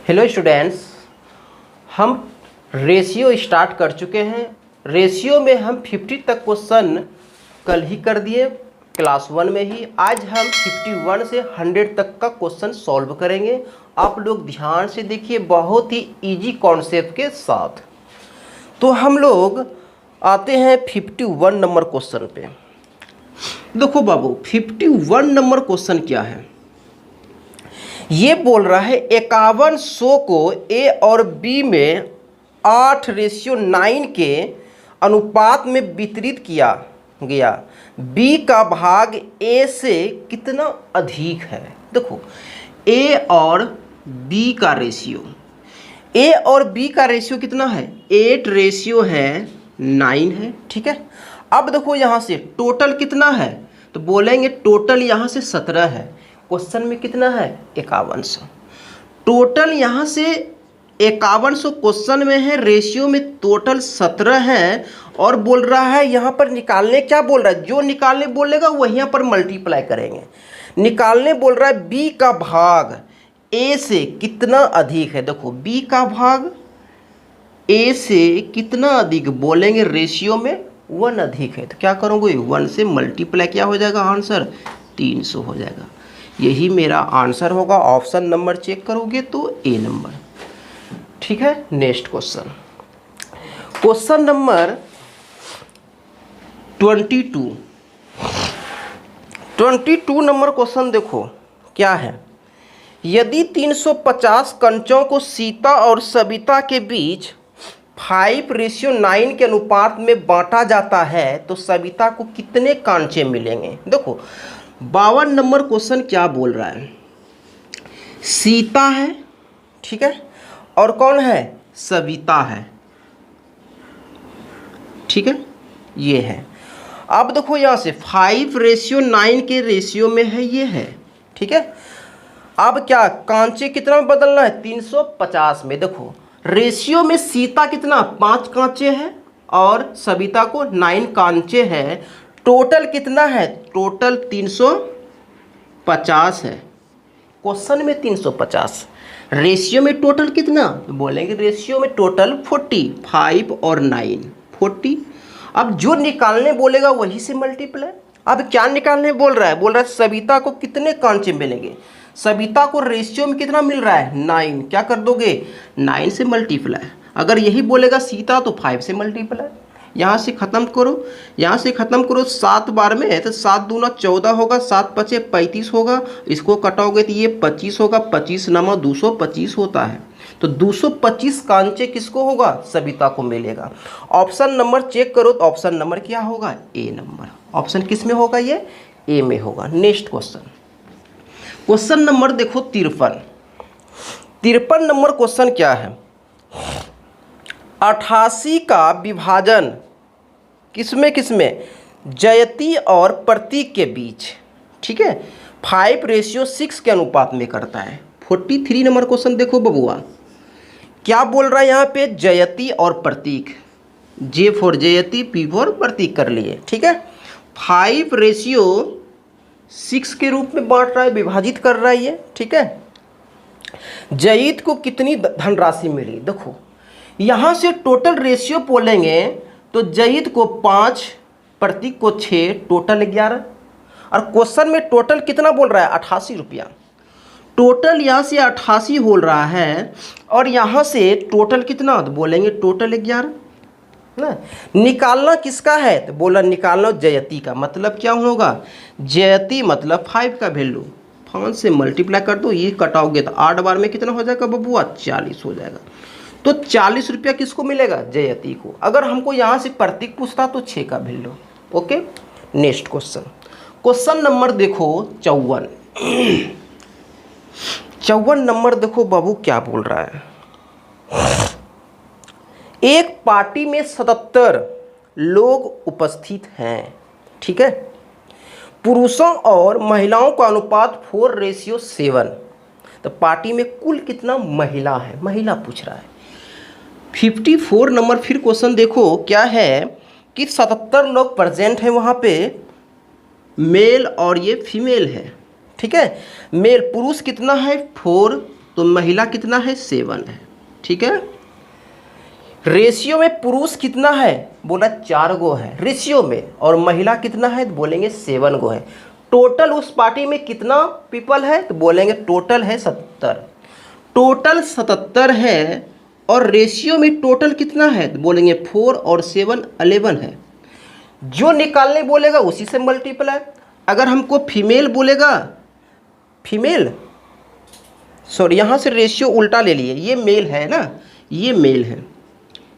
Hello students, हम ratio start कर चुके हैं। रेशियो में हम 50 तक क्वेश्चन कल ही कर दिए क्लास 1 में ही। आज हम 51 से 100 तक का क्वेश्चन सॉल्व करेंगे। आप लोग ध्यान से देखिए, बहुत ही इजी कॉन्सेप्ट के साथ। तो हम लोग आते हैं 51 नंबर क्वेश्चन पे। देखो बाबू, 51 नंबर क्वेश्चन क्या है? ये बोल रहा है 5100 को ए और बी में 8:9 के अनुपात में वितरित किया गया। बी का भाग ए से कितना अधिक है? देखो, ए और बी का रेशियो, ए और बी का रेशियो कितना है? 8:9 है। ठीक है, अब देखो यहाँ से टोटल कितना है, तो बोलेंगे टोटल यहाँ से 17 है। क्वेश्चन में कितना है? 5100। टोटल यहाँ से 5100 क्वेश्चन में है, रेशियो में टोटल 17 है। और बोल रहा है यहाँ पर निकालने, क्या बोल रहा है? जो निकालने बोलेगा वही यहाँ पर मल्टीप्लाई करेंगे। निकालने बोल रहा है बी का भाग ए से कितना अधिक है। देखो, बी का भाग ए से कितना अधिक, बोलेंगे रेशियो में 1 अधिक है। तो क्या करोगे? 1 से मल्टीप्लाई, क्या हो जाएगा आंसर? 300 हो जाएगा। यही मेरा आंसर होगा। ऑप्शन नंबर चेक करोगे तो ए नंबर। ठीक है, next question, question number 22 number question देखो क्या है। यदि 350 कंचों को सीता और सविता के बीच 5:9 के अनुपात में बांटा जाता है तो सविता को कितने कांचे मिलेंगे? देखो, 52 नंबर क्वेश्चन क्या बोल रहा है? सीता है, ठीक है, और कौन है? सविता है। ठीक है, ये है। अब देखो यहाँ से 5:9 के रेशियो में है, ये है। ठीक है, अब क्या कांचे कितना में बदलना है? 350 में। देखो, रेशियो में सीता कितना? 5 कांचे हैं और सविता को 9 कांचे हैं। टोटल कितना है? टोटल 350 है। क्वेश्चन में 350, रेशियो में टोटल कितना? बोलेंगे रेशियो में टोटल 40, 5 और 9 40। अब जो निकालने बोलेगा वही से मल्टीप्लाई। अब क्या निकालने बोल रहा है? बोल रहा है सविता को कितने कांचे मिलेंगे। सविता को रेशियो में कितना मिल रहा है? 9। क्या कर दोगे? 9 से मल्टीप्लाई। अगर यही बोलेगा सीता तो 5 से मल्टीप्लाई। यहाँ से ख़त्म करो, यहाँ से ख़त्म करो। 7 बार में है तो 7 दूना 14 होगा, 7 पचे 35 होगा। इसको कटाओगे तो ये 25 होगा। 25 नमा 225 होता है। तो 225 कांचे किसको होगा? सविता को मिलेगा। ऑप्शन नंबर चेक करो तो ऑप्शन नंबर क्या होगा? A number. ऑप्शन किस में होगा? ये ए में होगा। नेक्स्ट क्वेश्चन, क्वेश्चन नंबर देखो 53 नंबर क्वेश्चन क्या है? 88 का विभाजन किसमें? जयती और प्रतीक के बीच। ठीक है, 5:6 के अनुपात में करता है। 43 नंबर क्वेश्चन देखो बबुआ, क्या बोल रहा है यहाँ पे? जयती और प्रतीक। जे फॉर जयती, पी फॉर प्रतीक कर लिए। ठीक है, 5:6 के रूप में बांट रहा है, विभाजित कर रहा है ये। ठीक है, जयित को कितनी धनराशि मिली? देखो, यहाँ से टोटल रेशियो बोलेंगे तो जयित को 5, प्रतीक को 6, टोटल 11। और क्वेश्चन में टोटल कितना बोल रहा है? 88 रुपया। टोटल यहाँ से 88 हो रहा है और यहाँ से टोटल कितना? तो बोलेंगे टोटल 11 ना। निकालना किसका है? तो बोला निकालना जयती का। मतलब क्या होगा? जयती मतलब 5 का वैल्यू 5 से मल्टीप्लाई कर दो। ये कटाओगे तो 8 बार में कितना हो जाएगा बबुआ? 40 हो जाएगा। तो 40 रुपया किसको मिलेगा? जयती को। अगर हमको यहाँ से प्रतीक पूछता तो 6 का value. Okay, next question, question number देखो 54 नंबर देखो बाबू क्या बोल रहा है। एक पार्टी में 77 लोग उपस्थित हैं। ठीक है, पुरुषों और महिलाओं का अनुपात 4:7। तो पार्टी में कुल कितना महिला है? महिला पूछ रहा है। 54 नंबर फिर क्वेश्चन देखो क्या है कि 77 लोग प्रेजेंट हैं वहाँ पे, मेल और ये फीमेल है। ठीक है, मेल पुरुष कितना है? 4, तो महिला कितना है 7 है। ठीक है। रेशियो में पुरुष कितना है, बोला 4 गो है रेशियो में, और महिला कितना है तो बोलेंगे 7 गो है। टोटल उस पार्टी में कितना पीपल है तो बोलेंगे टोटल है 77। टोटल 77 है और रेशियो में टोटल कितना है तो बोलेंगे 4 और 7 11 है। जो निकालने बोलेगा उसी से मल्टीप्लाई। अगर हमको फीमेल बोलेगा, फीमेल सॉरी यहाँ से रेशियो उल्टा ले लिए, ये मेल है ना, ये मेल है,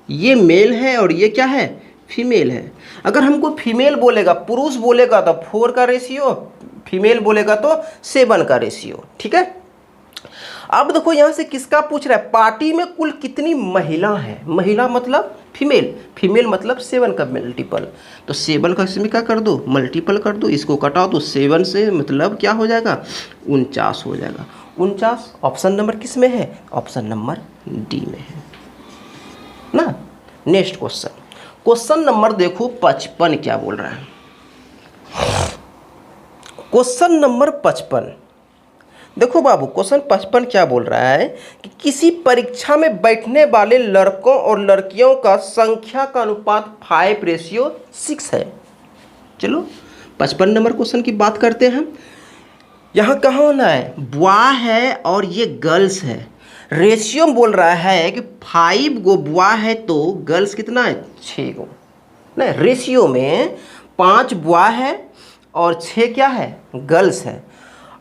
ये मेल है और ये क्या है फीमेल है। अगर हमको फीमेल बोलेगा, पुरुष बोलेगा तो 4 का रेशियो, फीमेल बोलेगा तो 7 का रेशियो। ठीक है। अब देखो यहाँ से किसका पूछ रहा है, पार्टी में कुल कितनी महिला है, महिला मतलब फीमेल, फीमेल मतलब 7 का मल्टीपल, तो 7 का इसमें क्या कर दो मल्टीपल कर दो, इसको कटाओ तो 7 से मतलब क्या हो जाएगा 49 हो जाएगा। 49 ऑप्शन नंबर किस में है, ऑप्शन नंबर डी में है ना। नेक्स्ट क्वेश्चन, क्वेश्चन नंबर देखो 55 क्या बोल रहा है। क्वेश्चन नंबर 55 देखो बाबू, क्वेश्चन 55 क्या बोल रहा है कि किसी परीक्षा में बैठने वाले लड़कों और लड़कियों का संख्या का अनुपात 5:6 है। चलो 55 नंबर क्वेश्चन की बात करते हैं। यहाँ कहाँ होना है, बॉय है और ये गर्ल्स है। रेशियो बोल रहा है कि 5 गो बॉय है तो गर्ल्स कितना है 6 गो। नहीं, रेशियो में 5 बॉय है और 6 क्या है गर्ल्स है।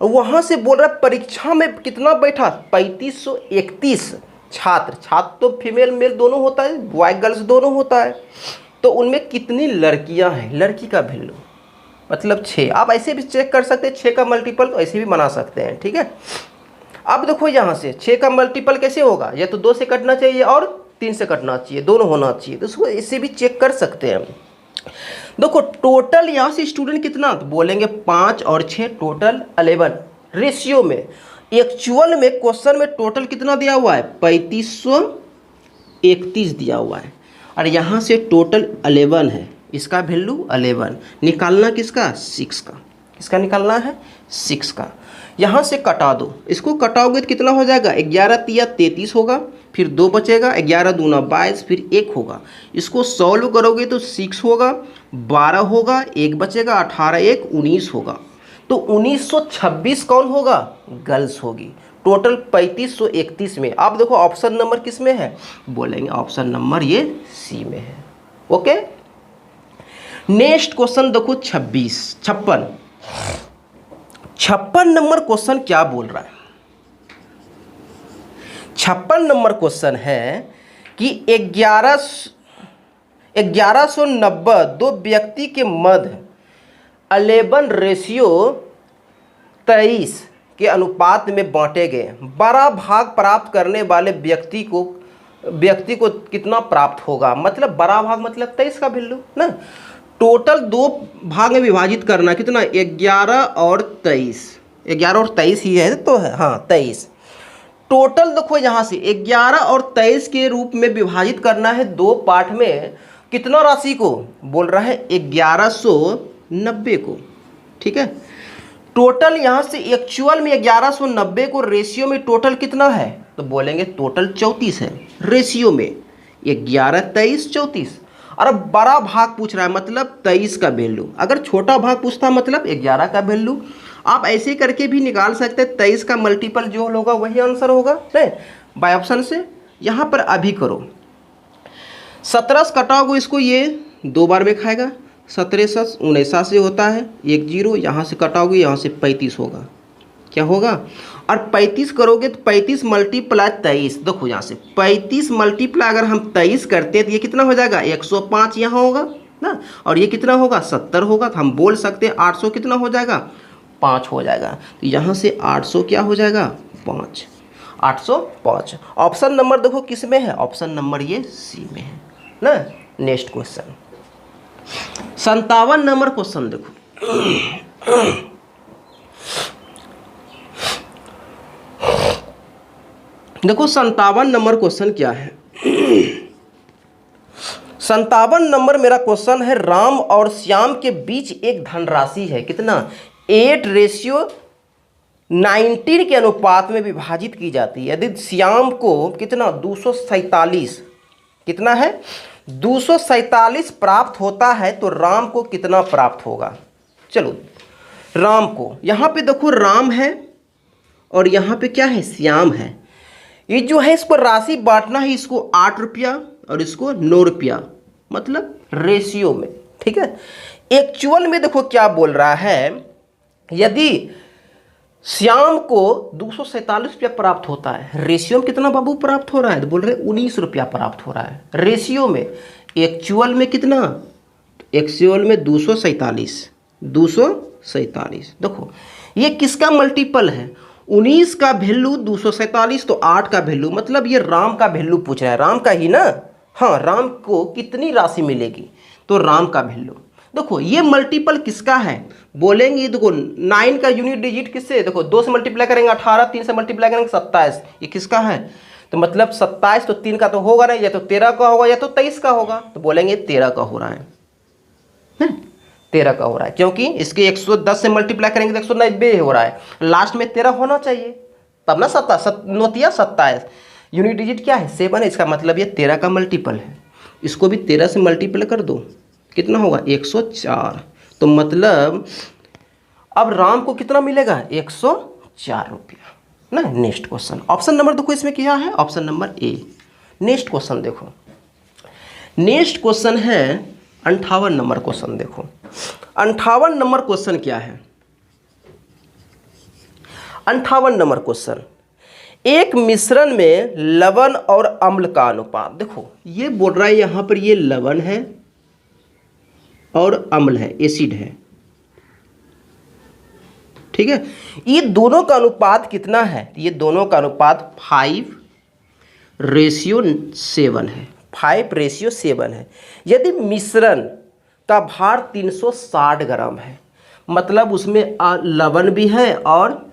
वहाँ से बोल रहा है परीक्षा में कितना बैठा 3531 छात्र, छात्र तो फीमेल मेल दोनों होता है, बॉय गर्ल्स दोनों होता है, तो उनमें कितनी लड़कियाँ हैं, लड़की का वैल्यू मतलब 6। आप ऐसे भी चेक कर सकते हैं, 6 का मल्टीपल तो ऐसे भी बना सकते हैं। ठीक है। अब देखो यहाँ से 6 का मल्टीपल कैसे होगा, या तो 2 से कटना चाहिए और 3 से कटना चाहिए, दोनों होना चाहिए, तो उसको इससे भी चेक कर सकते हैं। देखो टोटल यहाँ से स्टूडेंट कितना तो बोलेंगे 5 और 6 टोटल 11 रेशियो में। एक्चुअल में क्वेश्चन में टोटल कितना दिया हुआ है 3531 दिया हुआ है, और यहाँ से टोटल 11 है, इसका वैल्यू 11 निकालना किसका 6 का, किसका निकालना है 6 का। यहाँ से कटा दो, इसको कटाओगे तो कितना हो जाएगा 11 तिया 33 होगा, फिर 2 बचेगा, 11 दूना 22, फिर 1 होगा। इसको सॉल्व करोगे तो 6 होगा, 12 होगा, 1 बचेगा, 18 1 19 होगा, तो 1926 कौन होगा गर्ल्स होगी। टोटल 3531 में। आप देखो ऑप्शन नंबर किस में है, बोलेंगे ऑप्शन नंबर ये सी में है। ओके। नेक्स्ट क्वेश्चन देखो 56 नंबर क्वेश्चन क्या बोल रहा है। 56 नंबर क्वेश्चन है कि 1190 दो व्यक्ति के मध्य 11:23 के अनुपात में बांटे गए। बड़ा भाग प्राप्त करने वाले व्यक्ति को कितना प्राप्त होगा, मतलब बड़ा भाग मतलब 23 का वैल्यू ना। टोटल 2 भाग में विभाजित करना, कितना 11 और 23, 11 और 23 ही है तो है, हाँ 23। टोटल देखो यहाँ से 11 और 23 के रूप में विभाजित करना है 2 पार्ट में। कितना राशि को बोल रहा है 1190 को। ठीक है। टोटल यहाँ से एक्चुअल में 1190 को, रेशियो में टोटल कितना है तो बोलेंगे टोटल 34 है। रेशियो में 11 23 34, और अब बड़ा भाग पूछ रहा है मतलब 23 का वैल्यू। अगर छोटा भाग पूछता मतलब 11 का वैल्यू। आप ऐसे करके भी निकाल सकते हैं, 23 का मल्टीपल जो होगा वही आंसर होगा नहीं बाय ऑप्शन से। यहाँ पर अभी करो 17 से कटाओगे इसको, ये 2 बार में खाएगा, 17 19 से होता है 1 0, यहाँ से कटाओगे यहाँ से 35 होगा, क्या होगा, और 35 करोगे तो 35 मल्टीप्लाई 23। देखो यहाँ से 35 मल्टीप्लाई अगर हम 23 करते हैं तो ये कितना हो जाएगा 105 यहाँ होगा ना, और ये कितना होगा 70 होगा, तो हम बोल सकते हैं 800 कितना हो जाएगा 5 हो जाएगा। तो यहाँ से 800 क्या हो जाएगा 5, 805। ऑप्शन नंबर देखो किस में है, ऑप्शन नंबर ये सी में है ना। नेक्स्ट क्वेश्चन 57 नंबर क्वेश्चन देखो। देखो 57 नंबर क्वेश्चन क्या है। 57 नंबर मेरा क्वेश्चन है, राम और श्याम के बीच एक धनराशि है, कितना 8:1 19 के अनुपात में विभाजित की जाती है। यदि श्याम को कितना 247 कितना है 247 प्राप्त होता है तो राम को कितना प्राप्त होगा। चलो राम को, यहाँ पे देखो राम है और यहाँ पे क्या है श्याम है। ये जो है इसको राशि बांटना है, इसको 8 रुपया और इसको 9 रुपया, मतलब रेशियो में। ठीक है, एक्चुअल में देखो क्या बोल रहा है, यदि श्याम को 247 रुपया प्राप्त होता है, रेशियो में कितना बाबू प्राप्त हो रहा है, तो बोल रहे 19 रुपया प्राप्त हो रहा है रेशियो में। एक्चुअल में कितना, एक्चुअल में 247 देखो ये किसका मल्टीपल है, 19 का वैल्यू 247 तो 8 का वैल्यू, मतलब ये राम का वैल्यू पूछ रहा है, राम का ही ना। हाँ, राम को कितनी राशि मिलेगी, तो राम का वैल्यू। देखो ये मल्टीपल किसका है, बोलेंगे देखो 9 का यूनिट डिजिट किससे, देखो 2 से मल्टीप्लाई करेंगे 18, 3 से मल्टीप्लाई करेंगे 27, ये किसका है, तो मतलब 27 तो 3 का तो होगा नहीं, या तो 13 का होगा या तो 23 का होगा, तो बोलेंगे 13 का हो रहा है 13 का हो रहा है, क्योंकि इसके 110 से मल्टीप्लाई करेंगे तो 190 हो रहा है, लास्ट में 13 होना चाहिए तब ना 27 यूनिट डिजिट क्या है 7 है, इसका मतलब ये 13 का मल्टीपल है। इसको भी 13 से मल्टीप्लाई कर दो, कितना होगा 104, तो मतलब अब राम को कितना मिलेगा 104 रुपया ना। नेक्स्ट क्वेश्चन, ऑप्शन नंबर देखो इसमें क्या है, option number A. Next question देखो, नेक्स्ट क्वेश्चन है 58 नंबर क्वेश्चन। देखो 58 नंबर क्वेश्चन क्या है, 58 नंबर क्वेश्चन, एक मिश्रण में लवण और अम्ल का अनुपात। देखो ये बोल रहा है यहां पर ये लवण है और अम्ल है, एसिड है, ठीक है। ये दोनों का अनुपात कितना है, ये दोनों का अनुपात 5:7 है, 5:7 है। यदि मिश्रण का भार 360 ग्राम है, मतलब उसमें लवण भी है और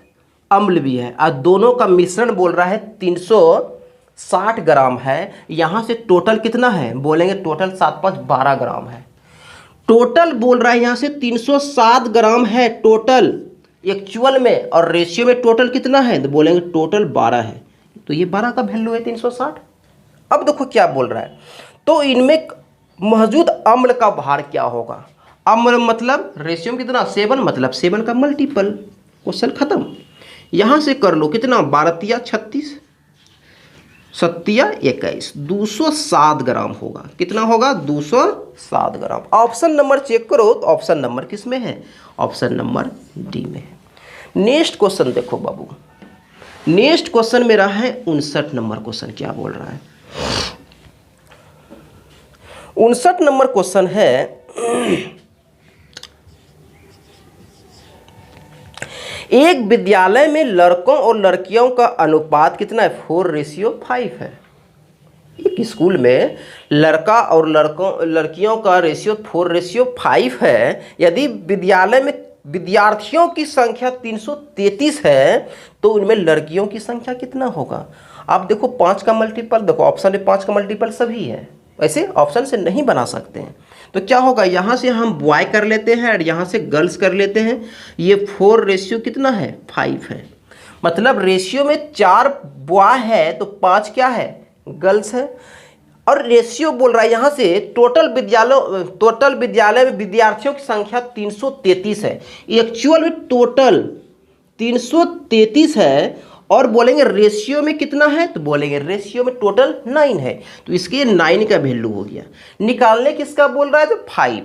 अम्ल भी है, और दोनों का मिश्रण बोल रहा है 360 ग्राम है। यहाँ से टोटल कितना है, बोलेंगे टोटल 7 5 12 ग्राम है। टोटल बोल रहा है यहाँ से 307 ग्राम है टोटल एक्चुअल में, और रेशियो में टोटल कितना है, तो बोलेंगे टोटल 12 है, तो ये 12 का वैल्यू है 360। अब देखो क्या बोल रहा है, तो इनमें मौजूद अम्ल का भार क्या होगा। अम्ल मतलब रेशियो में कितना 7, मतलब 7 का मल्टीपल। क्वेश्चन खत्म। यहाँ से कर लो कितना 12 36 7 21, 207 ग्राम होगा। कितना होगा 207 ग्राम। ऑप्शन नंबर चेक करो तो ऑप्शन नंबर किस में है, ऑप्शन नंबर डी में है। नेक्स्ट क्वेश्चन देखो बाबू, नेक्स्ट क्वेश्चन मेरा है 59 नंबर क्वेश्चन। क्या बोल रहा है 59 नंबर क्वेश्चन है, एक विद्यालय में लड़कों और लड़कियों का अनुपात कितना है 4:5 है। एक स्कूल में लड़का और लड़कियों का रेशियो 4:5 है। यदि विद्यालय में विद्यार्थियों की संख्या 333 है तो उनमें लड़कियों की संख्या कितना होगा। आप देखो 5 का मल्टीपल, देखो ऑप्शन में 5 का मल्टीपल सभी है, वैसे ऑप्शन से नहीं बना सकते हैं। तो क्या होगा, यहाँ से हम बॉय कर लेते हैं और यहाँ से गर्ल्स कर लेते हैं। ये 4 कितना है 5 है, मतलब रेशियो में 4 बॉय है तो 5 क्या है गर्ल्स है। और रेशियो बोल रहा है यहाँ से टोटल विद्यालय में विद्यार्थियों की संख्या 333 है। एक्चुअल में टोटल 333 है, और बोलेंगे रेशियो में कितना है, तो बोलेंगे रेशियो में टोटल 9 है, तो इसके 9 का वैल्यू हो गया। निकालने किसका बोल रहा है, तो 5,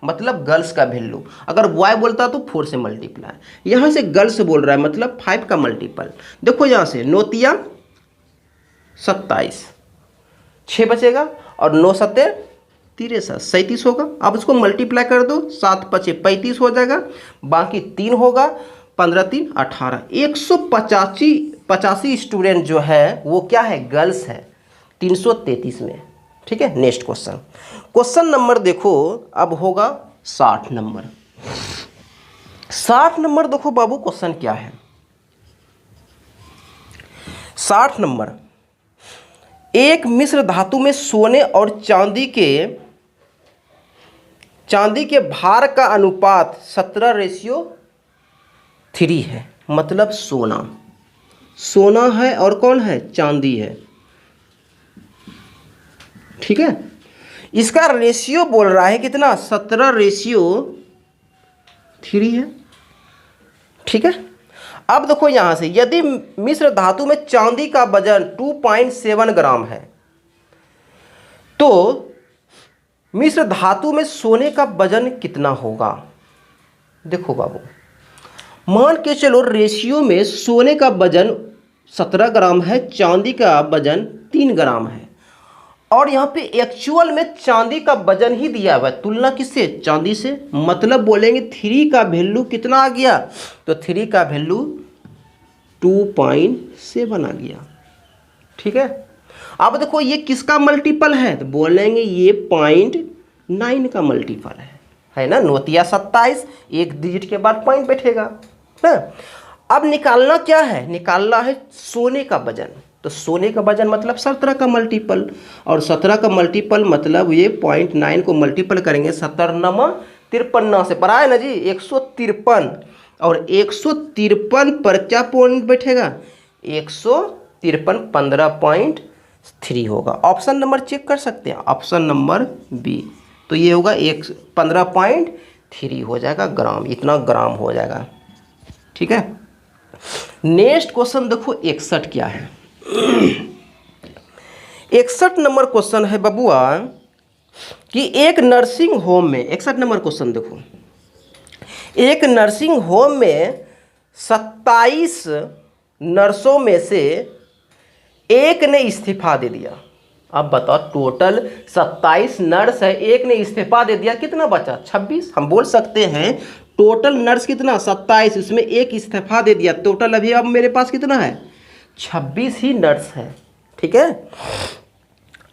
मतलब गर्ल्स का वैल्यू। अगर बॉय बोलता तो 4 से मल्टीप्लाई, यहाँ से गर्ल्स बोल रहा है मतलब 5 का मल्टीपल। देखो यहाँ से 9 तिया 27, 6 बचेगा, और 9 सत्ते 63, 37 होगा। अब इसको मल्टीप्लाई कर दो, 7 5 35 हो जाएगा, बाकी 3 होगा, 15 3 18। 185 स्टूडेंट जो है वो क्या है गर्ल्स है 333 में। ठीक है, नेक्स्ट क्वेश्चन, क्वेश्चन नंबर देखो अब होगा 60 नंबर। 60 नंबर देखो बाबू क्वेश्चन क्या है, 60 नंबर, एक मिश्र धातु में सोने और चांदी के भार का अनुपात 17:3 है। मतलब सोना, सोना है और कौन है, चांदी है। ठीक है, इसका रेशियो बोल रहा है कितना, 17:3 है। ठीक है, अब देखो यहां से यदि मिश्र धातु में चांदी का वजन 2.7 ग्राम है तो मिश्र धातु में सोने का वजन कितना होगा। देखो बाबू, मान के चलो रेशियो में सोने का वजन 17 ग्राम है, चांदी का वजन 3 ग्राम है, और यहाँ पे एक्चुअल में चांदी का वजन ही दिया हुआ है, तुलना किससे, चांदी से। मतलब बोलेंगे 3 का वैल्यू कितना आ गया, तो 3 का वैल्यू 2.7 आ गया। ठीक है, अब देखो ये किसका मल्टीपल है, तो बोलेंगे ये 0.9 का मल्टीपल है ना। नोतिया 27, एक डिजिट के बाद पॉइंट बैठेगा ना। अब निकालना क्या है, निकालना है सोने का वजन। तो सोने का वजन मतलब 17 का मल्टीपल, और 17 का मल्टीपल मतलब ये 0.9 को मल्टीपल करेंगे 17×9 से, बड़ा है ना जी, 153, और 153 पर क्या पॉइंट बैठेगा, 153 15.3 होगा। ऑप्शन नंबर चेक कर सकते हैं, ऑप्शन नंबर बी। तो ये होगा 15.3 हो जाएगा ग्राम, इतना ग्राम हो जाएगा। ठीक है, नेक्स्ट क्वेश्चन देखो 61 क्या है। 61 नंबर क्वेश्चन है बबुआ कि एक नर्सिंग होम में, 61 नंबर क्वेश्चन देखो, एक नर्सिंग होम में 27 नर्सों में से एक ने इस्तीफा दे दिया। अब बताओ, टोटल 27 नर्स है, एक ने इस्तीफा दे दिया, कितना बचा, 26। हम बोल सकते हैं टोटल नर्स कितना, 27, उसमें एक इस्तीफा दे दिया, टोटल अभी अब मेरे पास कितना है, 26 ही नर्स है। ठीक है,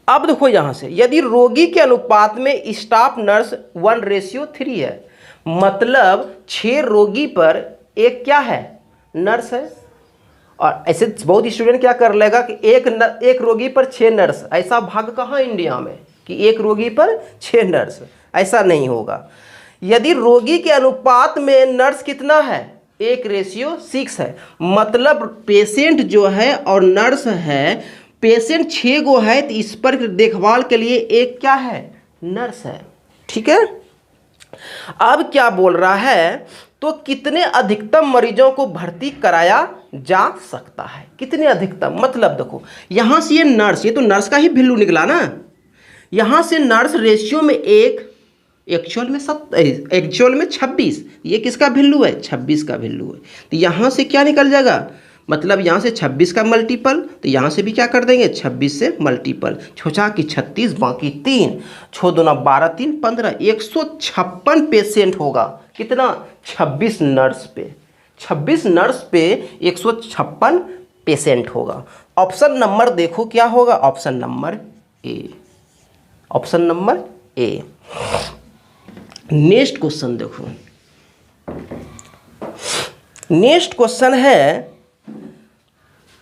अब देखो यहां से यदि रोगी के अनुपात में स्टाफ नर्स 1:3 है, मतलब 6 रोगी पर एक क्या है, नर्स है। और ऐसे बहुत स्टूडेंट क्या कर लेगा कि एक रोगी पर 6 नर्स, ऐसा भाग कहाँ इंडिया में कि एक रोगी पर 6 नर्स, ऐसा नहीं होगा। यदि रोगी के अनुपात में नर्स कितना है, 1:6 है, मतलब पेशेंट जो है और नर्स है, पेशेंट 6 गो है तो इस पर देखभाल के लिए एक क्या है, नर्स है। ठीक है, अब क्या बोल रहा है, तो कितने अधिकतम मरीजों को भर्ती कराया जा सकता है, कितने अधिकतम, मतलब देखो यहां से ये नर्स, ये तो नर्स का ही वैल्यू निकला ना, यहां से नर्स रेशियो में 1, एक्चुअल में 26, ये किसका वैल्यू है, 26 का वैल्यू है। तो यहाँ से क्या निकल जाएगा, मतलब यहाँ से 26 का मल्टीपल, तो यहाँ से भी क्या कर देंगे, 26 से मल्टीपल, छोचा की 36 बाकी 3, 6 दूना 12 3 15, 156 पेशेंट होगा, कितना, 26 नर्स पे, 26 नर्स पे 156 पेशेंट होगा। ऑप्शन नंबर देखो क्या होगा, option number A, option number A. Next question देखो, नेक्स्ट क्वेश्चन है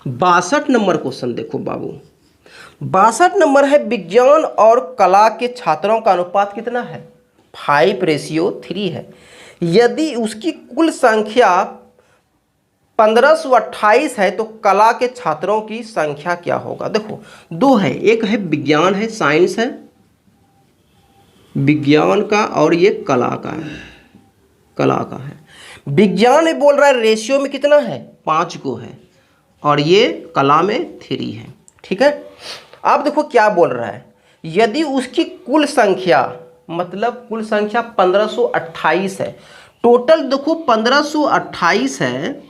62 नंबर क्वेश्चन देखो बाबू, 62 नंबर है विज्ञान और कला के छात्रों का अनुपात कितना है, 5:3 है। यदि उसकी कुल संख्या 1528 है तो कला के छात्रों की संख्या क्या होगा। देखो 2 है, एक है विज्ञान है, साइंस है, विज्ञान का, और ये कला का है, कला का है। विज्ञान में बोल रहा है रेशियो में कितना है, 5 को है, और ये कला में 3 है। ठीक है, अब देखो क्या बोल रहा है, यदि उसकी कुल संख्या, मतलब कुल संख्या 1528 है, टोटल देखो 1528 है,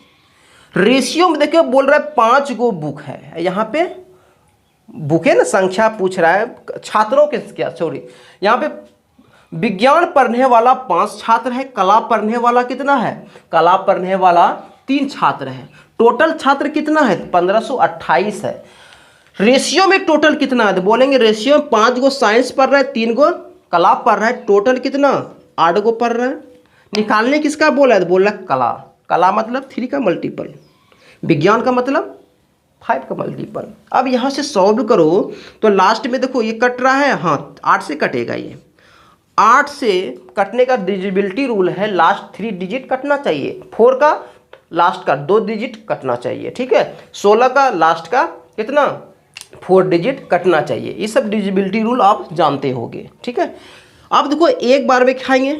रेशियो में देखो बोल रहा है 5 गो बुक है, यहाँ पे बुक है ना, संख्या पूछ रहा है छात्रों के, क्या सॉरी, यहाँ पे विज्ञान पढ़ने वाला 5 छात्र है, कला पढ़ने वाला कितना है, कला पढ़ने वाला 3 छात्र है, टोटल छात्र कितना है, 1528 है। रेशियो में टोटल कितना है, तो बोलेंगे रेशियो में 5 गो साइंस पढ़ रहा है, 3 गो कला पढ़ रहा है, टोटल कितना, 8 गो पढ़ रहा है। निकालने किसका बोला है, तो बोल रहा है कला, कला मतलब 3 का मल्टीपल, विज्ञान का मतलब 5 का मल्टीपल। अब यहाँ से सॉल्व करो तो लास्ट में देखो ये कट रहा है, हाँ 8 से कटेगा, ये 8 से कटने का डिविजिबिलिटी रूल है, लास्ट 3 डिजिट कटना चाहिए, 4 का लास्ट का 2 डिजिट कटना चाहिए, ठीक है। 16 का लास्ट का कितना 4 डिजिट कटना चाहिए। ये सब डिविजिबिलिटी रूल आप जानते होंगे, ठीक है। अब देखो एक बार में खाएंगे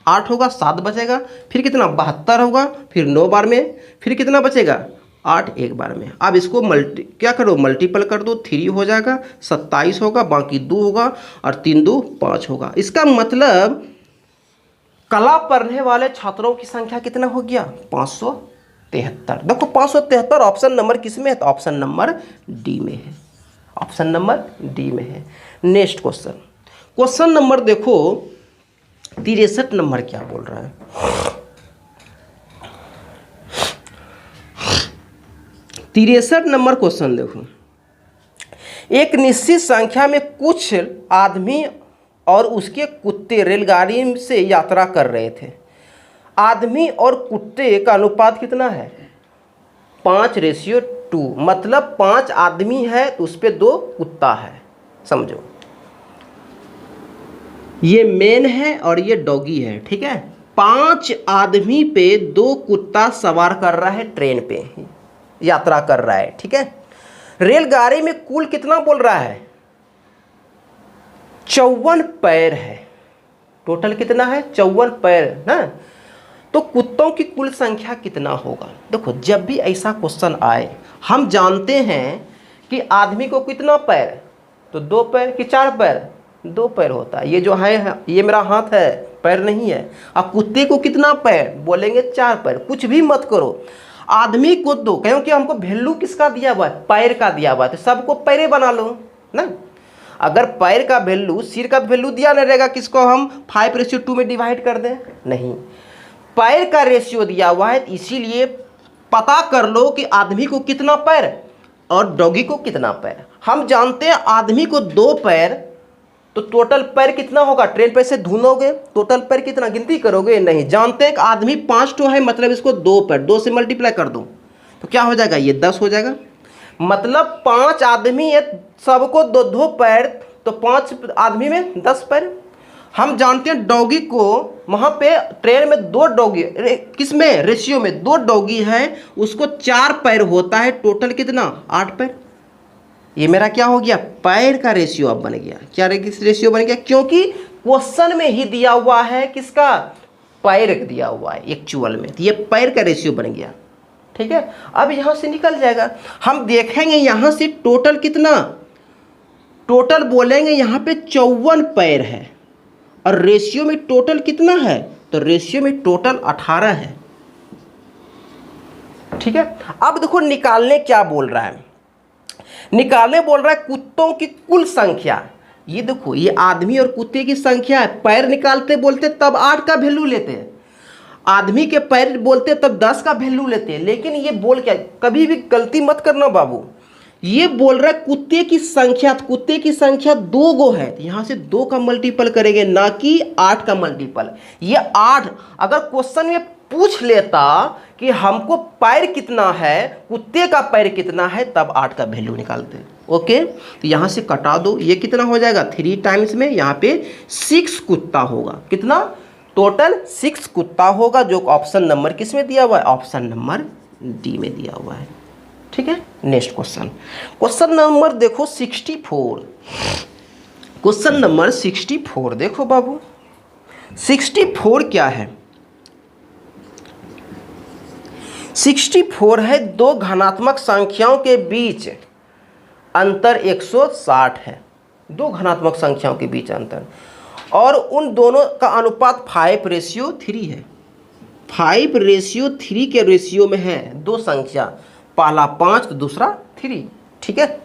8 होगा, 7 बचेगा, फिर कितना 72 होगा, फिर 9 बार में, फिर कितना बचेगा 8 एक बार में। अब इसको क्या करो मल्टीपल कर दो, 3 हो जाएगा, 27 होगा, बाकी 2 होगा और 3 2 5 होगा। इसका मतलब कला पढ़ने वाले छात्रों की संख्या कितना हो गया 573। देखो 573 ऑप्शन नंबर किस में है, तो ऑप्शन नंबर डी में है, ऑप्शन नंबर डी में है। नेक्स्ट क्वेश्चन, क्वेश्चन नंबर देखो 63 नंबर क्या बोल रहा है। 63 नंबर क्वेश्चन देखो, एक निश्चित संख्या में कुछ आदमी और उसके कुत्ते रेलगाड़ी से यात्रा कर रहे थे। आदमी और कुत्ते का अनुपात कितना है 5:2, मतलब 5 आदमी है तो उस पर 2 कुत्ता है। समझो ये मेन है और ये डॉगी है, ठीक है। 5 आदमी पे 2 कुत्ता सवार कर रहा है, ट्रेन पे यात्रा कर रहा है, ठीक है। रेलगाड़ी में कुल कितना बोल रहा है 54 पैर है, टोटल कितना है 54 पैर ना। तो कुत्तों की कुल संख्या कितना होगा। देखो जब भी ऐसा क्वेश्चन आए हम जानते हैं कि आदमी को कितना पैर, तो 2 पैर कि 4 पैर, 2 पैर होता है। ये जो है ये मेरा हाथ है, पैर नहीं है। अब कुत्ते को कितना पैर, बोलेंगे 4 पैर। कुछ भी मत करो, आदमी को 2, क्योंकि हमको वैल्यू किसका दिया हुआ है पैर का दिया हुआ है, तो सबको पैरे बना लो ना। अगर पैर का वैल्यू सिर का वैल्यू दिया नहीं रहेगा, किसको हम 5:2 में डिवाइड कर दें, नहीं, पैर का रेशियो दिया हुआ है। इसीलिए पता कर लो कि आदमी को कितना पैर और डॉगी को कितना पैर। हम जानते हैं आदमी को 2 पैर, तो टोटल पैर कितना होगा, ट्रेन पे से ढूंढोगे टोटल पैर कितना गिनती करोगे, नहीं। जानते हैं कि आदमी 5 तो है, मतलब इसको 2 पैर, 2 से मल्टीप्लाई कर दो तो क्या हो जाएगा, ये 10 हो जाएगा। मतलब 5 आदमी है, सबको 2 पैर, तो 5 आदमी में 10 पैर। हम जानते हैं डॉगी को वहाँ पे ट्रेन में 2 डॉगी, किस में रेशियो में 2 डॉगी है, उसको 4 पैर होता है, टोटल कितना 8 पैर। ये मेरा क्या हो गया पैर का रेशियो अब बन गया। क्या रेशियो बन गया, क्योंकि क्वेश्चन में ही दिया हुआ है किसका पैर दिया हुआ है एक्चुअल में, तो ये पैर का रेशियो बन गया, ठीक है। अब यहाँ से निकल जाएगा, हम देखेंगे यहाँ से टोटल कितना, टोटल बोलेंगे यहाँ पे 54 पैर है और रेशियो में टोटल कितना है, तो रेशियो में टोटल 18 है, ठीक है। अब देखो निकालने क्या बोल रहा है, निकालने बोल रहा है कुत्तों की कुल संख्या। ये देखो ये आदमी और कुत्ते की संख्या है, पैर निकालते बोलते तब 8 का वैल्यू लेते हैं, आदमी के पैर बोलते तब 10 का वैल्यू लेते हैं। लेकिन ये बोल क्या, कभी भी गलती मत करना बाबू, ये बोल रहा है कुत्ते की संख्या, कुत्ते की संख्या 2 गो है, तो यहाँ से 2 का मल्टीपल करेंगे, ना कि 8 का मल्टीपल। ये 8 अगर क्वेश्चन में पूछ लेता कि हमको पैर कितना है, कुत्ते का पैर कितना है, तब 8 का वैल्यू निकालते। ओके, तो यहाँ से कटा दो, ये कितना हो जाएगा 3 टाइम्स में यहाँ पे 6 कुत्ता होगा, कितना टोटल 6 कुत्ता होगा, जो ऑप्शन नंबर किस में दिया हुआ है, ऑप्शन नंबर डी में दिया हुआ है, ठीक है। नेक्स्ट क्वेश्चन, क्वेश्चन नंबर देखो 64, क्वेश्चन नंबर 64 देखो बाबू 64 क्या है, 64 है 2 घनात्मक संख्याओं के बीच अंतर 160 है, 2 घनात्मक संख्याओं के बीच अंतर, और उन दोनों का अनुपात 5:3 है। 5:3 के रेशियो में है 2 संख्या, पहला 5 तो दूसरा 3, ठीक है।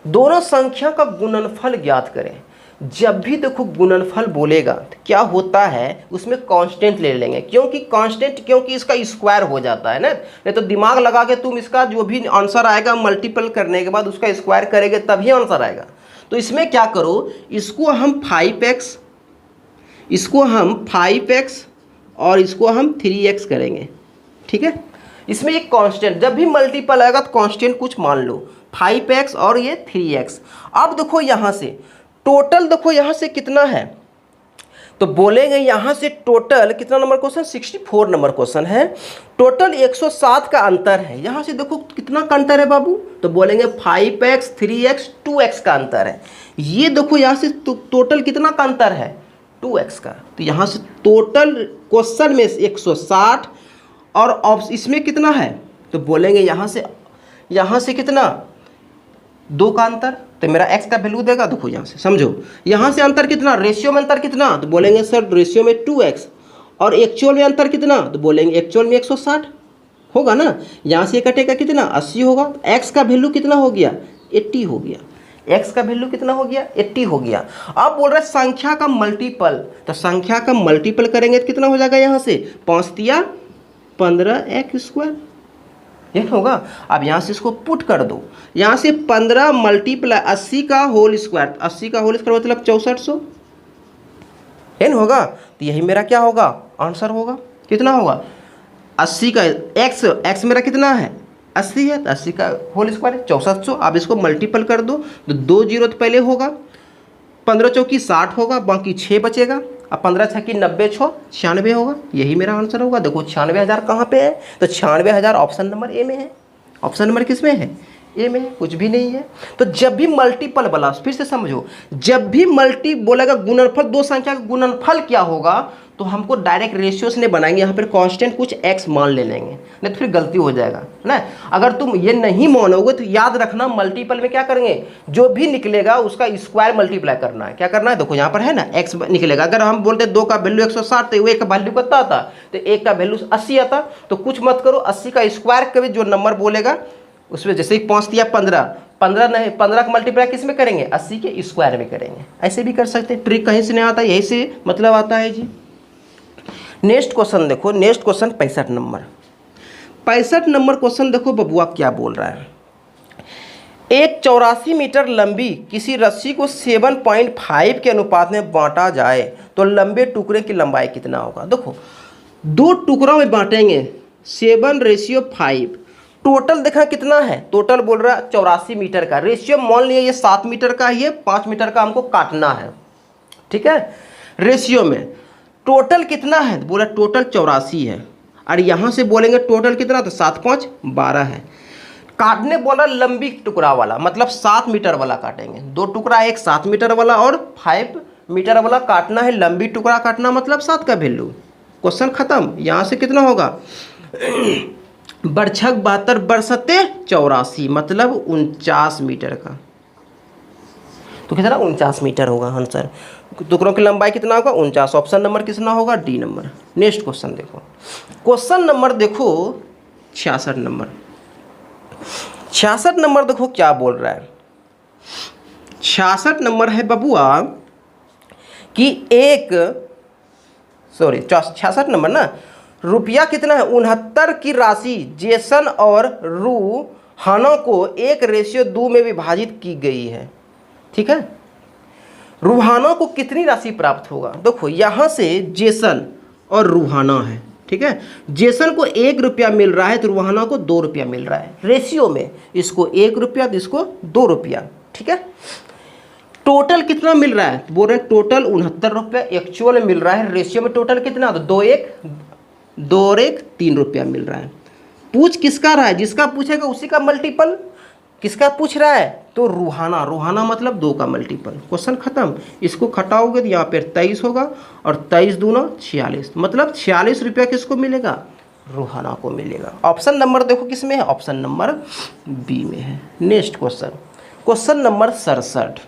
दोनों संख्या का गुणनफल ज्ञात करें। जब भी देखो गुणनफल बोलेगा तो क्या होता है, उसमें कांस्टेंट ले लेंगे, क्योंकि कांस्टेंट, क्योंकि इसका स्क्वायर हो जाता है ना, नहीं तो दिमाग लगा के तुम इसका जो भी आंसर आएगा मल्टीपल करने के बाद उसका स्क्वायर करेंगे तभी आंसर आएगा। तो इसमें क्या करो, इसको हम 5x, इसको हम 5x और इसको हम 3x करेंगे, ठीक है। इसमें एक कांस्टेंट, जब भी मल्टीपल आएगा तो कांस्टेंट कुछ मान लो, 5x और ये 3x। अब देखो यहाँ से टोटल, देखो यहाँ से कितना है, तो बोलेंगे यहाँ से टोटल कितना नंबर क्वेश्चन, 64 नंबर क्वेश्चन है। टोटल 107 का अंतर है। यहाँ से देखो कितना का अंतर है बाबू, तो बोलेंगे 5x 3x 2x का अंतर है। ये देखो यहाँ से टोटल कितना का अंतर है, 2x का। तो यहाँ से टोटल क्वेश्चन में 160 और इसमें कितना है, तो बोलेंगे यहाँ से कितना, 2 का अंतर। तो मेरा x का वैल्यू देगा, देखो यहाँ से समझो, यहाँ से अंतर कितना, रेशियो में अंतर कितना, तो बोलेंगे सर रेशियो में 2x, और एक्चुअल में अंतर कितना, तो बोलेंगे एक्चुअल में 160 होगा ना। यहाँ से कटेगा कितना, 80 होगा। तो x का वैल्यू कितना हो गया, 80 हो गया। x का वैल्यू कितना हो गया, 80 हो गया। अब बोल रहे संख्या का मल्टीपल, तो संख्या का मल्टीपल करेंगे तो कितना हो जाएगा, यहाँ से 5 तिया 15x², ये होगा। अब यहाँ से इसको पुट कर दो, यहाँ से 15 मल्टीप्लाई 80 का होल स्क्वायर, 80 का होल स्क्वायर मतलब 6400 एन होगा। तो यही मेरा क्या होगा, आंसर होगा। कितना होगा, 80 का x मेरा कितना है, 80 है, तो 80 का होल स्क्वायर है 6400। अब इसको मल्टीपल कर दो, तो 2 जीरो तो पहले होगा, 15 चौकी 60 होगा, बाकी 6 बचेगा। अब 15 छक्की 90 6 96 होगा। यही मेरा आंसर होगा। देखो 96,000 कहाँ पे है, तो 96,000 ऑप्शन नंबर ए में है। ऑप्शन नंबर किस में है, ए में है, कुछ भी नहीं है। तो जब भी मल्टीपल वाला, फिर से समझो, जब भी मल्टी बोलेगा गुणनफल, दो संख्या का गुणनफल क्या होगा, तो हमको डायरेक्ट रेशियो से नहीं बनाएंगे, यहाँ पर कांस्टेंट कुछ x मान ले लेंगे, नहीं तो फिर गलती हो जाएगा ना। अगर तुम ये नहीं मानोगे तो याद रखना, मल्टीपल में क्या करेंगे, जो भी निकलेगा उसका स्क्वायर मल्टीप्लाई करना है। क्या करना है, देखो यहाँ पर है ना x निकलेगा। अगर हम बोलते 2 का वैल्यू 160 तो 1 का वैल्यू कितना आता, तो 1 का वैल्यू 80 आता। तो कुछ मत करो, 80 का स्क्वायर कभी जो नंबर बोलेगा उसमें, जैसे ही 5 दिया 15 नहीं, 15 का मल्टीप्लाई किस में करेंगे, 80 के स्क्वायर में करेंगे। ऐसे भी कर सकते हैं, ट्रिक कहीं से नहीं आता, यही से मतलब आता है जी। नेक्स्ट क्वेश्चन देखो, next question 65 number. 65 number question देखो बबुआ क्या बोल रहा है। एक 84 मीटर लंबी किसी रस्सी को 7.5 के अनुपात में बांटा जाए तो लंबे टुकड़े की लंबाई कितना होगा। देखो 2 टुकड़ों में बांटेंगे, 7:5। टोटल देखा कितना है, टोटल बोल रहा है 84 मीटर का। रेशियो मान लिया ये 7 मीटर का ही है, 5 मीटर का हमको काटना है, ठीक है। रेशियो में टोटल कितना है, बोला टोटल 84 है। और यहाँ से बोलेंगे टोटल कितना, तो 7 5 12 है। काटने बोला लंबी टुकड़ा वाला, मतलब 7 मीटर वाला काटेंगे। 2 टुकड़ा, एक 7 मीटर वाला और 5 मीटर वाला काटना है। लंबी टुकड़ा काटना मतलब 7 का वैल्यू। क्वेश्चन खत्म। यहाँ से कितना होगा, बरछक 72 बरसते 84 मतलब 49 मीटर का। तो कितना, 49 मीटर होगा आंसर। टुकड़ों की लंबाई कितना होगा, 49। ऑप्शन नंबर कितना होगा, डी नंबर। नेक्स्ट क्वेश्चन देखो, क्वेश्चन नंबर देखो 66 नंबर। 66 नंबर देखो क्या बोल रहा है। 66 नंबर है बबुआ कि 66 नंबर ना, रुपया कितना है, 69 की राशि जेसन और रूहाना को 1:2 में विभाजित की गई है, ठीक है। रूहाना को कितनी राशि प्राप्त होगा। देखो यहाँ से जेसन और रूहाना है, ठीक है। जेसन को 1 रुपया मिल रहा है तो रूहाना को 2 रुपया मिल रहा है। रेशियो में इसको 1 रुपया तो इसको 2 रुपया, ठीक है। टोटल कितना मिल रहा है, बोल रहे हैं टोटल 69 रुपया एक्चुअल में मिल रहा है। रेशियो में टोटल कितना, तो 2 और 1 3 रुपया मिल रहा है। पूछ किसका रहा है, जिसका पूछेगा उसी का मल्टीपल। किसका पूछ रहा है, तो रूहाना। रूहाना मतलब 2 का मल्टीपल। क्वेश्चन खत्म। इसको घटाओगे तो यहाँ पर 23 होगा और 23 दूना 46, मतलब 46 रुपया किसको मिलेगा, रूहाना को मिलेगा। ऑप्शन नंबर देखो किस में है, ऑप्शन नंबर बी में है। Next question, question number 67।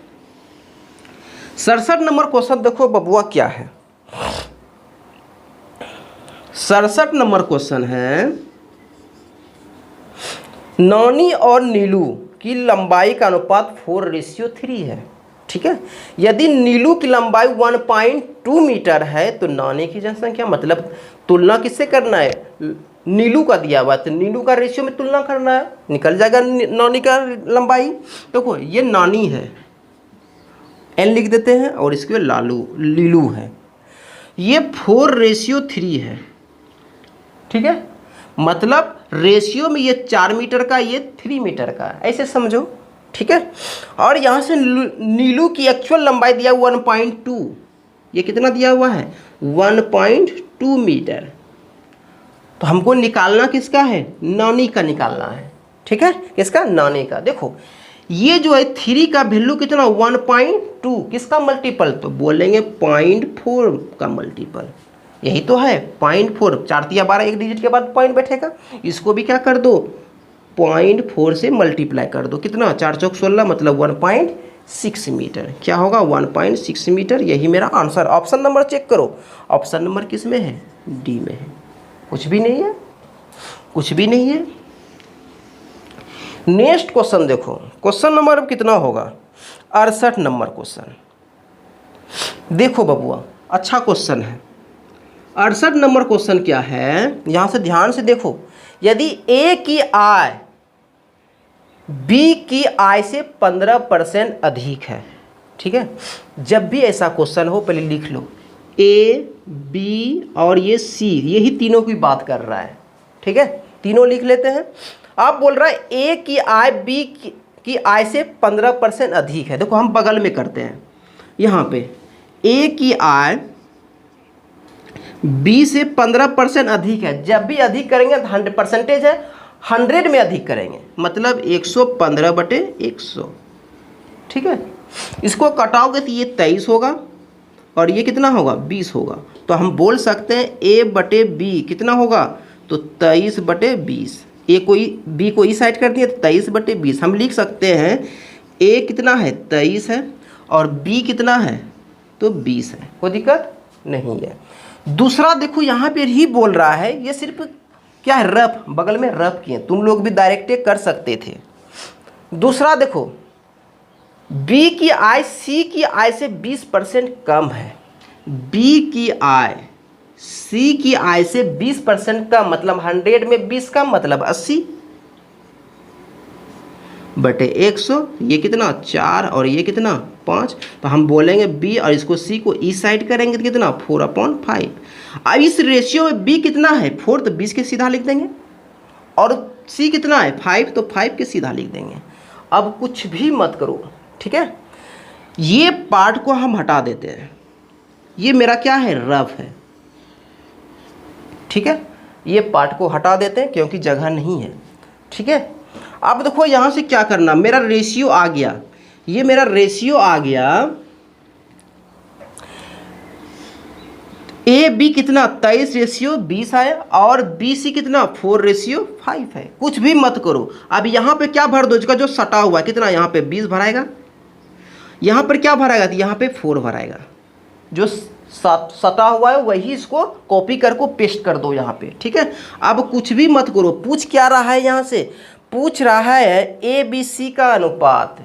67 number question देखो बबुआ क्या है। 67 नंबर क्वेश्चन है, नौनी और नीलू की लंबाई का अनुपात 4:3 है, ठीक है। यदि नीलू की लंबाई 1.2 मीटर है तो नौनी की जनसंख्या, मतलब तुलना किससे करना है, नीलू का दिया हुआ तो नीलू का रेशियो में तुलना करना है, निकल जाएगा नौनी का लंबाई। देखो ये नानी है, एन लिख देते हैं, और इसके बाद लीलू है। ये 4:3 है, ठीक है। मतलब रेशियो में ये 4 मीटर का, ये 3 मीटर का, ऐसे समझो, ठीक है। और यहाँ से नीलू की एक्चुअल लंबाई दिया 1.2, ये कितना दिया हुआ है 1.2 मीटर। तो हमको निकालना किसका है, नानी का निकालना है, ठीक है, किसका, नानी का। देखो ये जो है 3 का वैल्यू कितना 1.2, किसका मल्टीपल, तो बोलेंगे 0.4 का मल्टीपल, यही तो है 0.4, 4 तिया 12, एक डिजिट के बाद पॉइंट बैठेगा, इसको भी क्या कर दो 0.4 से मल्टीप्लाई कर दो, कितना 4 चौक 16 मतलब 1.6 मीटर, क्या होगा 1.6 मीटर, यही मेरा आंसर। ऑप्शन नंबर चेक करो, ऑप्शन नंबर किस में है, डी में है, कुछ भी नहीं है, कुछ भी नहीं है। नेक्स्ट क्वेश्चन देखो, क्वेश्चन नंबर अब कितना होगा 68 नंबर क्वेश्चन। देखो बबुआ अच्छा क्वेश्चन है। 68 नंबर क्वेश्चन क्या है, यहां से ध्यान से देखो, यदि ए की आय बी की आय से 15% अधिक है, ठीक है, जब भी ऐसा क्वेश्चन हो पहले लिख लो ए बी और ये सी, यही तीनों की बात कर रहा है, ठीक है, तीनों लिख लेते हैं। आप बोल रहा है ए की आय बी की आय से 15% अधिक है। देखो हम बगल में करते हैं, यहाँ पे ए की आय बी से 15% अधिक है, जब भी अधिक करेंगे 100% है, 100 में अधिक करेंगे मतलब 115/100, ठीक है। इसको कटाओगे तो ये 23 होगा और ये कितना होगा 20 होगा, तो हम बोल सकते हैं A/B कितना होगा, तो 23/20, ए कोई बी को इस साइड कर दिया तो 23/20, हम लिख सकते हैं ए कितना है 23 है और बी कितना है तो 20 है, कोई दिक्कत नहीं है। दूसरा देखो यहाँ पे ही बोल रहा है, ये सिर्फ क्या है रफ, बगल में रफ किए, तुम लोग भी डायरेक्ट कर सकते थे। दूसरा देखो बी की आय सी की आय से 20% कम है, बी की आय सी की आय से 20% कम मतलब 100 में 20 कम मतलब 80/100, ये कितना 4 और ये कितना 5, तो हम बोलेंगे बी और इसको सी को इस साइड करेंगे तो कितना 4/5। अब इस रेशियो में बी कितना है 4 तो 20 के सीधा लिख देंगे और सी कितना है 5 तो 5 के सीधा लिख देंगे। अब कुछ भी मत करो, ठीक है, ये पार्ट को हम हटा देते हैं, ये मेरा क्या है रफ है, ठीक है, ये पार्ट को हटा देते हैं क्योंकि जगह नहीं है, ठीक है। अब देखो यहाँ से क्या करना, मेरा रेशियो आ गया, ये मेरा रेशियो आ गया ए बी कितना 23/20 है और बी सी कितना 4/5 है, कुछ भी मत करो। अब यहाँ पे क्या भर दो, इसका जो सटा हुआ है कितना, यहाँ पे 20 भराएगा, यहाँ पर क्या भराएगा तो यहाँ पे 4 भराएगा, जो सटा हुआ है वही इसको कॉपी करके पेस्ट कर दो यहाँ पे, ठीक है। अब कुछ भी मत करो, पूछ क्या रहा है, यहाँ से पूछ रहा है ए बी सी का अनुपात।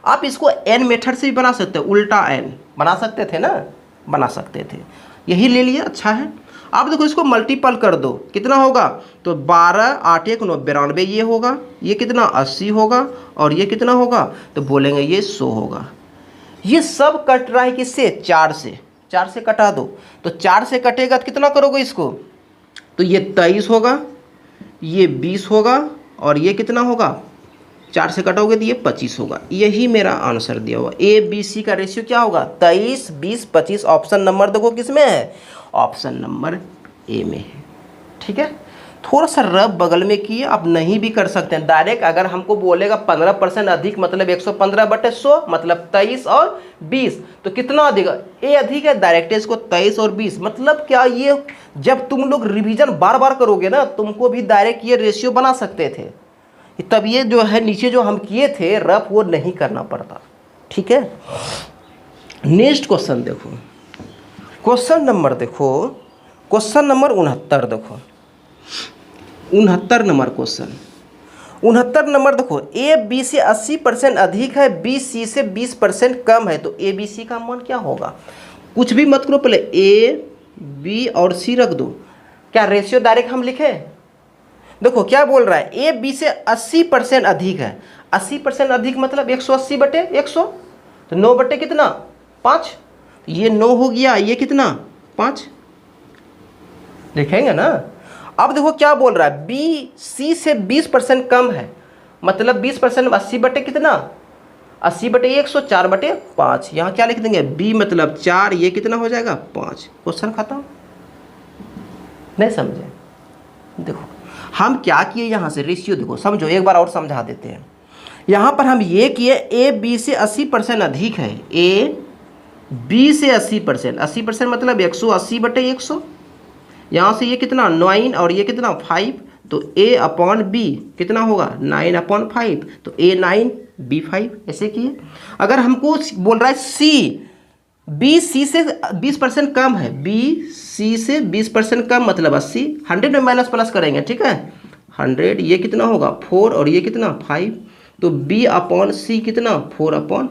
आप इसको एन मेथड से भी बना सकते हो, उल्टा एन बना सकते थे ना, बना सकते थे, यही ले लिए, अच्छा है। अब देखो इसको मल्टीपल कर दो, कितना होगा तो 12 8 1 9 92, ये होगा, ये कितना 80 होगा और ये कितना होगा तो बोलेंगे ये 100 होगा। ये सब कट रहा है किससे 4 से, 4 से कटा दो, तो 4 से कटेगा तो कितना करोगे इसको, तो ये 23 होगा, ये 20 होगा और ये कितना होगा 4 से कटोगे तो ये 25 होगा। यही मेरा आंसर दिया हुआ, ए बी सी का रेशियो क्या होगा 23 20 25। ऑप्शन नंबर देखो किस में है, ऑप्शन नंबर ए में है, ठीक है। थोड़ा सा रफ बगल में किए, आप नहीं भी कर सकते हैं डायरेक्ट। अगर हमको बोलेगा 15% अधिक मतलब 115/100 मतलब 23 और 20, तो कितना अधिक, ए अधिक है, डायरेक्ट इसको 23 और 20 मतलब क्या, ये जब तुम लोग रिवीजन बार बार करोगे ना तुमको भी डायरेक्ट ये रेशियो बना सकते थे, तब ये जो है नीचे जो हम किए थे रफ वो नहीं करना पड़ता, ठीक है। नेक्स्ट क्वेश्चन देखो, क्वेश्चन नंबर देखो, क्वेश्चन नंबर 69 देखो, 69 नंबर क्वेश्चन, 69 नंबर देखो, ए बी से 80% अधिक है, बी सी से 20% कम है, तो ए बी सी का मान क्या होगा। कुछ भी मत करो, पहले ए बी और सी रख दो। क्या रेशियो डायरेक्ट हम लिखे, देखो क्या बोल रहा है, ए बी से 80% अधिक है, 80% अधिक मतलब 180/100, तो 9 बटे कितना 5, ये 9 हो गया, ये कितना 5 लिखेंगे ना। अब देखो क्या बोल रहा है, बी सी से 20% कम है मतलब 20% 80 बटे कितना 80/100 4/5। यहाँ क्या लिख देंगे, b मतलब 4, ये कितना हो जाएगा 5। क्वेश्चन खत्म। नहीं समझे? देखो हम क्या किए, यहाँ से रेशियो देखो, समझो एक बार और समझा देते हैं। यहाँ पर हम ये किए ए बी से 80% अधिक है, ए बी से 80%, 80% मतलब 180/100। यहाँ से ये कितना 9 और ये कितना 5, तो a/b कितना होगा 9/5, तो a9 b5, ऐसे किए। अगर हमको बोल रहा है बी सी से 20% कम है, बी सी से 20% कम मतलब 80, 100 में माइनस प्लस करेंगे, ठीक है 100, ये कितना होगा 4 और ये कितना 5, तो b/c कितना 4/5,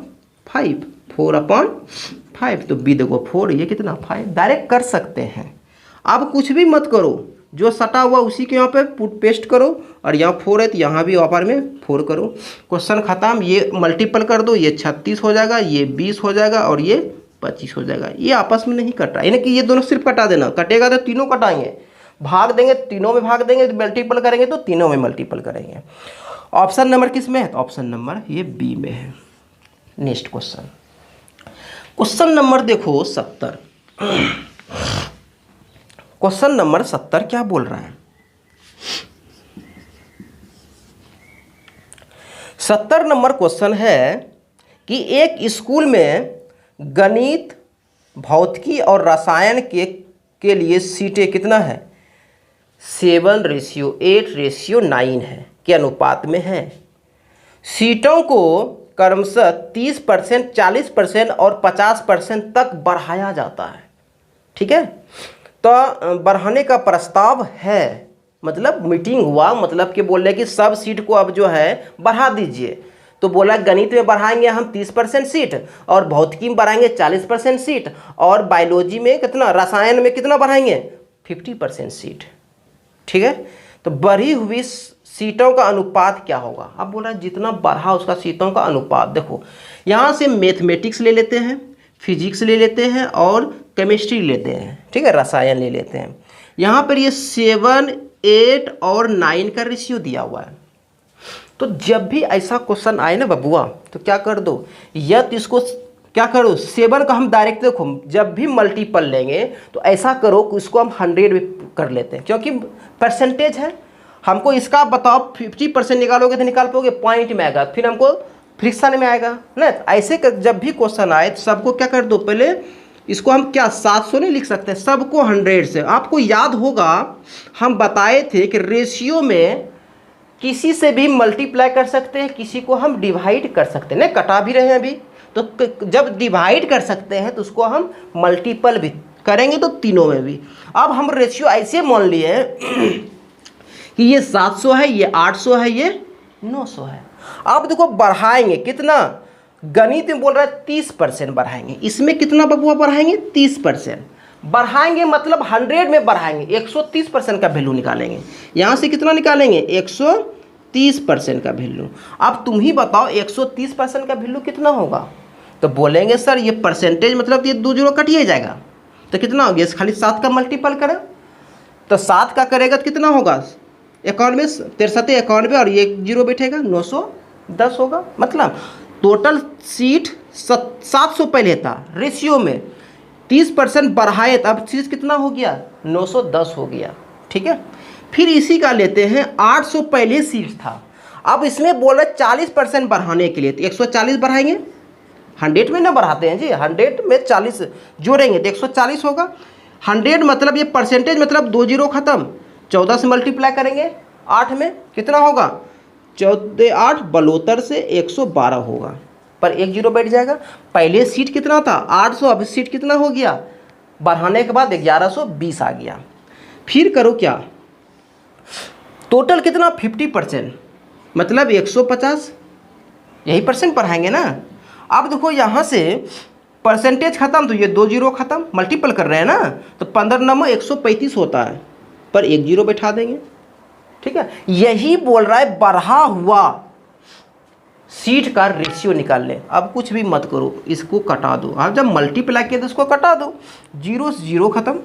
4/5, तो b देखो 4, ये कितना 5, डायरेक्ट कर सकते हैं। अब कुछ भी मत करो, जो सटा हुआ उसी के यहाँ पे पुट पेस्ट करो, और यहाँ 4 है तो यहाँ भी ऊपर में 4 करो, क्वेश्चन खत्म। ये मल्टीपल कर दो, ये 36 हो जाएगा, ये 20 हो जाएगा और ये 25 हो जाएगा। ये आपस में नहीं कट रहा, यानी कि ये दोनों सिर्फ कटा देना, कटेगा तो तीनों कटाएंगे, भाग देंगे तीनों में भाग देंगे, मल्टीपल करेंगे तो तीनों में मल्टीपल करेंगे। ऑप्शन नंबर किस में है, तो ऑप्शन नंबर ये बी में है। नेक्स्ट क्वेश्चन, क्वेश्चन नंबर देखो 70। क्वेश्चन नंबर 70 क्या बोल रहा है, 70 नंबर क्वेश्चन है कि एक स्कूल में गणित, भौतिकी और रसायन के लिए सीटें कितना है, 7:8:9 है के अनुपात में है। सीटों को क्रमशः 30%, 40% और 50% तक बढ़ाया जाता है, ठीक है। तो बढ़ाने का प्रस्ताव है, मतलब मीटिंग हुआ, मतलब कि बोल रहे कि सब सीट को अब जो है बढ़ा दीजिए। तो बोला गणित में बढ़ाएंगे हम 30% सीट, और भौतिकी में बढ़ाएंगे 40% सीट, और बायोलॉजी में कितना, रसायन में कितना बढ़ाएंगे 50% सीट, ठीक है। तो बढ़ी हुई सीटों का अनुपात क्या होगा। अब बोला जितना बढ़ा उसका सीटों का अनुपात। देखो यहाँ से मैथमेटिक्स ले लेते हैं, फिजिक्स ले लेते हैं और केमिस्ट्री लेते हैं, ठीक है, रसायन ले लेते हैं। यहाँ पर ये 7, 8 और 9 का रेशियो दिया हुआ है। तो जब भी ऐसा क्वेश्चन आए ना बबुआ, तो क्या कर दो, या तो इसको क्या करो 7 का हम डायरेक्ट, देखो जब भी मल्टीपल लेंगे तो ऐसा करो कि इसको हम 100 में कर लेते हैं, क्योंकि परसेंटेज है। हमको इसका बताओ 50% निकालोगे तो निकाल पाओगे, पॉइंट में आएगा, फिर हमको फ्रिक्शन में आएगा ना। ऐसे जब भी क्वेश्चन आए तो सबको क्या कर दो, पहले इसको हम क्या 700 नहीं लिख सकते, सबको 100 से। आपको याद होगा हम बताए थे कि रेशियो में किसी से भी मल्टीप्लाई कर सकते हैं, किसी को हम डिवाइड कर सकते हैं, नहीं कटा भी रहे हैं अभी। तो जब डिवाइड कर सकते हैं तो उसको हम मल्टीपल भी करेंगे, तो तीनों में भी। अब हम रेशियो ऐसे मान लिए कि ये 700 है, ये 800 है, ये 900 है। अब देखो बढ़ाएंगे कितना, गणित में बोल रहा है 30% बढ़ाएंगे, इसमें कितना बबुआ बढ़ाएंगे 30% बढ़ाएंगे, मतलब 100 में बढ़ाएंगे, 130% का वैल्यू निकालेंगे। यहाँ से कितना निकालेंगे 130% का वैल्यू। अब तुम ही बताओ 130% का वैल्यू कितना होगा। तो बोलेंगे सर ये परसेंटेज मतलब ये 2 जीरो कट ही जाएगा, तो कितना हो गया, खाली 7 का मल्टीपल करें तो 7 का करेगा तो कितना होगा 91, 63 91 और ये 0 बैठेगा 910 होगा। मतलब टोटल सीट 700 पहले था, रेशियो में 30% बढ़ाए तो अब सीट कितना हो गया 910 हो गया, ठीक है। फिर इसी का लेते हैं 800 पहले सीट था, अब इसमें बोला 40% बढ़ाने के लिए तो 140 बढ़ाएंगे, 100 में ना बढ़ाते हैं जी, 100 में 40 जोड़ेंगे तो 140 होगा। 100 मतलब ये परसेंटेज मतलब 2 जीरो खत्म, 14 से मल्टीप्लाई करेंगे 8 में कितना होगा 14 8 72 से 112 होगा, पर 1 जीरो बैठ जाएगा। पहले सीट कितना था 800, अब सीट कितना हो गया, बढ़ाने के बाद 1120 आ गया। फिर करो क्या, टोटल कितना 50% मतलब 150, यही परसेंट बढ़ाएंगे ना। अब देखो यहाँ से परसेंटेज खत्म, तो ये 2 जीरो खत्म, मल्टीपल कर रहे हैं ना, तो 15 नंबर 135 होता है, पर 1 जीरो बैठा देंगे, ठीक है। यही बोल रहा है बढ़ा हुआ सीट का रेशियो निकाल ले। अब कुछ भी मत करो, इसको कटा दो। अब जब मल्टीप्लाई किया तो इसको कटा दो, 0 से 0 खत्म।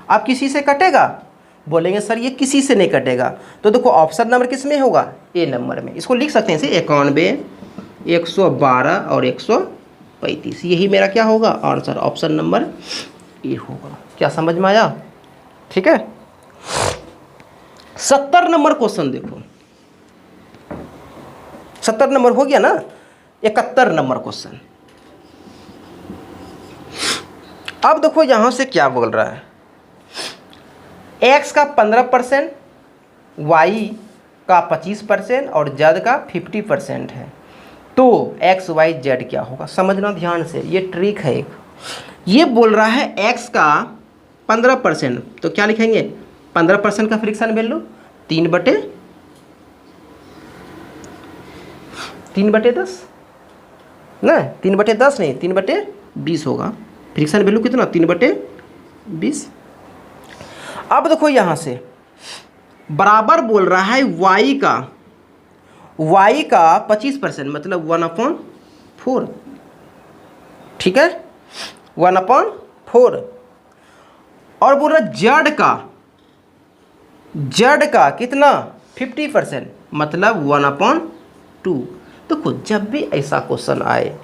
अब किसी से कटेगा, बोलेंगे सर ये किसी से नहीं कटेगा, तो देखो ऑप्शन नंबर किस में होगा, ए नंबर में। इसको लिख सकते हैं इसे 91 112 और 135, यही मेरा क्या होगा आंसर, ऑप्शन नंबर ए होगा। क्या समझ में आया? ठीक है। 70 नंबर क्वेश्चन देखो, 70 नंबर हो गया ना। 71 नंबर क्वेश्चन, अब देखो यहां से क्या बोल रहा है, x का 15%, y का 25% और z का 50% है, तो x y z क्या होगा? समझना ध्यान से, ये ट्रिक है एक। ये बोल रहा है x का 15%, तो क्या लिखेंगे 15% का फ्रिक्शन वैल्यू 3/10 ना, 3/10 नहीं 3/20 होगा। फ्रिक्शन वैल्यू कितना 3/20। अब देखो यहां से बराबर बोल रहा है y का 25%, मतलब 1/4, ठीक है 1/4, और बोल रहा z का कितना 50%, मतलब 1/2। देखो जब भी ऐसा क्वेश्चन आए,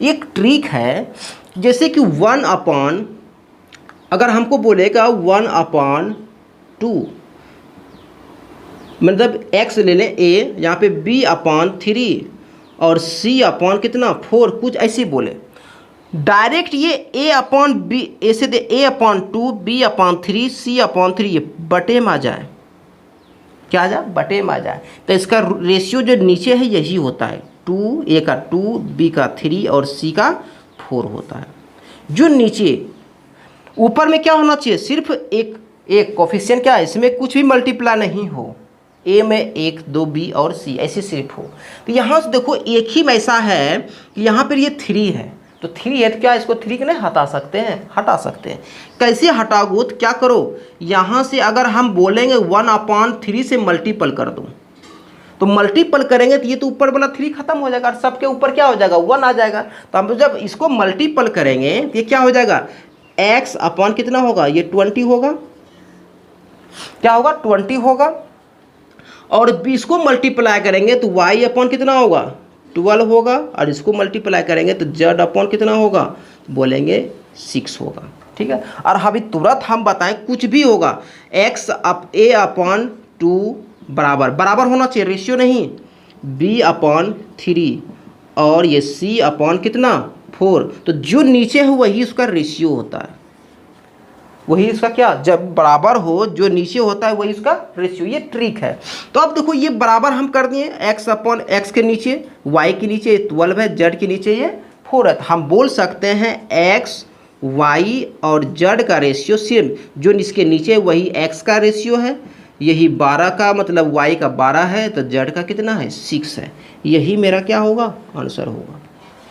एक ट्रिक है, जैसे कि अगर हमको बोलेगा 1/2, मतलब x ले लें a, यहाँ पे b/3 और c/ कितना 4, कुछ ऐसे बोले डायरेक्ट, ये a/b ऐसे दे, a/2 b/3 c/3 ये बटे में आ जाए, क्या आ जाए बटे में आ जाए, तो इसका रेशियो जो नीचे है यही होता है, 2, a का 2, b का 3 और c का 4 होता है। जो नीचे, ऊपर में क्या होना चाहिए, सिर्फ एक कोफिशिएंट क्या है, इसमें कुछ भी मल्टीप्लाई नहीं हो, a में 1, 2, b और c ऐसे सिर्फ हो। तो यहाँ से देखो एक ही में ऐसा है कि यहाँ पर ये 3 है, तो 3 है तो क्या इसको 3 के नहीं हटा सकते हैं। कैसे हटाओगे तो क्या करो, यहाँ से अगर हम बोलेंगे 1/3 से मल्टीपल कर दो, तो मल्टीपल करेंगे तो ये तो ऊपर वाला 3 खत्म हो जाएगा और सबके ऊपर क्या हो जाएगा 1 आ जाएगा। तो हम जब इसको मल्टीपल करेंगे तो ये क्या हो जाएगा, x/ कितना होगा, ये 20 होगा, क्या होगा 20 होगा, और इसको मल्टीप्लाई करेंगे तो y/ कितना होगा 12 होगा, और इसको मल्टीप्लाई करेंगे तो z/ कितना होगा, बोलेंगे 6 होगा, ठीक है। और अभी तुरंत हम बताएं कुछ भी होगा, a/2 बराबर होना चाहिए, रेशियो नहीं, b/3 और ये c/ कितना 4, तो जो नीचे है वही उसका रेशियो होता है, वही इसका क्या, जब बराबर हो जो नीचे होता है वही इसका रेशियो, ये ट्रिक है। तो अब देखो ये बराबर हम कर दिए, x/x के नीचे y के नीचे 12 है, z के नीचे ये 4 है, तो हम बोल सकते हैं x y और z का रेशियो सेम, जो इसके नीचे वही x का रेशियो है, यही 12 का मतलब y का 12 है, तो z का कितना है 6 है, यही मेरा क्या होगा आंसर होगा,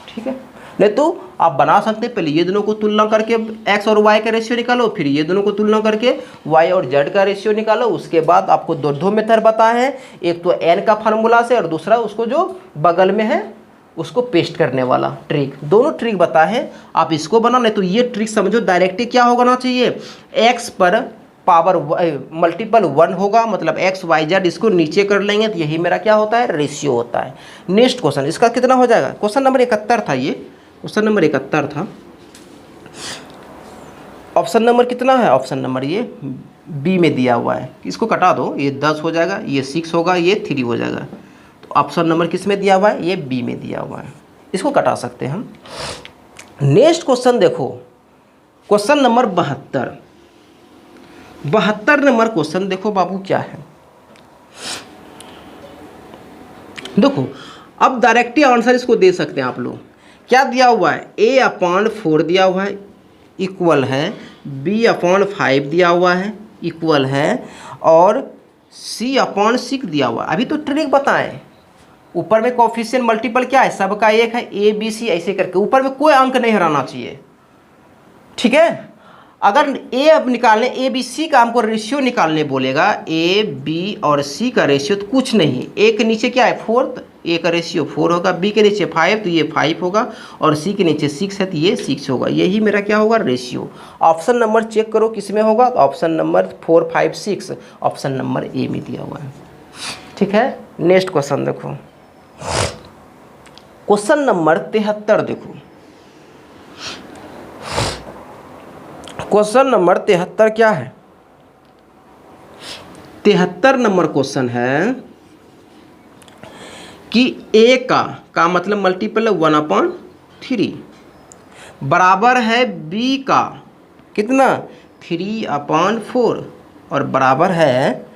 ठीक है। नहीं तो आप बना सकते हैं, पहले ये दोनों को तुलना करके x और y का रेशियो निकालो, फिर ये दोनों को तुलना करके y और z का रेशियो निकालो, उसके बाद आपको दो मेथड बताए हैं, एक तो n का फार्मूला से और दूसरा उसको जो बगल में है उसको पेस्ट करने वाला ट्रिक, दोनों ट्रिक बताए हैं, आप इसको बना। नहीं तो ये ट्रिक समझो डायरेक्टली क्या होना चाहिए, x पर पावर मल्टीपल 1 होगा, मतलब x y z इसको नीचे कर लेंगे तो यही मेरा क्या होता है रेशियो होता है। नेक्स्ट क्वेश्चन, इसका कितना हो जाएगा, क्वेश्चन नंबर 71 था, ये क्वेश्चन नंबर 71 था। ऑप्शन नंबर कितना है, ऑप्शन नंबर ये बी में दिया हुआ है, इसको कटा दो, ये 10 हो जाएगा, ये 6 होगा, ये 3 हो जाएगा, तो ऑप्शन नंबर किस में दिया हुआ है, ये बी में दिया हुआ है, इसको कटा सकते हैं हम। नेक्स्ट क्वेश्चन देखो, क्वेश्चन नंबर 72 नंबर क्वेश्चन देखो बाबू क्या है, देखो अब डायरेक्टली आंसर इसको दे सकते हैं आप लोग। क्या दिया हुआ है, a/4 दिया हुआ है इक्वल है, b/5 दिया हुआ है इक्वल है, और c/6 दिया हुआ है। अभी तो ट्रिक बताएं, ऊपर में कोफिशिएंट मल्टीपल क्या है, सबका एक है, a b c ऐसे करके, ऊपर में कोई अंक नहीं हराना चाहिए, ठीक है। अगर a अब निकालने, a b c का हमको रेशियो निकालने बोलेगा, a b और c का रेशियो तो कुछ नहीं, a के नीचे क्या है 4, तो a का रेशियो 4 होगा, b के नीचे 5 तो ये 5 होगा, और c के नीचे 6 है तो ये 6 होगा, यही मेरा क्या होगा रेशियो। ऑप्शन नंबर चेक करो किस में होगा, तो option number 4 5 6 option number A में दिया हुआ है, ठीक है। नेक्स्ट क्वेश्चन देखो, क्वेश्चन नंबर 73 देखो, क्वेश्चन नंबर 73 क्या है? 73 नंबर क्वेश्चन है कि a का मतलब मल्टीपल है 1/3 बराबर है b का कितना 3/4 और बराबर है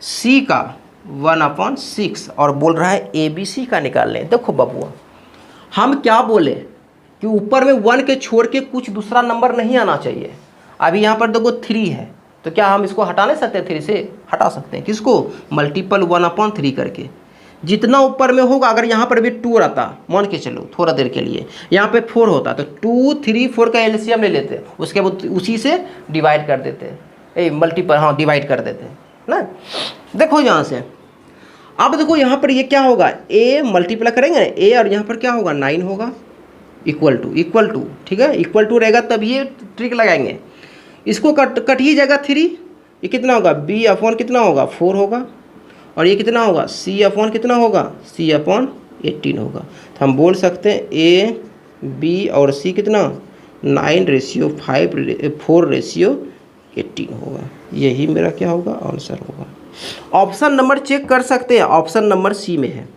c का 1/6 और बोल रहा है ABC का निकाल लें। देखो बबुआ, हम क्या बोले कि ऊपर में 1 के छोड़ के कुछ दूसरा नंबर नहीं आना चाहिए। अभी यहाँ पर देखो 3 है, तो क्या हम इसको हटा नहीं सकते? 3 से हटा सकते हैं। किसको? मल्टीपल 1/3 करके। जितना ऊपर में होगा, अगर यहाँ पर भी 2 रहता, मान के चलो थोड़ा देर के लिए, यहाँ पे 4 होता तो 2 3 4 का एलसीएम ले लेते, उसके बाद उसी से डिवाइड कर देते, मल्टीपल, हाँ डिवाइड कर देते ना। देखो यहाँ से, अब देखो यहाँ पर ये क्या होगा, a मल्टीप्लाई करेंगे a और यहाँ पर क्या होगा 9 होगा, इक्वल टू, ठीक है, इक्वल टू रहेगा तब ये ट्रिक लगाएंगे। इसको कट ही जाएगा 3, ये कितना होगा b/, कितना होगा 4 होगा, और ये कितना होगा c/, कितना होगा c/18 होगा। तो हम बोल सकते हैं a b और c कितना 9:5:4:18 होगा। यही मेरा क्या होगा आंसर होगा। ऑप्शन नंबर चेक कर सकते हैं, ऑप्शन नंबर सी में है।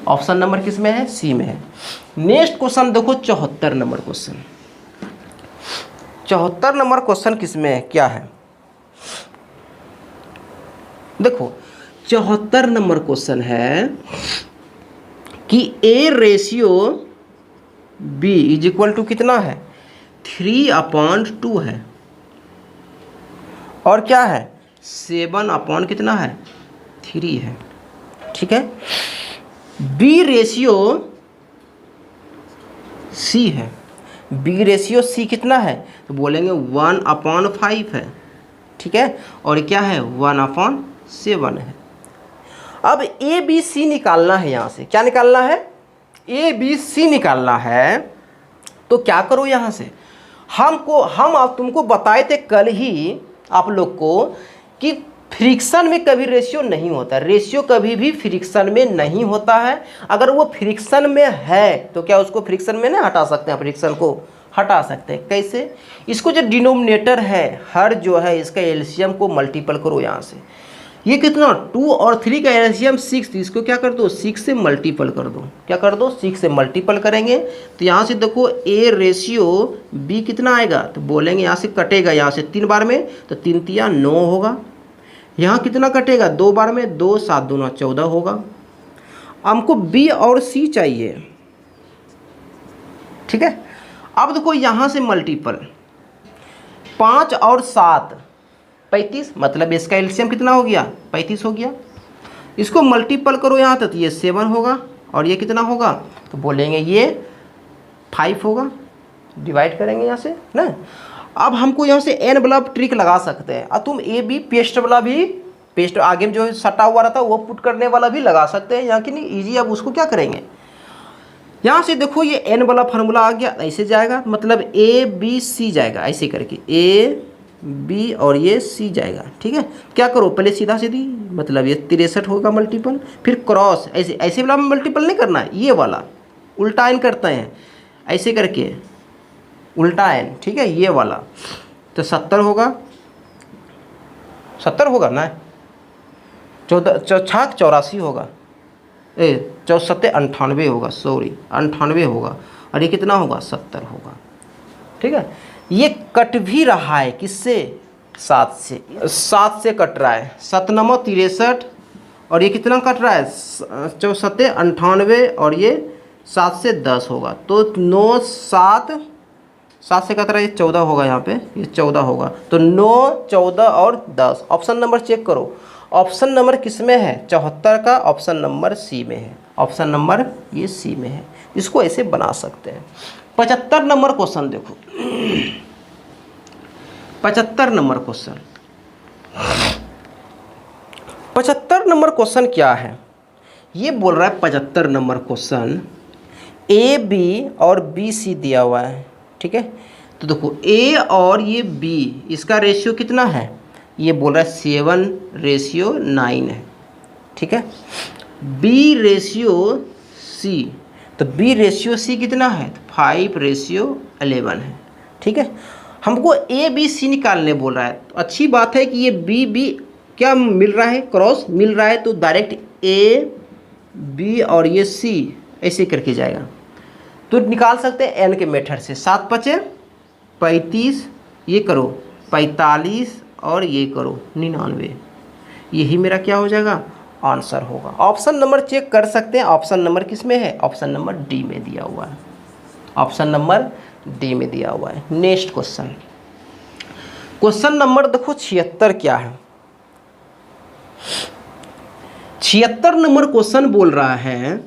ऑप्शन नंबर किस में है? सी में है। नेक्स्ट क्वेश्चन देखो 74 नंबर क्वेश्चन। 74 नंबर क्वेश्चन किस में है, क्या है? देखो 74 नंबर क्वेश्चन है कि A/B इज इक्वल टू कितना है 3/2 है, और क्या है 7/ कितना है 3 है, ठीक है। B/C है, B/C कितना है तो बोलेंगे 1/5 है, ठीक है, और क्या है 1/7 है। अब ABC निकालना है, यहाँ से क्या निकालना है ABC निकालना है। तो क्या करो यहाँ से, हम आप तुमको बताए थे कल ही आप लोग को कि फ्रिक्शन में कभी रेशियो नहीं होता, रेशियो कभी भी फ्रिक्शन में नहीं होता है। अगर वो फ्रिक्शन में है तो क्या उसको फ्रिक्शन में नहीं हटा सकते हैं, फ्रिक्शन को हटा सकते हैं। कैसे? इसको जो डिनोमिनेटर है हर जो है इसका एलसीएम को मल्टीपल करो यहाँ से। ये कितना 2 और 3 का एलसीएम 6, तो इसको क्या कर दो 6 से मल्टीपल कर दो। क्या कर दो 6 से मल्टीपल करेंगे तो यहाँ से देखो A/B कितना आएगा तो बोलेंगे यहाँ से कटेगा, यहाँ से 3 बार में तो 3 तिया 9 होगा। यहाँ कितना कटेगा 2 बार में 2 7 दूना 14 होगा। हमको B और C चाहिए, ठीक है। अब देखो यहाँ से मल्टीपल 5 और 7 35, मतलब इसका एलसीएम कितना हो गया 35 हो गया। इसको मल्टीपल करो यहाँ तक, ये 7 होगा और ये कितना होगा तो बोलेंगे ये 5 होगा। डिवाइड करेंगे यहाँ से ना। अब हमको यहाँ से n वाला ट्रिक लगा सकते हैं। अब तुम AB पेस्ट वाला भी, पेस्ट आगे में जो सटा हुआ रहता है वो पुट करने वाला भी लगा सकते हैं, यहाँ की नहीं ईजी। अब उसको क्या करेंगे, यहाँ से देखो ये n वाला फार्मूला आ गया, ऐसे जाएगा, मतलब ABC जाएगा ऐसे करके, AB और ये C जाएगा, ठीक है। क्या करो पहले सीधा सीधी, मतलब ये 63 होगा मल्टीपल, फिर क्रॉस ऐसे, ऐसे वाला मल्टीपल नहीं करना है, ये वाला उल्टा n करते हैं ऐसे करके, उल्टा n, ठीक है, ये वाला। तो 70 होगा, 70 होगा ना, 14 84 होगा, 64 98 होगा, सॉरी 98 होगा, और ये कितना होगा 70 होगा, ठीक है। ये कट भी रहा है किससे 7 से, 7 से कट रहा है, 7 9 63, और ये कितना कट रहा है 64 98, और ये 7 से 10 होगा, तो 9 7 से कट रहा है, ये 14 होगा, यहाँ पे ये 14 होगा, तो 9 14 और 10। ऑप्शन नंबर चेक करो, ऑप्शन नंबर किस में है 74 का, ऑप्शन नंबर सी में है, ऑप्शन नंबर ये सी में है। इसको ऐसे बना सकते हैं। 75 नंबर क्वेश्चन देखो, 75 नंबर क्वेश्चन, 75 नंबर क्वेश्चन क्या है, ये बोल रहा है 75 नंबर क्वेश्चन AB और BC दिया हुआ है, ठीक है। तो देखो A और ये B, इसका रेशियो कितना है, ये बोल रहा है 7:9 है, ठीक है। B/C सी, तो B रेशियो C कितना है? 5:11 है। ठीक है, हमको A B C निकालने बोल रहा है, तो अच्छी बात है कि ये B B क्या मिल रहा है? क्रॉस मिल रहा है, तो डायरेक्ट A B और ये C ऐसे करके जाएगा। तो निकाल सकते हैं n के मेथड से। 7×5 = 35, ये करो 45 और ये करो 99, यही मेरा क्या हो जाएगा? आंसर होगा। ऑप्शन नंबर चेक कर सकते हैं, ऑप्शन नंबर किस में है? ऑप्शन नंबर डी में दिया हुआ है, ऑप्शन नंबर डी में दिया हुआ है। नेक्स्ट क्वेश्चन, क्वेश्चन नंबर देखो 76 क्या है? 76 नंबर क्वेश्चन बोल रहा है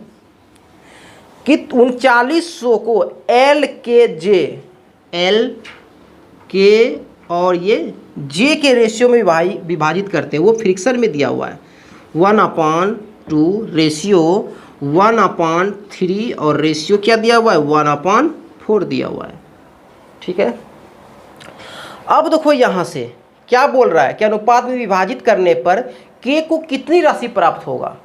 कि 3900 को एल के और ये जे के रेशियो में विभाजित करते हैं, वो फ्रिक्शन में दिया हुआ है। 1/2 रेशियो 1/3 और रेशियो क्या दिया हुआ है? 1/4 दिया हुआ है। ठीक है, अब देखो यहाँ से क्या बोल रहा है कि अनुपात में विभाजित करने पर के को कितनी राशि प्राप्त होगा?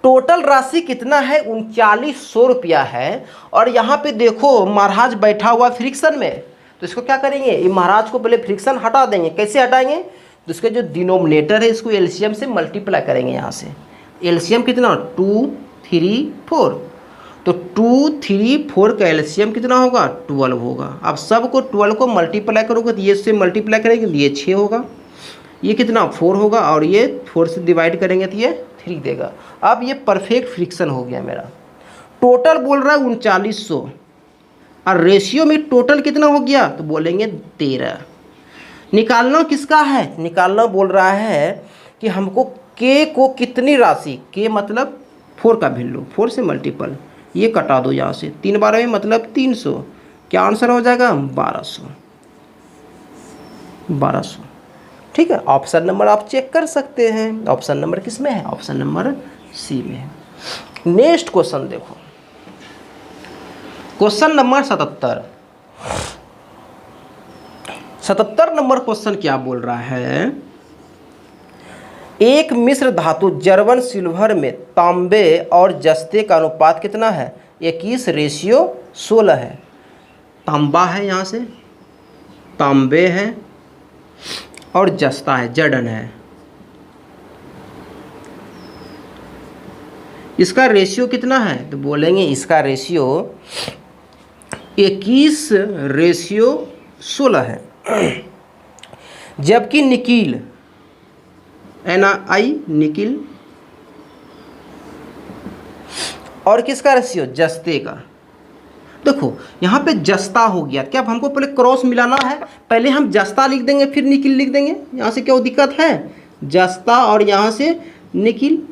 टोटल राशि कितना है? 3900 रुपया है। और यहाँ पे देखो महाराज बैठा हुआ फ्रिक्शन में, तो इसको क्या करेंगे? ये महाराज को पहले फ्रिक्शन हटा देंगे। कैसे हटाएंगे? तो इसका जो डिनोमिनेटर है इसको एलसीएम से मल्टीप्लाई करेंगे। यहाँ से एलसीएम कितना? 2, 3, 4, तो 2, 3, 4 का एलसीएम कितना होगा? 12 होगा। अब सबको 12 को मल्टीप्लाई करोगे तो ये से मल्टीप्लाई करेंगे तो ये 6 होगा, ये कितना? 4 होगा, और ये 4 से डिवाइड करेंगे तो ये 3 देगा। अब ये परफेक्ट फ्रिक्शन हो गया मेरा। टोटल बोल रहा है 3900 और रेशियो में टोटल कितना हो गया? तो बोलेंगे 13। निकालना किसका है? निकालना बोल रहा है कि हमको के को कितनी राशि, के मतलब 4 का वैल्यू, 4 से मल्टीपल, ये कटा दो यहाँ से, 3 12 में मतलब 300, क्या आंसर हो जाएगा? 1200। ठीक है, ऑप्शन नंबर आप चेक कर सकते हैं, ऑप्शन नंबर किस में है? ऑप्शन नंबर सी में है। नेक्स्ट क्वेश्चन देखो, क्वेश्चन नंबर 77 नंबर क्वेश्चन क्या बोल रहा है? एक मिश्र धातु जर्मन सिल्वर में तांबे और जस्ते का अनुपात कितना है? 21:16 है। तांबा है, यहाँ से तांबे है और जस्ता है, जर्डन है। इसका रेशियो कितना है? तो बोलेंगे इसका रेशियो 21:16 है। जबकि निकिल NI निकिल और किसका रेशियो? जस्ते का। देखो यहाँ पे जस्ता हो गया, क्या हमको पहले क्रॉस मिलाना है? पहले हम जस्ता लिख देंगे फिर निकिल लिख देंगे, यहाँ से क्या दिक्कत है? जस्ता और यहाँ से निकिल।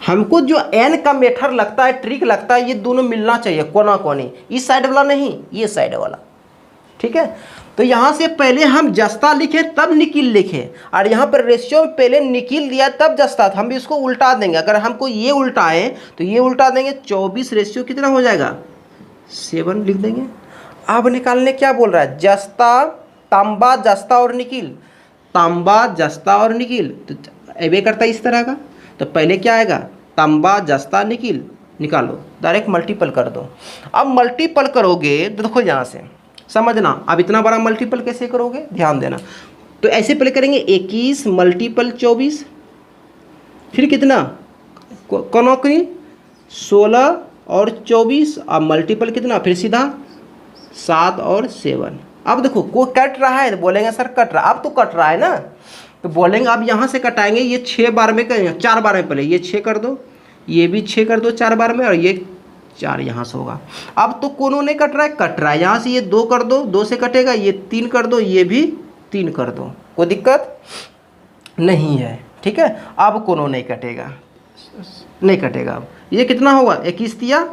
हमको जो n का मेथड लगता है, ट्रिक लगता है, ये दोनों मिलना चाहिए, कोना कोनी, इस साइड वाला नहीं, ये साइड वाला। ठीक है, तो यहाँ से पहले हम जस्ता लिखे तब निकिल लिखे, और यहाँ पर रेशियो में पहले निकिल दिया तब जस्ता था। हम भी इसको उल्टा देंगे, अगर हमको ये उल्टाए तो ये उल्टा देंगे। 24 रेशियो कितना हो जाएगा? 7 लिख देंगे। अब निकालने क्या बोल रहा है? जस्ता, तांबा, जस्ता और निकिल, तांबा, जस्ता और निकिल, तो एवे करता है इस तरह का। तो पहले क्या आएगा? तांबा, जस्ता, निकिल, निकालो, डायरेक्ट मल्टीपल कर दो। अब मल्टीपल करोगे तो देखो यहाँ से समझना, अब इतना बड़ा मल्टीपल कैसे करोगे, ध्यान देना। तो ऐसे पहले करेंगे 21 × 24, फिर कितना? कनौकरी 16 और 24, अब मल्टीपल कितना? फिर सीधा 7 और 7। अब देखो कोई कट रहा है तो बोलेंगे सर कट रहा, अब तो कट रहा है ना, तो बोलेंगे अब यहाँ से कटाएंगे। ये 6 बार में करेंगे, 4 बार में, पहले ये 6 कर दो, ये भी 6 कर दो 4 बार में, और ये 4 यहाँ से होगा। अब तो कोनो नहीं कट रहा है, कट रहा है यहाँ से, ये 2 कर दो, 2 से कटेगा, ये 3 कर दो, ये भी 3 कर दो, कोई दिक्कत नहीं है। ठीक है, अब कोनो नहीं कटेगा, नहीं कटेगा। अब ये कितना होगा? 21 ×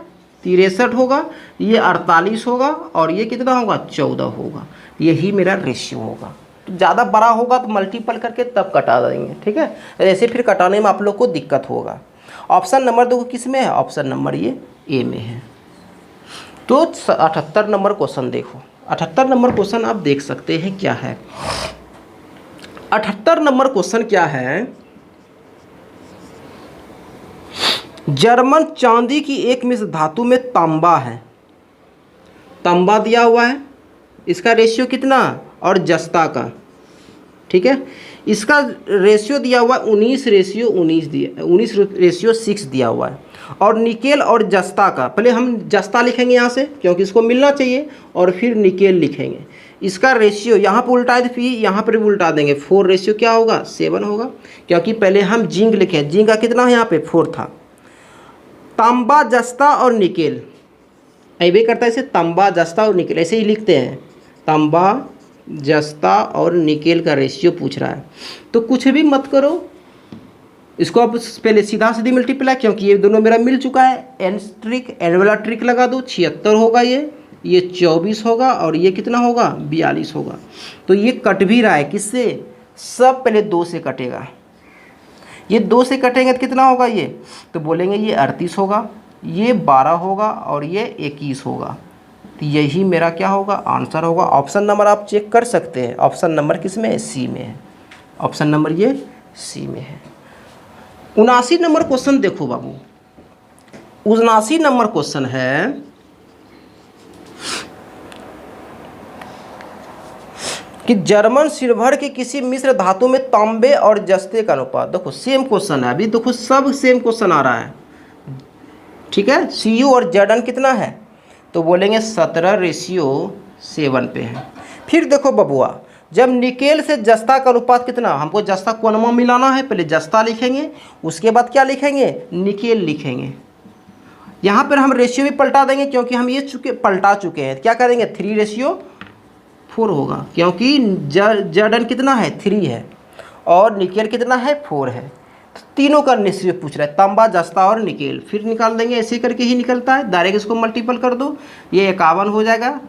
63 होगा, ये 48 होगा, और ये कितना होगा? 14 होगा। यही मेरा रेशियो होगा। तो ज़्यादा बड़ा होगा तो मल्टीपल करके तब कटा देंगे। ठीक है, ऐसे फिर कटाने में आप लोग को दिक्कत होगा। ऑप्शन नंबर 2 किस में है? ऑप्शन नंबर ये ए में है। तो 78 नंबर क्वेश्चन देखो, 78 नंबर क्वेश्चन आप देख सकते हैं क्या है। 78 नंबर क्वेश्चन क्या है? जर्मन चांदी की एक मिश्र धातु में तांबा है, तांबा दिया हुआ है, इसका रेशियो कितना, और जस्ता का, ठीक है, इसका रेशियो दिया हुआ है 19:19 दिया, 19:6 दिया हुआ है। और निकेल और जस्ता का, पहले हम जस्ता लिखेंगे यहाँ से क्योंकि इसको मिलना चाहिए, और फिर निकेल लिखेंगे। इसका रेशियो यहाँ पर उल्टा है, फिर यहाँ पर भी उल्टा देंगे, 4 रेशियो क्या होगा, 7 होगा, क्योंकि पहले हम जिंक लिखे, जिंक का कितना है यहाँ पे 4 था। तांबा, जस्ता और निकेल, ऐसे करता है इसे, तांबा, जस्ता और निकेल ऐसे ही लिखते हैं, तांबा, जस्ता और निकेल का रेशियो पूछ रहा है। तो कुछ भी मत करो, इसको आप पहले सीधा सीधी मल्टीप्लाई, क्योंकि ये दोनों मेरा मिल चुका है, एन वाला ट्रिक लगा दो, 76 होगा, ये 24 होगा, और ये कितना होगा, 42 होगा। तो ये कट भी रहा है किससे, सब पहले 2 से कटेगा, ये 2 से कटेंगे तो कितना होगा ये, तो बोलेंगे ये 38 होगा, ये 12 होगा, और ये 21 होगा। तो यही मेरा क्या होगा, आंसर होगा। ऑप्शन नंबर आप चेक कर सकते हैं, ऑप्शन नंबर किस में है, सी में है, ऑप्शन नंबर ये सी में है। 79 नंबर क्वेश्चन देखो बाबू, 79 नंबर क्वेश्चन है, कि जर्मन सिल्वर के किसी मिश्र धातु में तांबे और जस्ते का अनुपात। देखो सेम क्वेश्चन है, अभी देखो सब सेम क्वेश्चन आ रहा है, ठीक है। Cu और Zn कितना है, तो बोलेंगे 17:7 पे है। फिर देखो बबुआ, जब निकेल से जस्ता का अनुपात कितना, हमको जस्ता कोनमा मिलाना है, पहले जस्ता लिखेंगे, उसके बाद क्या लिखेंगे, निकेल लिखेंगे। यहाँ पर हम रेशियो भी पलटा देंगे, क्योंकि हम ये पलटा चुके हैं। क्या करेंगे, 3:4 होगा, क्योंकि Zn कितना है, 3 है, और निकेल कितना है, 4 है। तीनों का रेशियो पूछ रहा है, तांबा, जस्ता और निकेल। फिर निकाल देंगे, ऐसे करके ही निकलता है, डायरेक्ट इसको मल्टीपल कर दो, ये 51 हो जाएगा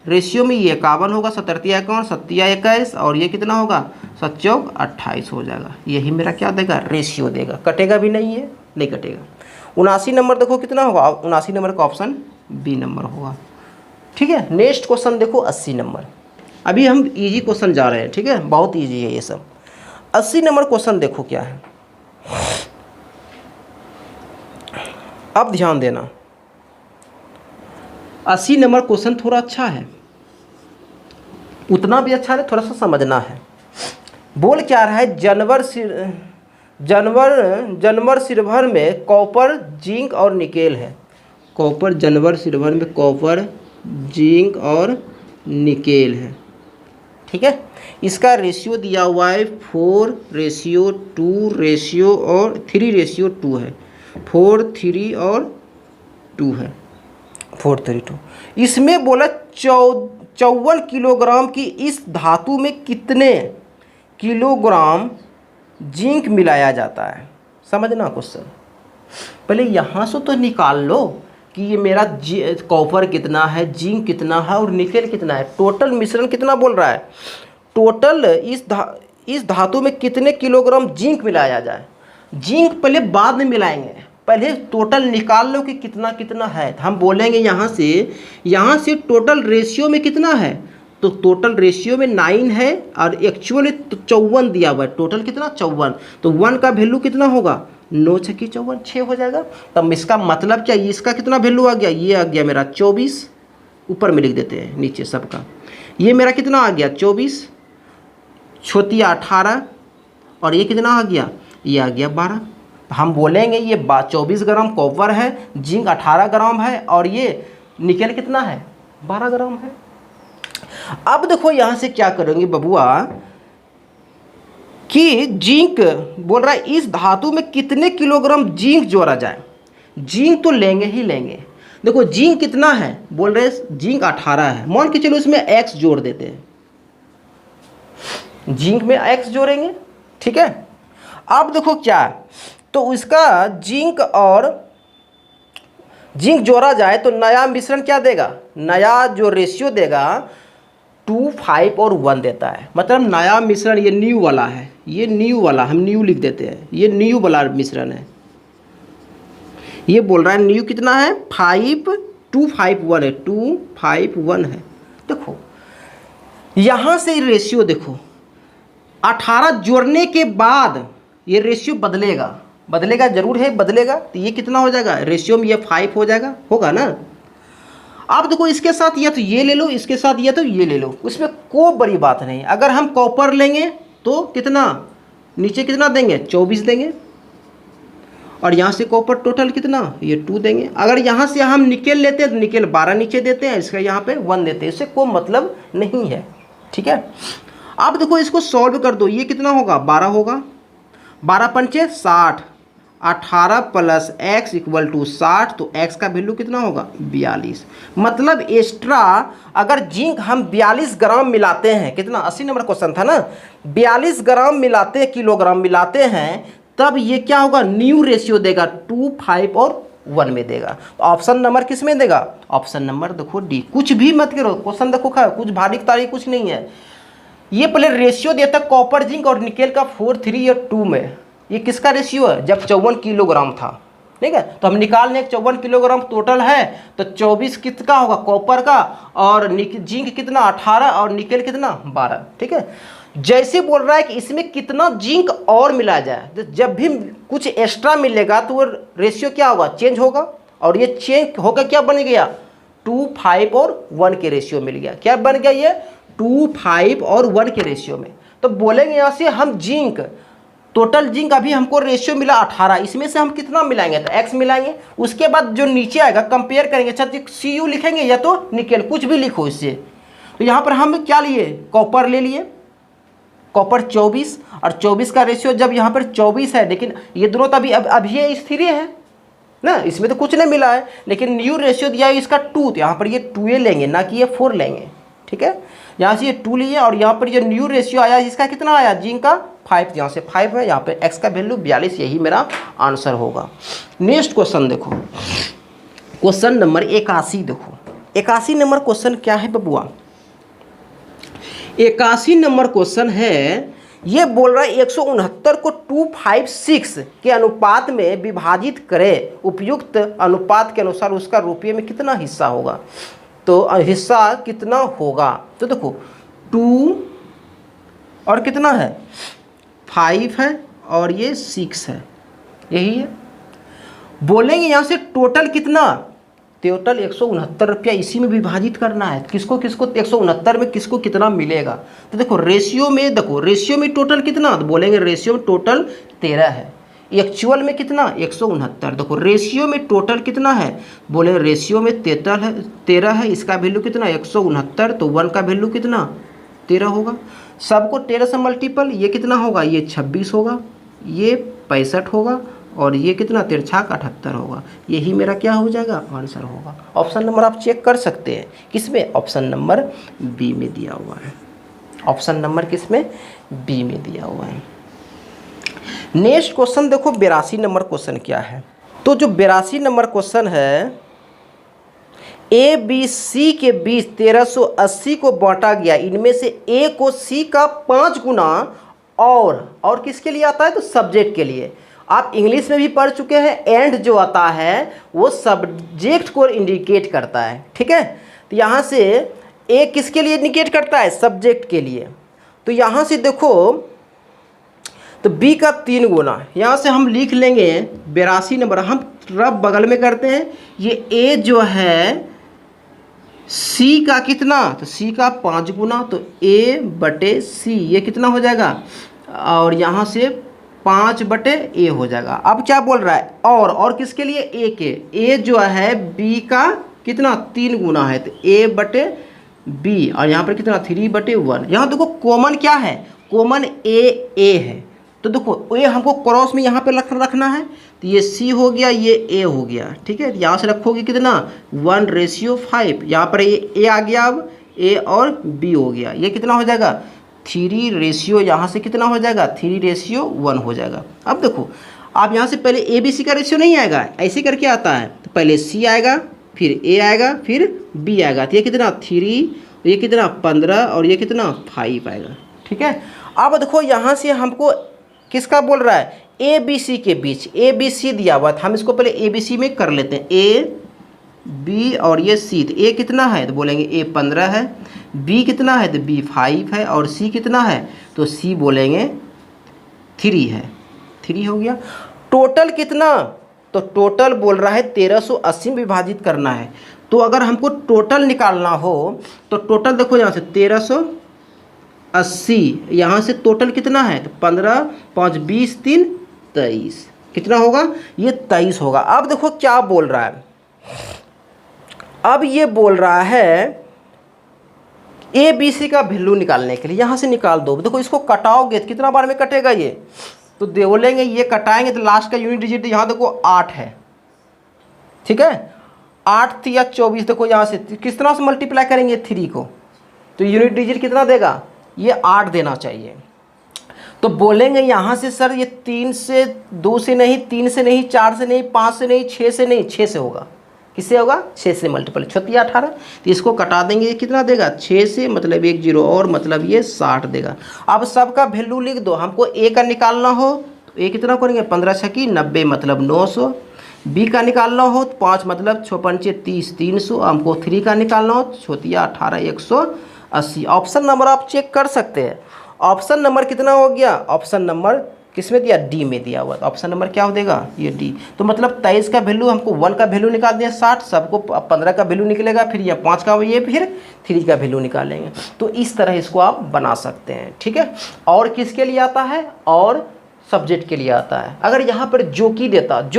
रेशियो में, ये 51 होगा, 7×1 7×21, और ये कितना होगा, 7×4 28 हो जाएगा। यही मेरा क्या देगा, रेशियो देगा, कटेगा भी नहीं है, नहीं कटेगा। 79 नंबर देखो कितना होगा, 79 नंबर का ऑप्शन बी नंबर होगा, ठीक है। नेक्स्ट क्वेश्चन देखो 80 नंबर, अभी हम इजी क्वेश्चन जा रहे हैं, ठीक है, बहुत इजी है ये सब। 80 नंबर क्वेश्चन देखो क्या है, अब ध्यान देना, 80 नंबर क्वेश्चन थोड़ा अच्छा है, उतना भी अच्छा है, थोड़ा सा समझना है। बोल क्या रहा है, जानवर सिल्वर में कॉपर, जिंक और निकेल है। कॉपर, जानवर सिल्वर में कॉपर, जिंक और निकेल है, ठीक है। इसका रेशियो दिया हुआ है 4:2 रेशियो और 3:2 है, 4, 3 और 2 है, 4, 3, 2। इसमें बोला 54 किलोग्राम की इस धातु में कितने किलोग्राम जिंक मिलाया जाता है। समझना क्वेश्चन, पहले यहाँ से तो निकाल लो कि ये मेरा कॉपर कितना है, जिंक कितना है और निकेल कितना है। टोटल मिश्रण कितना बोल रहा है, टोटल इस धातु में कितने किलोग्राम जिंक मिलाया जाए। जिंक पहले बाद में मिलाएंगे, पहले टोटल निकाल लो कि कितना कितना है। हम बोलेंगे यहाँ से टोटल रेशियो में कितना है, तो टोटल रेशियो में 9 है और एक्चुअली तो 54 दिया हुआ है। टोटल कितना 54, तो 1 का वैल्यू कितना होगा, 9 × 54 6 हो जाएगा। तब इसका मतलब क्या, इसका कितना वैल्यू आ गया, ये आ गया मेरा 24, ऊपर में लिख देते हैं नीचे सबका। ये मेरा कितना आ गया 24, छोतिया 18, और ये कितना आ गया, ये आ गया 12। हम बोलेंगे ये 24 ग्राम कॉपर है, जिंक 18 ग्राम है, और ये निकेल कितना है 12 ग्राम है। अब देखो यहाँ से क्या करेंगे बबुआ कि जिंक बोल रहा है इस धातु में कितने किलोग्राम जिंक जोड़ा जाए। जिंक तो लेंगे ही लेंगे। देखो जिंक कितना है, बोल रहे जिंक 18 है, मान के चलो इसमें x जोड़ देते हैं, जिंक में x जोड़ेंगे, ठीक है। अब देखो क्या, तो इसका जिंक और जिंक जोड़ा जाए तो नया मिश्रण क्या देगा, नया जो रेशियो देगा 2, 5 और 1 देता है। मतलब नया मिश्रण ये न्यू वाला है, ये न्यू वाला हम न्यू लिख देते हैं, ये न्यू वाला मिश्रण है। ये बोल रहा है न्यू कितना है 5, 2, 5, 1 है, 2, 5, 1 है। देखो यहाँ से रेशियो देखो 18 जोड़ने के बाद ये रेशियो बदलेगा। बदलेगा, जरूर है बदलेगा। तो ये कितना हो जाएगा, रेशियो में ये 5 हो जाएगा, होगा ना। आप देखो इसके साथ या तो ये ले लो, इसके साथ या तो ये ले लो, उसमें कोई बड़ी बात नहीं। अगर हम कॉपर लेंगे तो कितना, नीचे कितना देंगे, 24 देंगे, और यहाँ से कॉपर टोटल कितना, ये 2 देंगे। अगर यहाँ से हम निकेल लेते हैं तो निकेल 12 नीचे देते हैं, इसका यहाँ पे 1 देते हैं, इससे कोई मतलब नहीं है, ठीक है। अब देखो इसको सॉल्व कर दो, ये कितना होगा, 12 होगा, 12 पंचे 60, 18 प्लस x इक्वल टू 60, तो x का वैल्यू कितना होगा, 42। मतलब एक्स्ट्रा अगर जिंक हम 42 ग्राम मिलाते हैं, कितना 80 नंबर क्वेश्चन था ना, 42 ग्राम मिलाते हैं, किलोग्राम मिलाते हैं, तब ये क्या होगा, न्यू रेशियो देगा, 2, 5 और 1 में देगा। तो ऑप्शन नंबर किस में देगा, ऑप्शन नंबर देखो डी। कुछ भी मत करो, क्वेश्चन देखो कुछ भारी तारीख कुछ नहीं है। ये पहले रेशियो देता है कॉपर जिंक और निकेल का 4, 3 और 2 में। ये किसका रेशियो है, जब 54 किलोग्राम था, ठीक है। तो हम निकाल लें 54 किलोग्राम टोटल है, तो 24 किसका होगा, कॉपर का, और जिंक कितना 18 और निकेल कितना 12, ठीक है। जैसे बोल रहा है कि इसमें कितना जिंक और मिला जाए, तो जब भी कुछ एक्स्ट्रा मिलेगा तो वो रेशियो क्या होगा, चेंज होगा, और ये चेंज होकर क्या बन गया, 2, 5 और 1 के रेशियो मिल गया। क्या बन गया, ये 2, 5 और 1 के रेशियो में। तो बोलेंगे यहाँ से हम जिंक, टोटल जिंक अभी हमको रेशियो मिला 18, इसमें से हम कितना मिलाएंगे, तो x मिलाएंगे। उसके बाद जो नीचे आएगा कंपेयर करेंगे, अच्छा Cu लिखेंगे या तो निकेल, कुछ भी लिखो इससे। तो यहाँ पर हम क्या लिए, कॉपर ले लिए, कॉपर 24, और 24 का रेशियो जब यहाँ पर 24 है, लेकिन ये दोनों तो अभी ये स्थिर है ना, इसमें तो कुछ नहीं मिला है, लेकिन न्यू रेशियो दिया है इसका 2, तो यहाँ पर ये 2 लेंगे, ना कि ये 4 लेंगे, ठीक है। यहाँ से ये 2 लिए, और यहाँ पर ये न्यू रेशियो आया, इसका कितना आया, जिंक का 5, यहाँ से 5 है, यहाँ पे x का वैल्यू 42, यही मेरा आंसर होगा। नेक्स्ट क्वेश्चन देखो, क्वेश्चन नंबर 81 देखो, 81 नंबर क्वेश्चन क्या है बबुआ, 81 नंबर क्वेश्चन है, ये बोल रहा है 169 को 256 के अनुपात में विभाजित करें, उपयुक्त अनुपात के अनुसार उसका रुपये में कितना हिस्सा होगा। तो हिस्सा कितना होगा, तो देखो 2 और कितना है, 5 है, और ये 6 है, यही है। बोलेंगे यहाँ से टोटल कितना, टोटल 169 रुपया, इसी में विभाजित करना है, किसको किसको, 169 में किसको कितना मिलेगा। तो देखो रेशियो में, देखो रेशियो में टोटल कितना, तो बोलेंगे रेशियो में टोटल 13 है, एक्चुअल में कितना 169। देखो रेशियो में टोटल कितना है, बोले रेशियो में 13 है, इसका वैल्यू कितना 169, तो 1 का वैल्यू कितना 13 होगा। सबको 13 से मल्टीपल, ये कितना होगा, ये 26 होगा, ये 65 होगा, और ये कितना 13×6 78 होगा। यही मेरा क्या हो जाएगा, आंसर होगा। ऑप्शन नंबर आप चेक कर सकते हैं, किसमें, ऑप्शन नंबर बी में दिया हुआ है। ऑप्शन नंबर किसमें, बी में दिया हुआ है। नेक्स्ट क्वेश्चन देखो, 82 नंबर क्वेश्चन क्या है। तो जो 82 नंबर क्वेश्चन है, ए बी सी के बीच 1380 को बांटा गया, इनमें से ए को सी का 5 गुना, और किसके लिए आता है, तो सब्जेक्ट के लिए। आप इंग्लिश में भी पढ़ चुके हैं, एंड जो आता है वो सब्जेक्ट को इंडिकेट करता है, ठीक है। तो यहाँ से ए किसके लिए इंडिकेट करता है, सब्जेक्ट के लिए। तो यहाँ से देखो, तो बी का 3 गुना, यहाँ से हम लिख लेंगे 82 नंबर, हम रफ बगल में करते हैं, ये ए जो है सी का कितना, तो सी का 5 गुना, तो ए बटे सी, ये कितना हो जाएगा, और यहाँ से 5/a हो जाएगा। अब क्या बोल रहा है, और किसके लिए, ए के, ए जो है बी का कितना 3 गुना है, तो a/b, और यहाँ पर कितना 3/1। यहाँ देखो कॉमन क्या है, कॉमन ए है, तो देखो ए हमको क्रॉस में यहाँ पे रखना है, तो ये सी हो गया, ये ए हो गया, ठीक है। यहाँ से रखोगे कितना 1:5, यहाँ पर ये ए आ गया, अब ए और बी हो गया, ये कितना हो जाएगा 3 रेशियो, यहाँ से कितना हो जाएगा 3:1 हो जाएगा। अब देखो आप यहाँ से पहले ए बी सी का रेशियो नहीं आएगा, ऐसे करके आता है, तो पहले सी आएगा, फिर ए आएगा, फिर बी आएगा, तो ये कितना 3, ये कितना 15, और ये कितना 5 आएगा, ठीक है। अब देखो यहाँ से हमको किसका बोल रहा है, ए बी सी के बीच, ए बी सी दिया हुआ था, हम इसको पहले ए बी सी में कर लेते हैं, ए बी और ये सी। तो ए कितना है, तो बोलेंगे ए 15 है, बी कितना है, तो बी 5 है, और सी कितना है, तो सी बोलेंगे 3 है, 3 हो गया। टोटल कितना, तो टोटल बोल रहा है 1380 में विभाजित करना है। तो अगर हमको टोटल निकालना हो तो टोटल देखो यहाँ से 1380, यहाँ से टोटल कितना है, तो 15 5 20 3 23, कितना होगा, ये 23 होगा। अब देखो क्या बोल रहा है, अब ये बोल रहा है ए बी सी का वैल्यू निकालने के लिए। यहाँ से निकाल दो, देखो इसको कटाओगे तो कितना बार में कटेगा ये, तो बोलेंगे ये कटाएंगे तो लास्ट का यूनिट डिजिट यहाँ देखो 8 है, ठीक है, 8 या 24, देखो यहाँ से किस तरह से मल्टीप्लाई करेंगे 3 को, तो यूनिट डिजिट कितना देगा, ये 8 देना चाहिए। तो बोलेंगे यहाँ से सर ये 3 से 2 से नहीं, 3 से नहीं, 4 से नहीं, 5 से नहीं, 6 से नहीं, 6 से होगा, किससे होगा, 6 से मल्टीपल, 6 या 18, तो इसको कटा देंगे, ये कितना देगा 6 से, मतलब 1 0 और मतलब ये 60 देगा। अब सबका वैल्यू लिख दो, हमको ए का निकालना हो तो ए कितना करेंगे 15 छकी 90 मतलब 900, बी का निकालना हो तो 5 मतलब 6 पंचे 30 300, हमको 3 का निकालना हो 6 या 18 180। ऑप्शन नंबर आप चेक कर सकते हैं, ऑप्शन नंबर कितना हो गया, ऑप्शन नंबर किस में दिया, डी में दिया हुआ, तो ऑप्शन नंबर क्या हो देगा, ये डी। तो मतलब 23 का वैल्यू, हमको 1 का वैल्यू निकाल दिया 60, सबको 15 का वैल्यू निकलेगा, फिर ये 5 का, ये फिर 3 का वैल्यू निकालेंगे। तो इस तरह इसको आप बना सकते हैं, ठीक है। और किसके लिए आता है, और सब्जेक्ट के लिए आता है। अगर यहाँ पर जो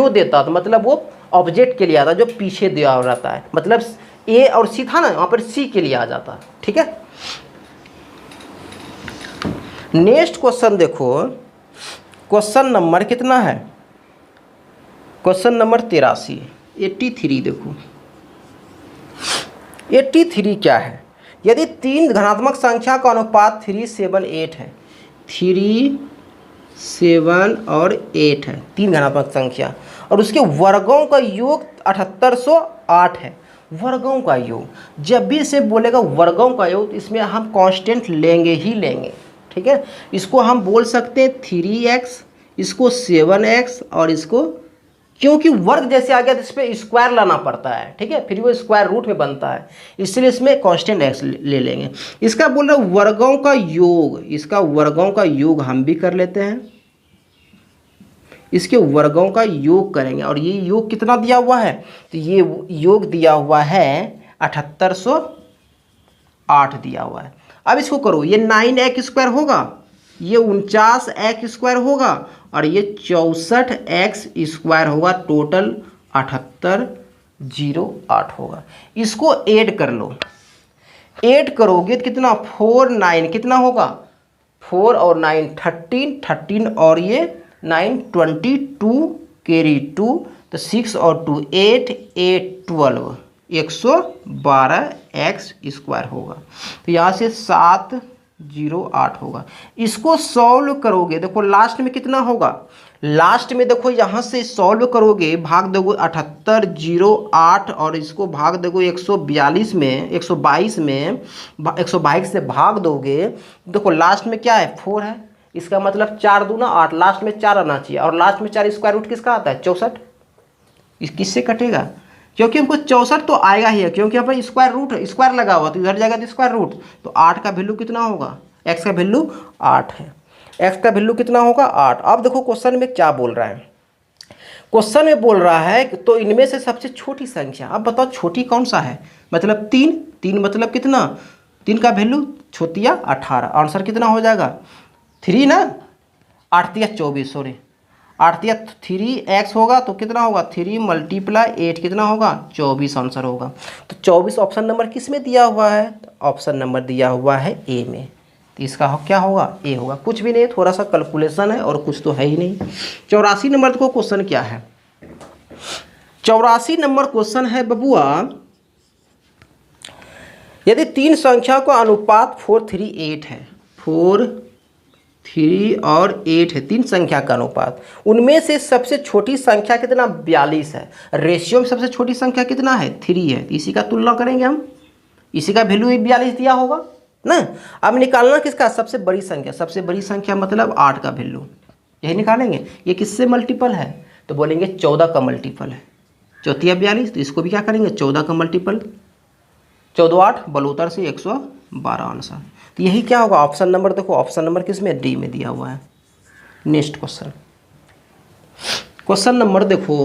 देता तो मतलब वो ऑब्जेक्ट के लिए आता, जो पीछे दिया हो रहता है, मतलब ए और सी था ना, वहाँ पर सी के लिए आ जाता, ठीक है। नेक्स्ट क्वेश्चन देखो, क्वेश्चन नंबर कितना है, क्वेश्चन नंबर 83, 83 देखो 83 क्या है, यदि 3 धनात्मक संख्या का अनुपात 3 7 8 है, 3 7 और 8 है, 3 धनात्मक संख्या, और उसके वर्गों का योग 7808 है। वर्गों का योग, जब भी इसे बोलेगा वर्गों का योग, इसमें हम कांस्टेंट लेंगे ही लेंगे, ठीक है। इसको हम बोल सकते हैं 3x, इसको 7x, और इसको, क्योंकि वर्ग जैसे आ गया तो इस पर स्क्वायर लाना पड़ता है, ठीक है, फिर वो स्क्वायर रूट में बनता है, इसलिए इसमें कांस्टेंट x ले लेंगे। इसका बोल रहे वर्गों का योग, इसका वर्गों का योग हम भी कर लेते हैं, इसके वर्गों का योग करेंगे, और ये योग कितना दिया हुआ है, तो ये योग दिया हुआ है 7808 दिया हुआ है। अब इसको करो, ये 9x² होगा, ये 49x² होगा, और ये 64x² होगा, टोटल 7808 होगा। इसको ऐड कर लो, ऐड करोगे तो कितना 4 9 कितना होगा, 4 और 9 13 13, और ये 9 22 कैरी 2, तो 6 और 2 8 8 12 112x² होगा। तो यहाँ से 708 होगा। इसको सॉल्व करोगे, देखो लास्ट में कितना होगा, लास्ट में देखो यहाँ से सॉल्व करोगे, भाग दोगे 7808, और इसको भाग दोगे 122 में 122 से भाग दोगे, देखो लास्ट में क्या है 4 है, इसका मतलब 4 दूना 8, लास्ट में 4 आना चाहिए, और लास्ट में 4 स्क्वायर रूट किसका आता है 64, किससे कटेगा, क्योंकि हमको 64 तो आएगा ही है, क्योंकि यहाँ पर स्क्वायर रूट है, स्क्वायर लगा हुआ, तो इधर जाएगा तो स्क्वायर रूट, तो 8 का वैल्यू कितना होगा, x का वैल्यू 8 है, x का वैल्यू कितना होगा 8। अब देखो क्वेश्चन में क्या बोल रहा है, क्वेश्चन में बोल रहा है तो इनमें से सबसे छोटी संख्या, अब बताओ छोटी कौन सा है, मतलब 3 मतलब कितना, 3 का वैल्यू छोटिया 18, आंसर कितना हो जाएगा 3 ना, 8 या 24, सॉरी 8 या 3x होगा, तो कितना होगा 3 × 8 कितना होगा 24, आंसर होगा। तो 24 ऑप्शन नंबर किस में दिया हुआ है, ऑप्शन नंबर दिया हुआ है ए में, तो इसका क्या होगा ए होगा, कुछ भी नहीं, थोड़ा सा कैलकुलेशन है और कुछ तो है ही नहीं। 84 नंबर को क्वेश्चन क्या है, 84 नंबर क्वेश्चन है बबुआ, यदि 3 संख्या का अनुपात 4 3 8 है, 4 3 और 8 है, 3 संख्या का अनुपात, उनमें से सबसे छोटी संख्या कितना 42 है, रेशियो में सबसे छोटी संख्या कितना है 3 है, इसी का तुलना करेंगे हम, इसी का वैल्यू 42 दिया होगा ना। अब निकालना किसका, सबसे बड़ी संख्या, सबसे बड़ी संख्या मतलब 8 का वैल्यू, यही निकालेंगे। ये किससे मल्टीपल है, तो बोलेंगे 14 का मल्टीपल है, 4 42, तो इसको भी क्या करेंगे 14 का मल्टीपल, 14 8 बलूतर से 112 आंसर। तो यही क्या होगा ऑप्शन नंबर, देखो ऑप्शन नंबर किस में डी में दिया हुआ है। नेक्स्ट क्वेश्चन, क्वेश्चन नंबर देखो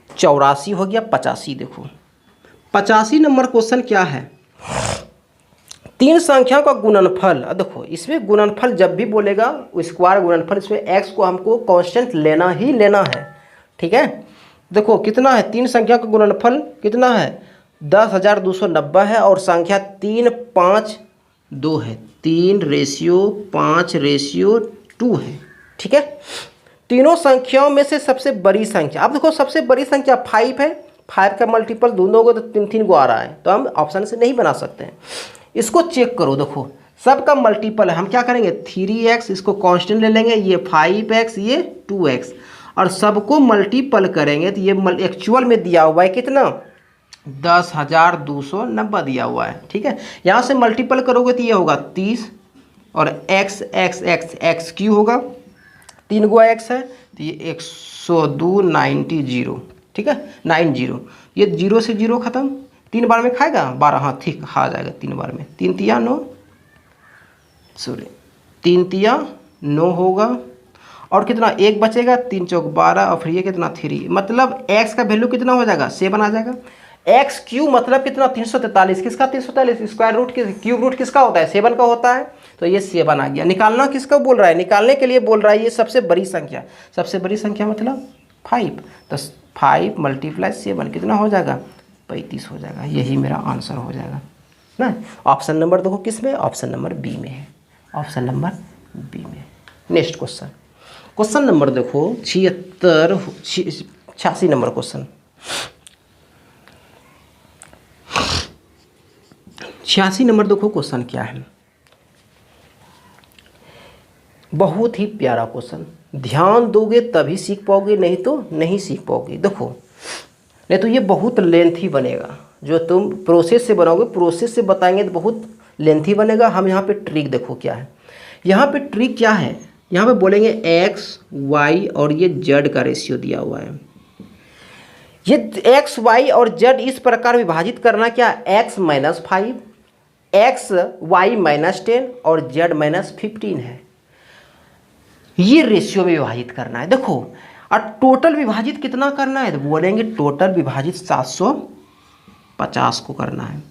84 हो गया, 85 देखो 85 नंबर क्वेश्चन क्या है, तीन संख्याओं का गुणनफल। देखो इसमें गुणनफल जब भी बोलेगा स्क्वायर गुणनफल, इसमें x को हमको कांस्टेंट लेना ही लेना है, ठीक है। देखो कितना है, तीन संख्या का गुणनफल कितना है 10,290 है और संख्या 3, 5, 2 है, 3:5:2 है, ठीक है। तीनों संख्याओं में से सबसे बड़ी संख्या, अब देखो सबसे बड़ी संख्या 5 है, 5 का मल्टीपल दोनों को तो 3 को आ रहा है, तो हम ऑप्शन से नहीं बना सकते हैं। इसको चेक करो, देखो सबका मल्टीपल है, हम क्या करेंगे 3x, इसको कांस्टेंट ले लेंगे, ये 5x, ये 2x, और सबको मल्टीपल करेंगे तो ये एक्चुअल में दिया हुआ है कितना 10,290 दिया हुआ है, ठीक है। यहाँ से मल्टीपल करोगे तो ये होगा 30 और x x x x Q होगा, 3 गुआ x है तो ये 102 90 0, ठीक है 90, ये 0 से 0 खत्म, 3 बार में खाएगा 12, हाँ ठीक खा जाएगा 3 बार में, 3 तिया 9, सॉरी 3 तिया 9 होगा, और कितना एक बचेगा 3 चौक 12, और फिर ये कितना 3, मतलब x का वैल्यू कितना हो जाएगा 7 आ जाएगा। एक्स क्यू मतलब कितना 343, किसका 343, स्क्वायर रूट क्यूब रूट किसका होता है 7 का होता है, तो ये 7 आ गया। निकालना किसका बोल रहा है, निकालने के लिए बोल रहा है ये सबसे बड़ी संख्या, सबसे बड़ी संख्या मतलब 5, तो 5 × 7 कितना हो जाएगा 35 हो जाएगा, यही मेरा आंसर हो जाएगा ना। ऑप्शन नंबर देखो किस में, ऑप्शन नंबर बी में है, ऑप्शन नंबर बी में। नेक्स्ट क्वेश्चन, क्वेश्चन नंबर देखो 86 नंबर क्वेश्चन, 86 नंबर देखो क्वेश्चन क्या है, बहुत ही प्यारा क्वेश्चन, ध्यान दोगे तभी सीख पाओगे, नहीं तो नहीं सीख पाओगे। देखो नहीं तो ये बहुत लेंथी बनेगा, जो तुम प्रोसेस से बनाओगे, प्रोसेस से बताएंगे तो बहुत लेंथी बनेगा। हम यहाँ पे ट्रिक देखो क्या है, यहाँ पे ट्रिक क्या है, यहाँ पे बोलेंगे x, y और ये z का रेशियो दिया हुआ है, ये x, y और z इस प्रकार विभाजित करना, क्या x - 5, x, y - 10 और z - 15 है, ये रेशियो में विभाजित करना है। देखो और टोटल विभाजित कितना करना है, तो बोलेंगे टोटल विभाजित 750 को करना है,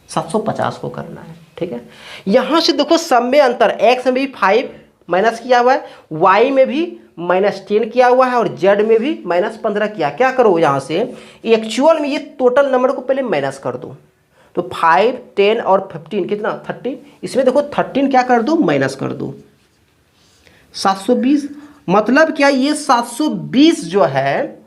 750 को करना है, ठीक है। यहाँ से देखो सब में अंतर, x में भी 5 माइनस किया हुआ है, y में भी -10 किया हुआ है और z में भी -15 किया। क्या करो यहाँ से एक्चुअल में ये टोटल नंबर को पहले माइनस कर दो, तो 5, 10 और 15 कितना 30, इसमें देखो 13 क्या कर दो माइनस कर दो, 720, मतलब क्या ये 720 जो है,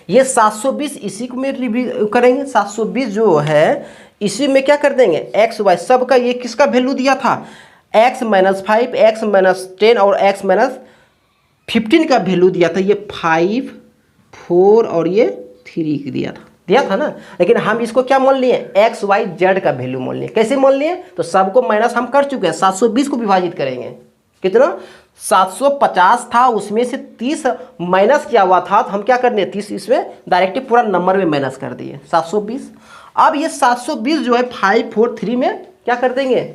ये 720 इसी को में रिव्यू करेंगे, 720 जो है इसी में क्या कर देंगे x, y सब का, ये किसका वैल्यू दिया था x - 5, x - 10 और x - 15 का वैल्यू दिया था, ये 5, 4 और ये 3 दिया था ना। लेकिन हम इसको क्या मान लिए x, y, z का वैल्यू मान लिए, कैसे मान लिए, तो सबको माइनस हम कर चुके हैं, 720 को विभाजित करेंगे, कितना 750 था, उसमें से 30 माइनस किया हुआ था, तो हम क्या करने 30 इसमें डायरेक्टली पूरा नंबर में माइनस कर दिए 720। अब ये 720 जो है 5, 4, 3 में क्या कर देंगे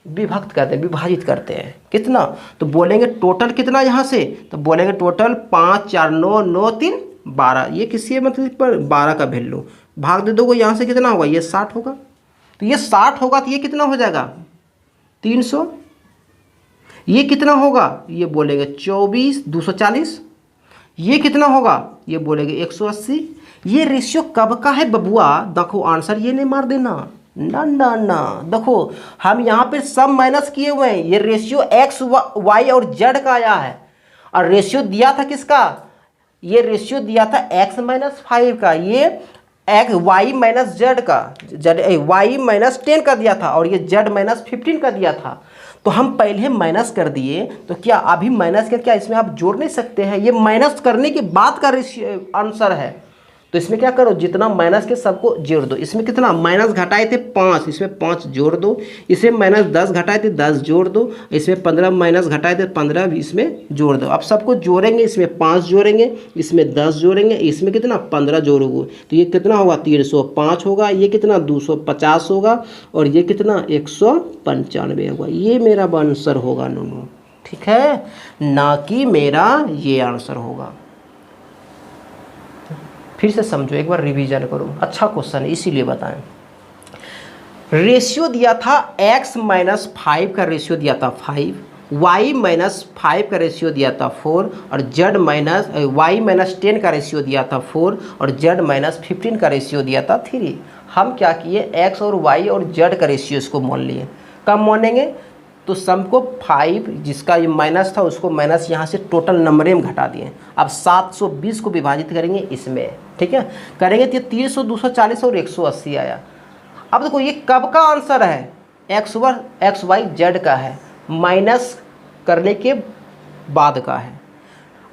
विभक्त करते हैं, विभाजित करते हैं, कितना, तो बोलेंगे टोटल कितना यहाँ से, तो बोलेंगे टोटल 5, 4, 9, 9, 3, 12, ये किसी मतलब पर 12 का वैल्यू भाग दे दोगे, यहाँ से कितना होगा ये 60 होगा, तो ये 60 होगा तो ये कितना हो जाएगा 300, ये कितना होगा ये बोलेंगे 24, 240, ये कितना होगा ये बोलेंगे 180। ये रेशियो कब का है बबुआ, देखो आंसर ये नहीं मार देना, ना ना ना, देखो हम यहाँ पे सब माइनस किए हुए हैं, ये रेशियो x, y और z का आया है, और रेशियो दिया था किसका, ये रेशियो दिया था x - 5 का, ये x, y - z का, y - 10 का दिया था, और ये z - 15 का दिया था, तो हम पहले माइनस कर दिए, तो क्या अभी माइनस कर, क्या इसमें आप जोड़ नहीं सकते हैं, ये माइनस करने के बाद का आंसर है, तो इसमें क्या करो जितना माइनस के सबको जोड़ दो, इसमें कितना माइनस घटाए थे 5, इसमें 5 जोड़ दो, इसमें -10 घटाए थे 10 जोड़ दो, इसमें 15 माइनस घटाए थे 15 इसमें जोड़ दो। अब सबको जोड़ेंगे, इसमें 5 जोड़ेंगे, इसमें 10 जोड़ेंगे, इसमें कितना 15 जोड़ोगे, तो ये कितना होगा 305 होगा, ये कितना 250 होगा, और ये कितना 195 होगा, ये मेरा आंसर होगा नूनू, ठीक है, ना कि मेरा ये आंसर होगा। फिर से समझो, एक बार रिवीजन करो, अच्छा क्वेश्चन है इसीलिए बताएं। रेशियो दिया था x माइनस 5 का रेशियो दिया था 5, y माइनस 5 का रेशियो दिया था 4 और z माइनस y माइनस 10 का रेशियो दिया था 4 और z माइनस 15 का रेशियो दिया था 3। हम क्या किए, x और y और z का रेशियो इसको मान लिए। कब मानेंगे, तो सम को 5 जिसका ये माइनस था उसको माइनस यहाँ से टोटल नंबर में घटा दिए। अब 720 को विभाजित करेंगे इसमें, ठीक है, करेंगे तो 300, 240 और 180 आया। अब देखो ये कब का आंसर है, एक्स वाई जेड का है, माइनस करने के बाद का है।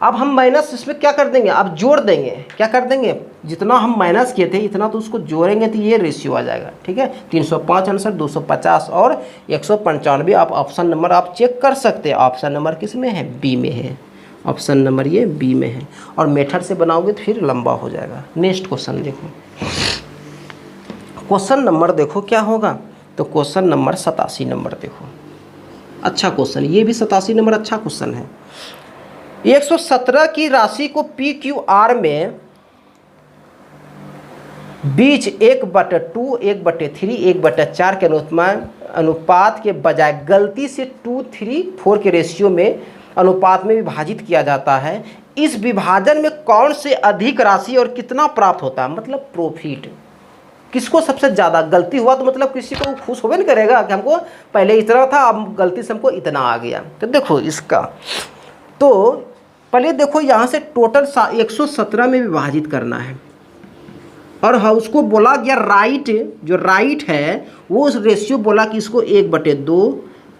अब हम माइनस इसमें क्या कर देंगे, अब जोड़ देंगे, क्या कर देंगे, जितना हम माइनस किए थे इतना तो उसको जोड़ेंगे तो ये रेशियो आ जाएगा। ठीक है, 305 आंसर, 250 और 195। आप ऑप्शन नंबर आप चेक कर सकते हैं, ऑप्शन नंबर किस में है, बी में है, ऑप्शन नंबर ये बी में है। और मेथड से बनाओगे तो फिर लंबा हो जाएगा। नेक्स्ट क्वेश्चन देखो, क्वेश्चन नंबर देखो क्या होगा, तो क्वेश्चन नंबर 87 नंबर देखो, अच्छा क्वेश्चन, ये भी 87 नंबर अच्छा क्वेश्चन है। 117 की राशि को PQR में बीच 1/2, 1/3, 1/4 के अनुपात के बजाय गलती से 2:3:4 के रेशियो में अनुपात में विभाजित किया जाता है। इस विभाजन में कौन से अधिक राशि और कितना प्राप्त होता है, मतलब प्रॉफिट किसको सबसे ज़्यादा। गलती हुआ तो मतलब किसी को खुश होवे नहीं करेगा कि हमको पहले इतना था अब गलती से हमको इतना आ गया। तो देखो इसका, तो पहले देखो यहाँ से टोटल 117 में विभाजित करना है और हाँ उसको बोला गया राइट, जो राइट है वो उस रेशियो बोला कि इसको 1/2,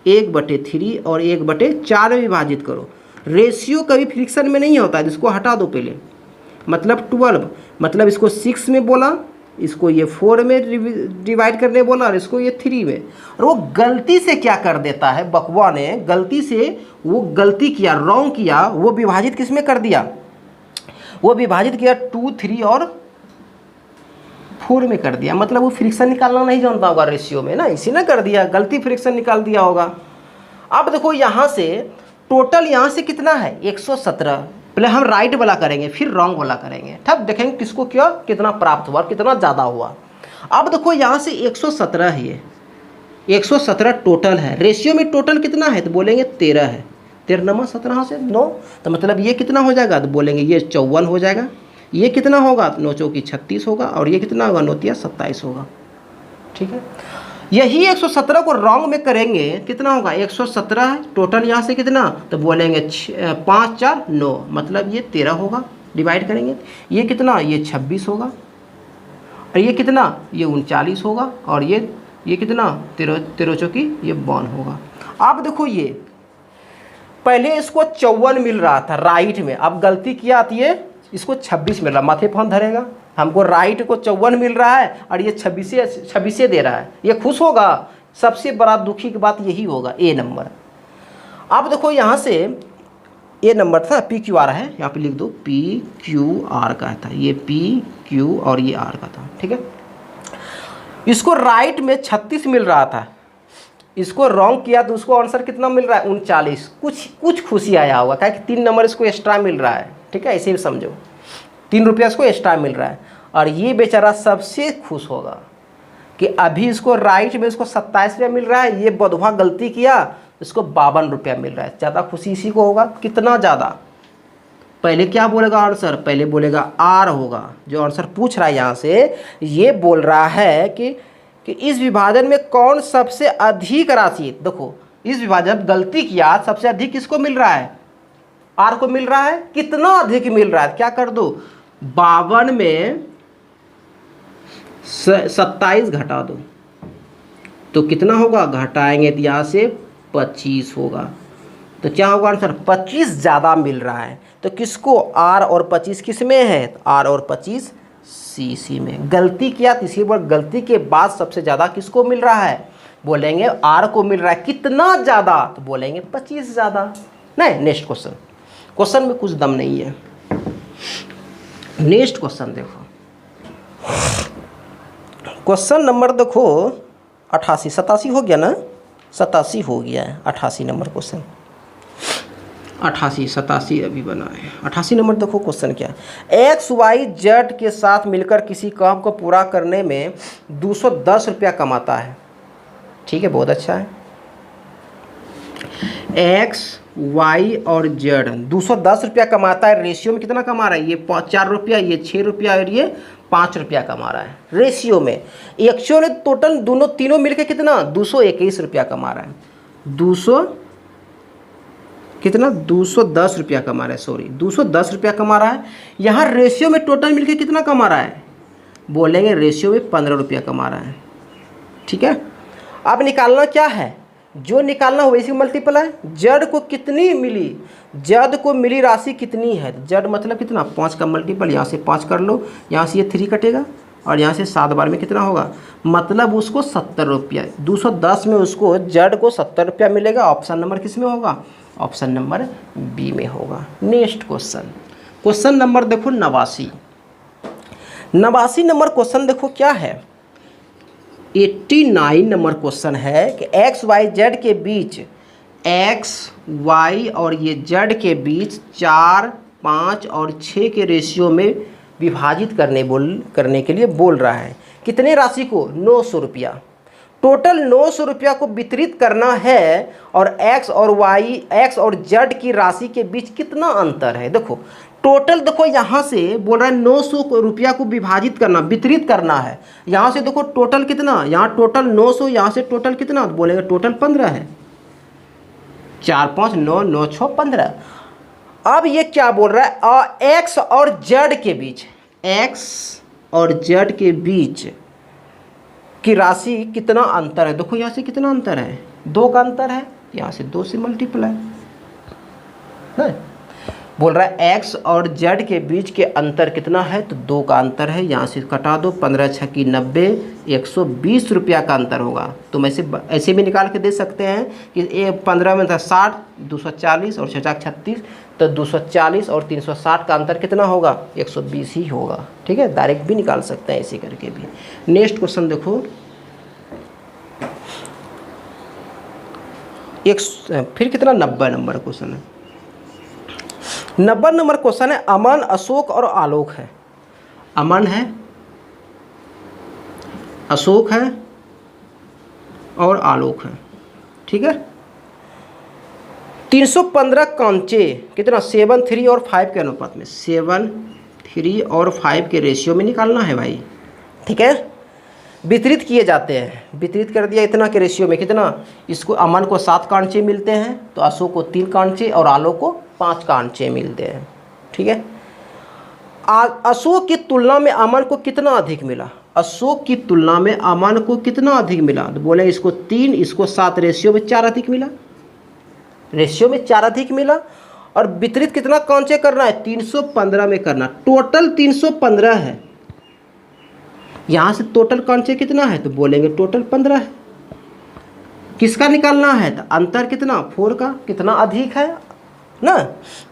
1/3 और 1/4 में विभाजित करो। रेशियो कभी फ्रिक्शन में नहीं होता है, इसको हटा दो पहले, मतलब 12, मतलब इसको 6 में बोला, इसको ये 4 में डिवाइड करने बोला और इसको ये 3 में। और वो गलती से क्या कर देता है, बकवा ने गलती से वो गलती किया, रॉन्ग किया, वो विभाजित किस में कर दिया, वो विभाजित किया 2, 3 और 4 में कर दिया। मतलब वो फ्रिक्शन निकालना नहीं जानता होगा रेशियो में ना, इसी ने कर दिया, गलती फ्रिक्शन निकाल दिया होगा। अब देखो यहाँ से टोटल यहाँ से कितना है 117, पहले हम राइट वाला करेंगे फिर रॉन्ग वाला करेंगे, तब देखेंगे किसको क्या कितना प्राप्त हुआ, कितना ज़्यादा हुआ। अब देखो यहाँ से 117 है, ये 117 टोटल है, रेशियो में टोटल कितना है तो बोलेंगे 13 है, 13 नमा 17 से 9, तो मतलब ये कितना हो जाएगा तो बोलेंगे ये 54 हो जाएगा। ये कितना होगा, 9 चौकी 36 होगा और ये कितना होगा, 9 तिया 27 होगा। ठीक है, यही 117 को रॉन्ग में करेंगे कितना होगा, 117 है टोटल, यहाँ से कितना तो बोलेंगे 5, 4, 9, मतलब ये 13 होगा, डिवाइड करेंगे ये कितना, ये 26 होगा और ये कितना, ये 39 होगा और ये कितना 13 चौकी ये 52 होगा। अब देखो ये पहले इसको 54 मिल रहा था राइट में, अब गलती किया तो ये इसको 26 मिल रहा, माथे फोन धरेगा, हमको राइट को 54 मिल रहा है और ये 26 दे रहा है, ये खुश होगा। सबसे बड़ा दुखी की बात यही होगा, ए नंबर। अब देखो यहाँ से ए नंबर था PQR है, यहाँ पे लिख दो PQR का था, ये PQ और ये R का था। ठीक है, इसको राइट में 36 मिल रहा था, इसको रॉन्ग किया तो उसको आंसर कितना मिल रहा है 39। कुछ खुशी आया होगा, क्या कि 3 नंबर इसको एक्स्ट्रा मिल रहा है। ठीक है, ऐसे भी समझो 3 रुपया इसको एक्स्ट्रा मिल रहा है और ये बेचारा सबसे खुश होगा कि अभी इसको राइट में इसको 27 रुपया मिल रहा है, ये बधवा गलती किया इसको 52 रुपया मिल रहा है। ज़्यादा खुशी इसी को होगा, कितना ज़्यादा। पहले क्या बोलेगा आंसर, पहले बोलेगा R होगा। जो आंसर पूछ रहा है यहाँ से ये बोल रहा है कि इस विभाजन में कौन सबसे अधिक राशि, देखो इस विभाजन गलती किया सबसे अधिक किसको मिल रहा है, R को मिल रहा है। कितना अधिक मिल रहा है, क्या कर दो 52 में 27 घटा दो तो कितना होगा, घटाएंगे तो यहाँ से 25 होगा, तो क्या होगा आंसर 25 ज़्यादा मिल रहा है। तो किसको, R और 25 किस में है, R और 25 CC में। गलती किया तो इसी पर गलती के बाद सबसे ज़्यादा किसको मिल रहा है, बोलेंगे R को मिल रहा है। कितना ज़्यादा तो बोलेंगे 25 ज़्यादा। नहीं, नेक्स्ट क्वेश्चन, क्वेश्चन में कुछ दम नहीं है। नेक्स्ट क्वेश्चन देखो, क्वेश्चन नंबर देखो 88, 87 हो गया ना, 87 हो गया है, 88 नंबर क्वेश्चन। 88 87 अभी बना है। 88 नंबर देखो क्वेश्चन क्या है। एक्स वाई जेड के साथ मिलकर किसी काम को पूरा करने में 210 रुपया कमाता है। ठीक है, बहुत अच्छा है। एक्स वाई और जेड 210 रुपया कमाता है। रेशियो में कितना कमा रहा है? ये 4 रुपया, ये 6 रुपया और ये 5 रुपया कमा रहा है रेशियो में। एक्चुअली टोटल दोनों तीनों मिलकर कितना 221 रुपया कमा रहा है। 210 रुपया कमा रहा है, सॉरी 210 रुपया कमा रहा है। यहाँ रेशियो में टोटल मिलकर कितना कमा रहा है? बोलेंगे रेशियो में 15 रुपया कमा रहा है। ठीक है, अब निकालना क्या है? जो निकालना हो वैसी मल्टीप्लाई। जेड को कितनी मिली? जेड को मिली राशि कितनी है? जेड मतलब कितना? 5 का मल्टीपल, यहाँ से 5 कर लो, यहाँ से ये 3 कटेगा और यहाँ से 7 बार में कितना होगा? मतलब उसको 70 रुपया। 210 में उसको जेड को 70 रुपया मिलेगा। ऑप्शन नंबर किस में होगा? ऑप्शन नंबर बी में होगा। नेक्स्ट क्वेश्चन, क्वेश्चन नंबर देखो 89। 89 नंबर क्वेश्चन देखो क्या है। 89 नंबर क्वेश्चन है कि एक्स वाई जेड के बीच, एक्स वाई और ये जेड के बीच 4, 5 और 6 के रेशियो में विभाजित करने के लिए बोल रहा है। कितने राशि को? 900 रुपया। टोटल 900 रुपया को वितरित करना है और एक्स और जेड की राशि के बीच कितना अंतर है? देखो टोटल, देखो यहाँ से बोल रहा है 900 रुपया को विभाजित करना, वितरित करना है। यहाँ से देखो टोटल कितना, यहाँ टोटल 900, यहाँ से टोटल कितना? बोलेंगे टोटल 15 है। 4 5 9 9 6 15। अब ये क्या बोल रहा है? एक्स और जेड के बीच, एक्स और जेड के बीच की राशि कितना अंतर है? देखो यहाँ से कितना अंतर है? 2 का अंतर है, यहाँ से 2 से मल्टीप्लाई है। बोल रहा है एक्स और जेड के बीच के अंतर कितना है? तो 2 का अंतर है, यहाँ से कटा दो, 15 6 की 90, 120 रुपया का अंतर होगा। तुम ऐसे भी निकाल के दे सकते हैं कि 15 में था 60, 240 और 6 36, तो 240 और 360 का अंतर कितना होगा? 120 ही होगा। ठीक है, डायरेक्ट भी निकाल सकते हैं ऐसे करके भी। नेक्स्ट क्वेश्चन देखो, फिर कितना 90 नंबर क्वेश्चन है। 90 नंबर क्वेश्चन है, अमन, अशोक और आलोक है। अमन है, अशोक है और आलोक है। ठीक है, 315 कांचे कितना? 7 3 और 5 के अनुपात में, 7 3 और 5 के रेशियो में निकालना है भाई। ठीक है, वितरित किए जाते हैं। वितरित कर दिया इतना के रेशियो में कितना? इसको अमन को 7 कांचे मिलते हैं, तो अशोक को 3 कांचे और आलोक को 5 कांचे मिलते हैं। ठीक है, अशोक की तुलना में अमन को कितना अधिक मिला? अशोक की तुलना में अमन को कितना अधिक मिला? तो बोले इसको 3, इसको 7, रेशियो में 4 अधिक मिला। रेशियो में 4 अधिक मिला। और वितरित कितना कांचे करना है? 315 में करना। टोटल 315 है, यहाँ से टोटल कांचे कितना है? तो बोलेंगे टोटल 15 है। किसका निकालना है? तो अंतर कितना? 4 का। कितना अधिक है ना,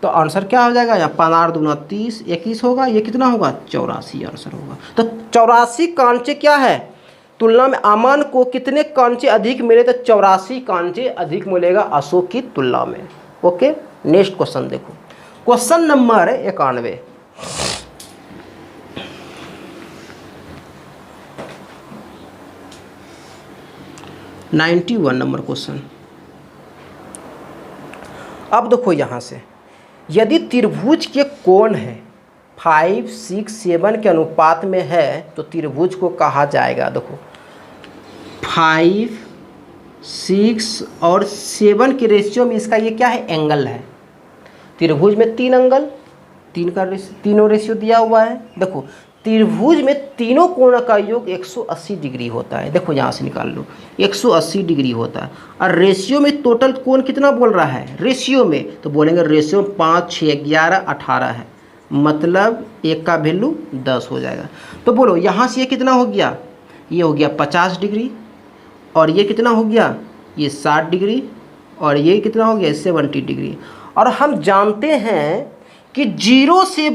तो आंसर क्या हो जाएगा? यहाँ 15 दूना 30, 21 होगा। ये कितना होगा? 84 आंसर होगा। तो 84 कांचे क्या है? तुलना में अमन को कितने कांचे अधिक मिले? तो 84 कांचे अधिक मिलेगा अशोक की तुलना में। ओके, नेक्स्ट क्वेश्चन देखो, क्वेश्चन नंबर 91। (91) number question. अब देखो यहाँ से, यदि त्रिभुज के कोण है 5 6 7 के अनुपात में है तो त्रिभुज को कहा जाएगा। देखो 5 6 और 7 के रेशियो में इसका ये क्या है? एंगल है। त्रिभुज में 3 एंगल, तीनों रेशियो दिया हुआ है। देखो त्रिभुज में तीनों कोण का योग 180 डिग्री होता है। देखो यहाँ से निकाल लो, 180 डिग्री होता है। और रेशियो में टोटल कोण कितना बोल रहा है? रेशियो में तो बोलेंगे रेशियो 5 6 11 18 है, मतलब एक का वैल्यू 10 हो जाएगा। तो बोलो यहाँ से ये कितना हो गया? ये हो गया 50 डिग्री, और ये कितना हो गया? ये 60 डिग्री, और ये कितना हो गया? 70 डिग्री। और हम जानते हैं कि 0 से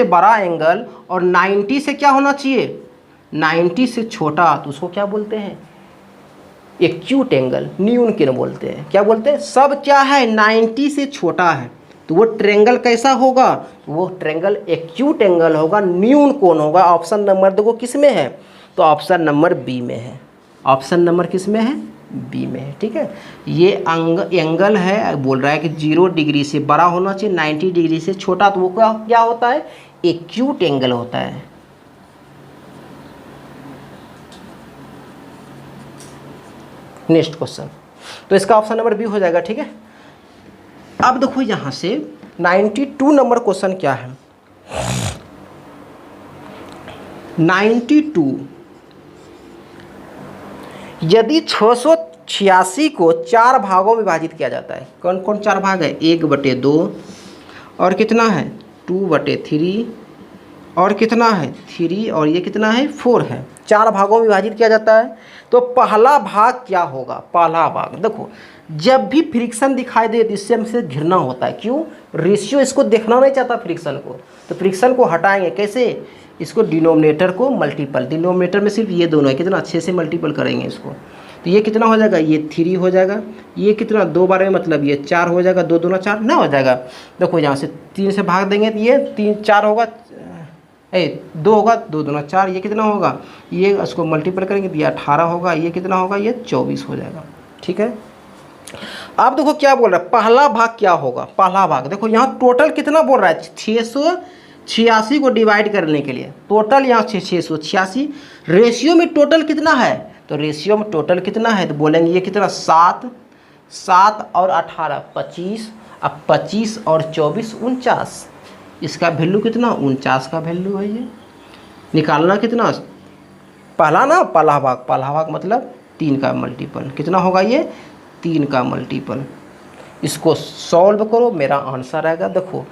बड़ा एंगल और 90 से क्या होना चाहिए? 90 से छोटा, तो उसको क्या बोलते हैं? एक्यूट एंगल, न्यून किन बोलते हैं, क्या बोलते हैं, सब क्या है 90 से छोटा है, तो वो ट्रेंगल कैसा होगा, वो ट्रेंगल एक्यूट एंगल होगा, न्यून कोण होगा। ऑप्शन नंबर देखो किस में है, तो ऑप्शन नंबर बी में है, ऑप्शन नंबर किस में है, बी में है। ठीक है, ये एंगल है, बोल रहा है कि 0 डिग्री से बड़ा होना चाहिए, 90 डिग्री से छोटा, तो वो क्या होता है, एक्यूट एंगल होता है। नेक्स्ट क्वेश्चन, तो इसका ऑप्शन नंबर बी हो जाएगा। ठीक है, अब देखो यहां से 92 नंबर क्वेश्चन क्या है, 92, यदि 686 को 4 भागों में विभाजित किया जाता है, कौन कौन 4 भाग है, 1/2 और कितना है 2/3 और कितना है 3 और ये कितना है 4 है, 4 भागों में विभाजित किया जाता है, तो पहला भाग क्या होगा, पहला भाग देखो जब भी फ्रिक्शन दिखाई दे तो इससे हमसे घिरना होता है, क्यों, रेशियो इसको देखना नहीं चाहता फ्रिक्शन को, तो फ्रिक्शन को हटाएंगे कैसे, इसको डिनोमिनेटर को मल्टीपल, डिनोमिनेटर में सिर्फ ये दोनों है, कितना 6 से मल्टीपल करेंगे इसको, तो ये कितना हो जाएगा, ये 3 हो जाएगा, ये कितना 2 बार में मतलब ये 4 हो जाएगा, 2 दूना 4 ना हो जाएगा। देखो यहाँ से 3 से भाग देंगे तो ये 3 4 होगा, 2 होगा, 2 दूना 4, ये कितना होगा, ये इसको मल्टीपल करेंगे तो ये 18 होगा, ये कितना होगा, ये 24 हो जाएगा। ठीक है, अब देखो क्या बोल रहा है, पहला भाग क्या होगा, पहला भाग देखो यहाँ टोटल कितना बोल रहा है, 686 को डिवाइड करने के लिए टोटल यहाँ 686, रेशियो में टोटल कितना है, तो रेशियो में टोटल कितना है, तो बोलेंगे ये कितना 7 और 18 25, अब 25 और 24 49, इसका वैल्यू कितना 49 का वैल्यू है, ये निकालना कितना, पहला भाग मतलब 3 का मल्टीपल, कितना होगा ये 3 का मल्टीपल, इसको सॉल्व करो, मेरा आंसर आएगा, देखो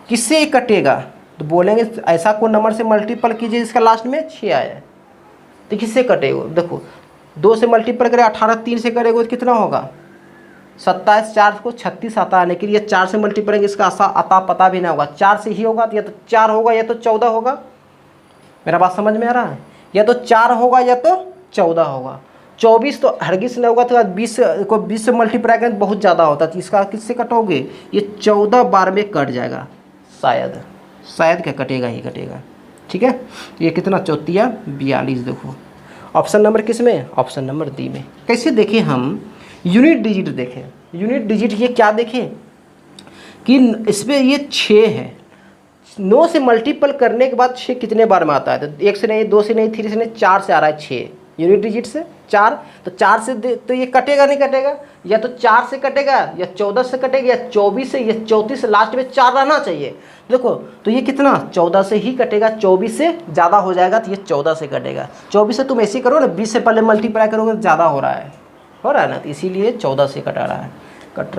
किससे कटेगा, तो बोलेंगे ऐसा कोई नंबर से मल्टीपल कीजिए इसका लास्ट में 6 आया, तो किससे कटेगा, देखो 2 से मल्टीपल करें, 18 3 से करेगा तो कितना होगा 27, 4 को 36 आता आने के लिए 4 से मल्टीपल करेंगे, इसका आता पता भी नहीं होगा, 4 से ही होगा, तो या तो 4 होगा या तो 14 होगा, मेरा बात समझ में आ रहा है, या तो 4 होगा या तो 14 होगा, 24 तो हरगिज नहीं होगा, तो 20 से मल्टीप्लाई करें बहुत ज़्यादा होता है, तो इसका किससे कटोगे, ये 14 बार में कट जाएगा, शायद क्या कटेगा ही कटेगा। ठीक है, ये कितना 4 42, देखो ऑप्शन नंबर किस में, ऑप्शन नंबर डी में। कैसे देखें हम, यूनिट डिजिट देखें, यूनिट डिजिट ये क्या देखें कि इसमें ये 6 है, 9 से मल्टीपल करने के बाद 6 कितने बार में आता है, तो 1 से नहीं, 2 से नहीं, 3 से नहीं, 4 से आ रहा है 6, यूनिट डिजिट से 4, तो 4 से तो ये कटेगा नहीं कटेगा, या तो 4 से कटेगा या 14 से कटेगा या 24 से या 34 से, लास्ट में 4 रहना चाहिए। देखो तो ये कितना 14 से ही कटेगा, 24 से ज़्यादा हो जाएगा तो ये 14 से कटेगा, 24 से तुम ऐसे करो ना, 20 से पहले मल्टीप्लाई करोगे तो ज़्यादा हो रहा है ना, तो इसीलिए 14 से कट रहा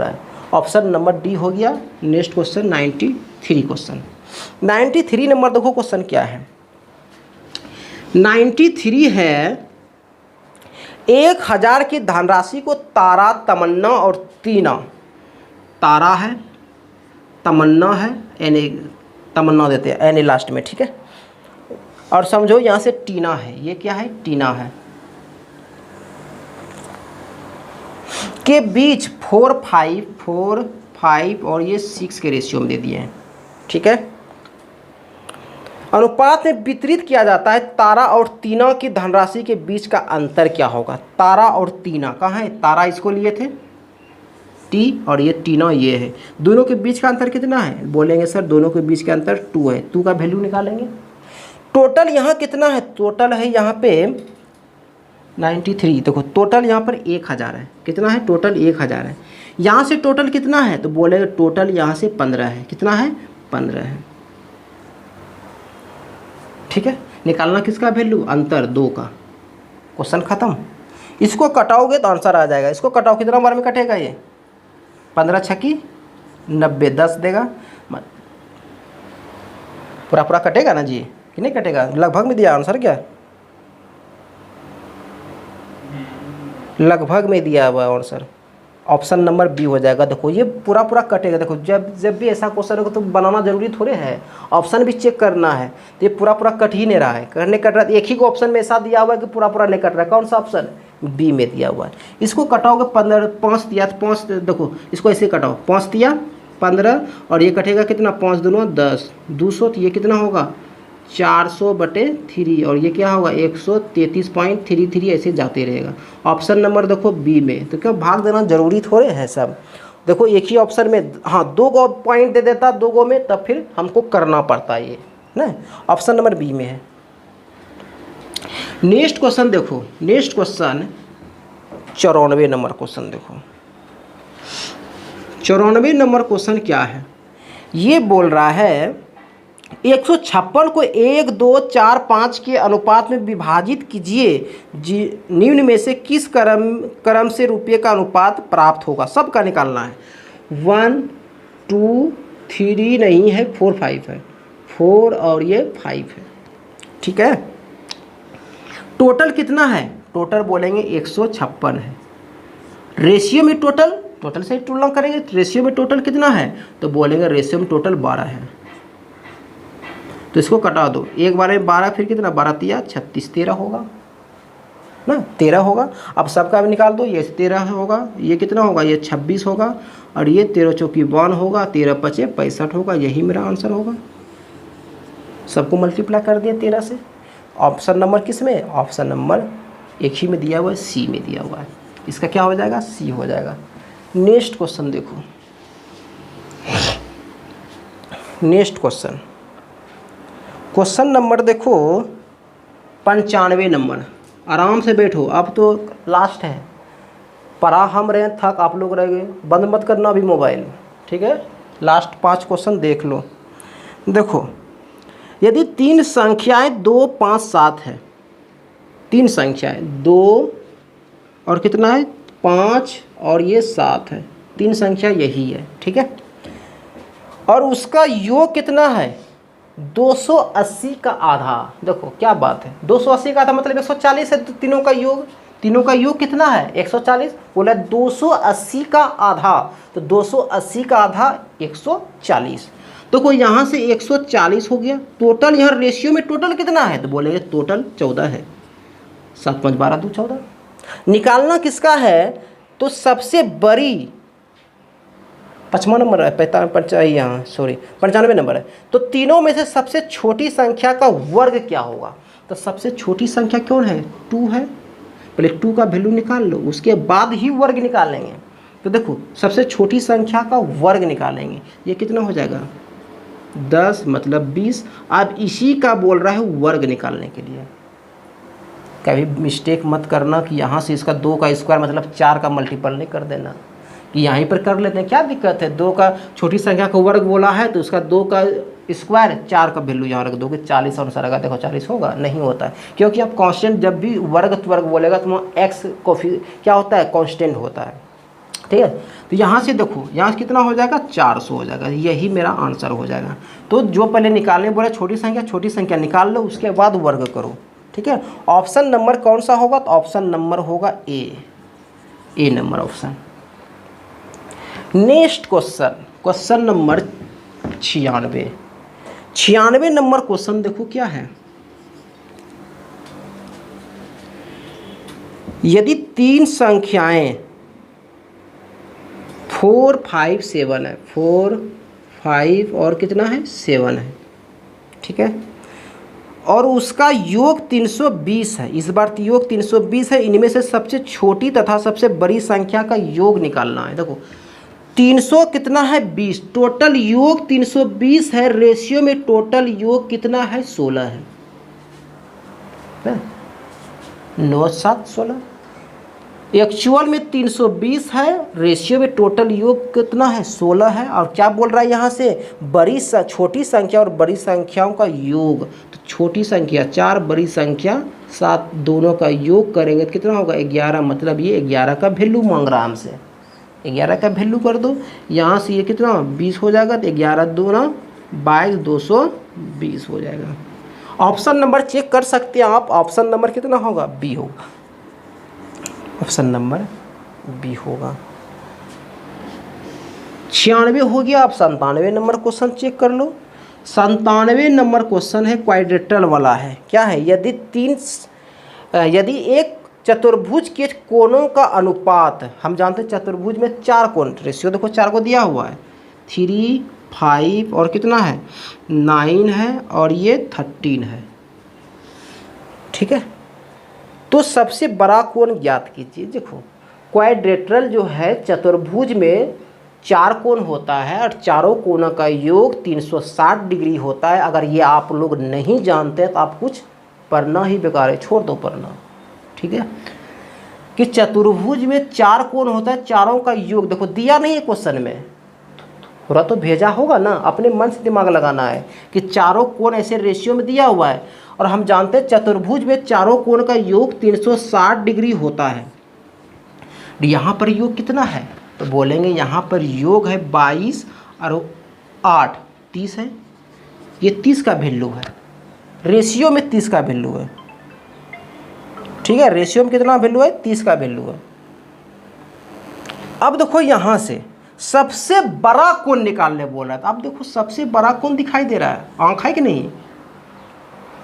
है। ऑप्शन नंबर डी हो गया। नेक्स्ट क्वेश्चन 93 क्वेश्चन, 93 नंबर देखो क्वेश्चन क्या है, 93 है 1000 की धनराशि को तारा, तमन्ना और तीना, तारा है, तमन्ना है, एन तमन्ना देते हैं एन लास्ट में, ठीक है, और समझो यहाँ से टीना है, ये क्या है टीना है, के बीच 4 5 और ये 6 के रेशियो में दे दिए हैं। ठीक है, अनुपात में वितरित किया जाता है, तारा और तीना की धनराशि के बीच का अंतर क्या होगा, तारा और तीना कहाँ है, तारा इसको लिए थे टी और ये टीना ये है, दोनों के बीच का अंतर कितना है, बोलेंगे सर दोनों के बीच का अंतर 2 है, 2 का वैल्यू निकालेंगे। टोटल यहाँ कितना है, टोटल है यहाँ पे 93, देखो टोटल यहाँ पर 1000 है, कितना है टोटल 1000 है, यहाँ से टोटल कितना है, तो बोलेंगे टोटल यहाँ से 15 है, कितना है 15 है। ठीक है, निकालना किसका वैल्यू, अंतर 2 का, क्वेश्चन खत्म। इसको कटाओगे तो आंसर आ जाएगा, इसको कटाओ कितना बार में कटेगा, ये 15 छक्की 90 10 देगा, पूरा कटेगा ना जी कि नहीं कटेगा, लगभग में दिया आंसर, क्या लगभग में दिया हुआ आंसर, ऑप्शन नंबर बी हो जाएगा। देखो ये पूरा कटेगा, देखो जब भी ऐसा क्वेश्चन होगा तो बनाना जरूरी थोड़े है, ऑप्शन भी चेक करना है, तो ये पूरा कट ही नहीं रहा है, कट रहा है, एक ही को ऑप्शन में ऐसा दिया हुआ है कि पूरा नहीं कट रहा है, कौन सा ऑप्शन, बी में दिया हुआ है। इसको कटाओगे 15, 5 दिया तो 5, देखो इसको ऐसे कटाओ, 5 दिया 15 और ये कटेगा कितना, 5 दूना 10, 200, तो ये कितना होगा 400/3 और ये क्या होगा 133.33, ऐसे जाते रहेगा। ऑप्शन नंबर देखो बी में, तो क्या भाग देना जरूरी थोड़े है सब। देखो एक ही ऑप्शन में, हाँ 2 गो पॉइंट दे देता 2 गो में, तब फिर हमको करना पड़ता है ये ना। ऑप्शन नंबर बी में है। नेक्स्ट क्वेश्चन देखो, नेक्स्ट क्वेश्चन 94 नंबर क्वेश्चन देखो। 94 नंबर क्वेश्चन क्या है, ये बोल रहा है 156 को 1, 2, 4, 5 के अनुपात में विभाजित कीजिए, निम्न में से किस क्रम से रुपये का अनुपात प्राप्त होगा। सबका निकालना है। 1, 2, 3 नहीं है, 4, 5 है, 4 और ये 5 है, ठीक है। टोटल कितना है, टोटल बोलेंगे 156 है। रेशियो में टोटल से तुलना करेंगे, रेशियो में टोटल कितना है, तो बोलेंगे रेशियो में टोटल 12 है। तो इसको कटा दो, एक बार में 12, फिर कितना 12 तिया 36, 13 होगा ना, 13 होगा। अब सबका भी निकाल दो, ये 13 होगा, ये कितना होगा, ये 26 होगा और ये 13 चौकी 52 होगा, 13 पचे 65 होगा। यही मेरा आंसर होगा। सबको मल्टीप्लाई कर दिया 13 से। ऑप्शन नंबर किस में, ऑप्शन नंबर एक ही में दिया हुआ है, सी में दिया हुआ है। इसका क्या हो जाएगा, सी हो जाएगा। नेक्स्ट क्वेश्चन देखो, नेक्स्ट क्वेश्चन, क्वेश्चन नंबर देखो 95 नंबर। आराम से बैठो, अब तो लास्ट है। पढ़ा हम रहे, थक आप लोग रह गए, बंद मत करना अभी मोबाइल, ठीक है। लास्ट 5 क्वेश्चन देख लो। देखो यदि 3 संख्याएं 2, 5, 7 है, 3 संख्याएं 2 और कितना है 5 और ये 7 है, 3 संख्या यही है, ठीक है। और उसका योग कितना है 280 का आधा। देखो क्या बात है, 280 का आधा मतलब 140 है। तो तीनों का योग कितना है 140, बोला 280 का आधा, तो 280 का आधा 140। तो कोई यहाँ से 140 हो गया। टोटल यहाँ रेशियो में टोटल कितना है, तो बोलेंगे टोटल 14 है। 7, 5, 12, 2, 14। निकालना किसका है, तो सबसे बड़ी 55 नंबर है, यहाँ सॉरी 95 नंबर है। तो तीनों में से सबसे छोटी संख्या का वर्ग क्या होगा। तो सबसे छोटी संख्या कौन है, 2 है। पहले 2 का वैल्यू निकाल लो, उसके बाद ही वर्ग निकालेंगे। तो देखो सबसे छोटी संख्या का वर्ग निकालेंगे, ये कितना हो जाएगा 10 मतलब 20। अब इसी का बोल रहा है वर्ग निकालने के लिए। कभी मिस्टेक मत करना कि यहाँ से इसका 2 का स्क्वायर मतलब 4 का मल्टीपल नहीं कर देना, कि यहीं पर कर लेते हैं, क्या दिक्कत है। 2 का छोटी संख्या का वर्ग बोला है तो उसका 2 का स्क्वायर 4 का वैल्यू यहाँ रख दोगे, 40 अनुसार आएगा। देखो 40 होगा, नहीं होता है, क्योंकि आप कांस्टेंट जब भी वर्ग बोलेगा तो वहाँ एक्स क्या होता है, कांस्टेंट होता है, ठीक है। तो यहाँ से देखो, यहाँ कितना हो जाएगा 400 हो जाएगा, यही मेरा आंसर हो जाएगा। तो जो पहले निकालने बोले छोटी संख्या निकाल लो, उसके बाद वर्ग करो, ठीक है। ऑप्शन नंबर कौन सा होगा, तो ऑप्शन नंबर होगा A number option. Next question, question number 96 number question देखो क्या है। यदि 3 संख्याएं 4, 5, 7 है, 4, 5 और कितना है 7 है, ठीक है। और उसका योग 320 है। इस बार योग 320 है। इनमें से सबसे छोटी तथा सबसे बड़ी संख्या का योग निकालना है। देखो 300 कितना है 20, टोटल योग 320 है। रेशियो में टोटल योग कितना है 16 है, 9, 7, 16। एक्चुअल में 320 है, रेशियो में टोटल योग कितना है 16 है। और क्या बोल रहा है यहाँ से, छोटी संख्या और बड़ी संख्याओं का योग। तो छोटी संख्या 4, बड़ी संख्या 7, दोनों का योग करेंगे तो कितना होगा 11। मतलब ये 11 का वैल्यू मांग रहा है हमसे, 11 का वैल्यू कर दो। यहाँ से ये कितना 20 हो जाएगा, तो 11 दूना 22, 220 हो जाएगा। ऑप्शन नंबर चेक कर सकते हैं आप, ऑप्शन नंबर कितना होगा, बी होगा। ऑप्शन नंबर बी होगा। 96 हो गया। आप 97 नंबर क्वेश्चन चेक कर लो। 97 नंबर क्वेश्चन है, क्वाड्रेटल वाला है। क्या है, यदि एक चतुर्भुज के कोणों का अनुपात, हम जानते हैं चतुर्भुज में 4 कोण, रेशियो देखो 4 को दिया हुआ है, 3, 5 और कितना है 9 है और ये 13 है। ठीक है, तो सबसे बड़ा कोण ज्ञात कीजिए। देखो क्वाड्रेटरल जो है चतुर्भुज में 4 कोण होता है और चारों कोणों का योग 360 डिग्री होता है। अगर ये आप लोग नहीं जानते तो आप कुछ पढ़ना ही बेकार है, छोड़ दो पढ़ना। ठीक है, कि चतुर्भुज में 4 कोण होता है, चारों का योग देखो दिया नहीं है क्वेश्चन में, थोड़ा तो भेजा होगा ना, अपने मन से दिमाग लगाना है कि चारों कोण ऐसे रेशियो में दिया हुआ है और हम जानते हैं चतुर्भुज में चारों कोण का योग 360 डिग्री होता है। यहाँ पर योग कितना है तो बोलेंगे यहाँ पर योग है 22 और 8 30 है, ये 30 का वैल्यू है, रेशियो में 30 का वैल्यू है। ठीक है, रेशियो में कितना वैल्यू है 30 का वैल्यू है। अब देखो यहाँ से सबसे बड़ा कोण निकालने बोल रहा था, अब देखो सबसे बड़ा कोण दिखाई दे रहा है, आंख है कि नहीं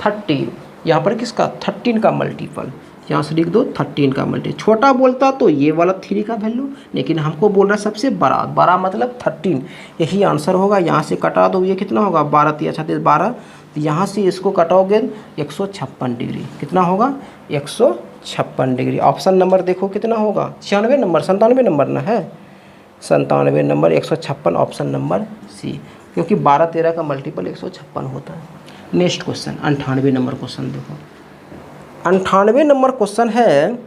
13, यहाँ पर किसका 13 का मल्टीपल, यहाँ से लिख दो 13 का मल्टीपल। छोटा बोलता तो ये वाला 3 का वैल्यू, लेकिन हमको बोल रहा है सबसे बड़ा, बड़ा मतलब 13, यही आंसर होगा। यहाँ से कटा दो, ये कितना होगा 12 3 36 12, तो यहाँ से इसको कटोगे 156 डिग्री, कितना होगा 156 डिग्री। ऑप्शन नंबर देखो कितना होगा 96 नंबर, 97 नंबर ना है, 97 नंबर 156, ऑप्शन नंबर सी, क्योंकि 12 13 का मल्टीपल 156 होता है। नेक्स्ट क्वेश्चन 98 नंबर क्वेश्चन देखो, 98 नंबर क्वेश्चन है,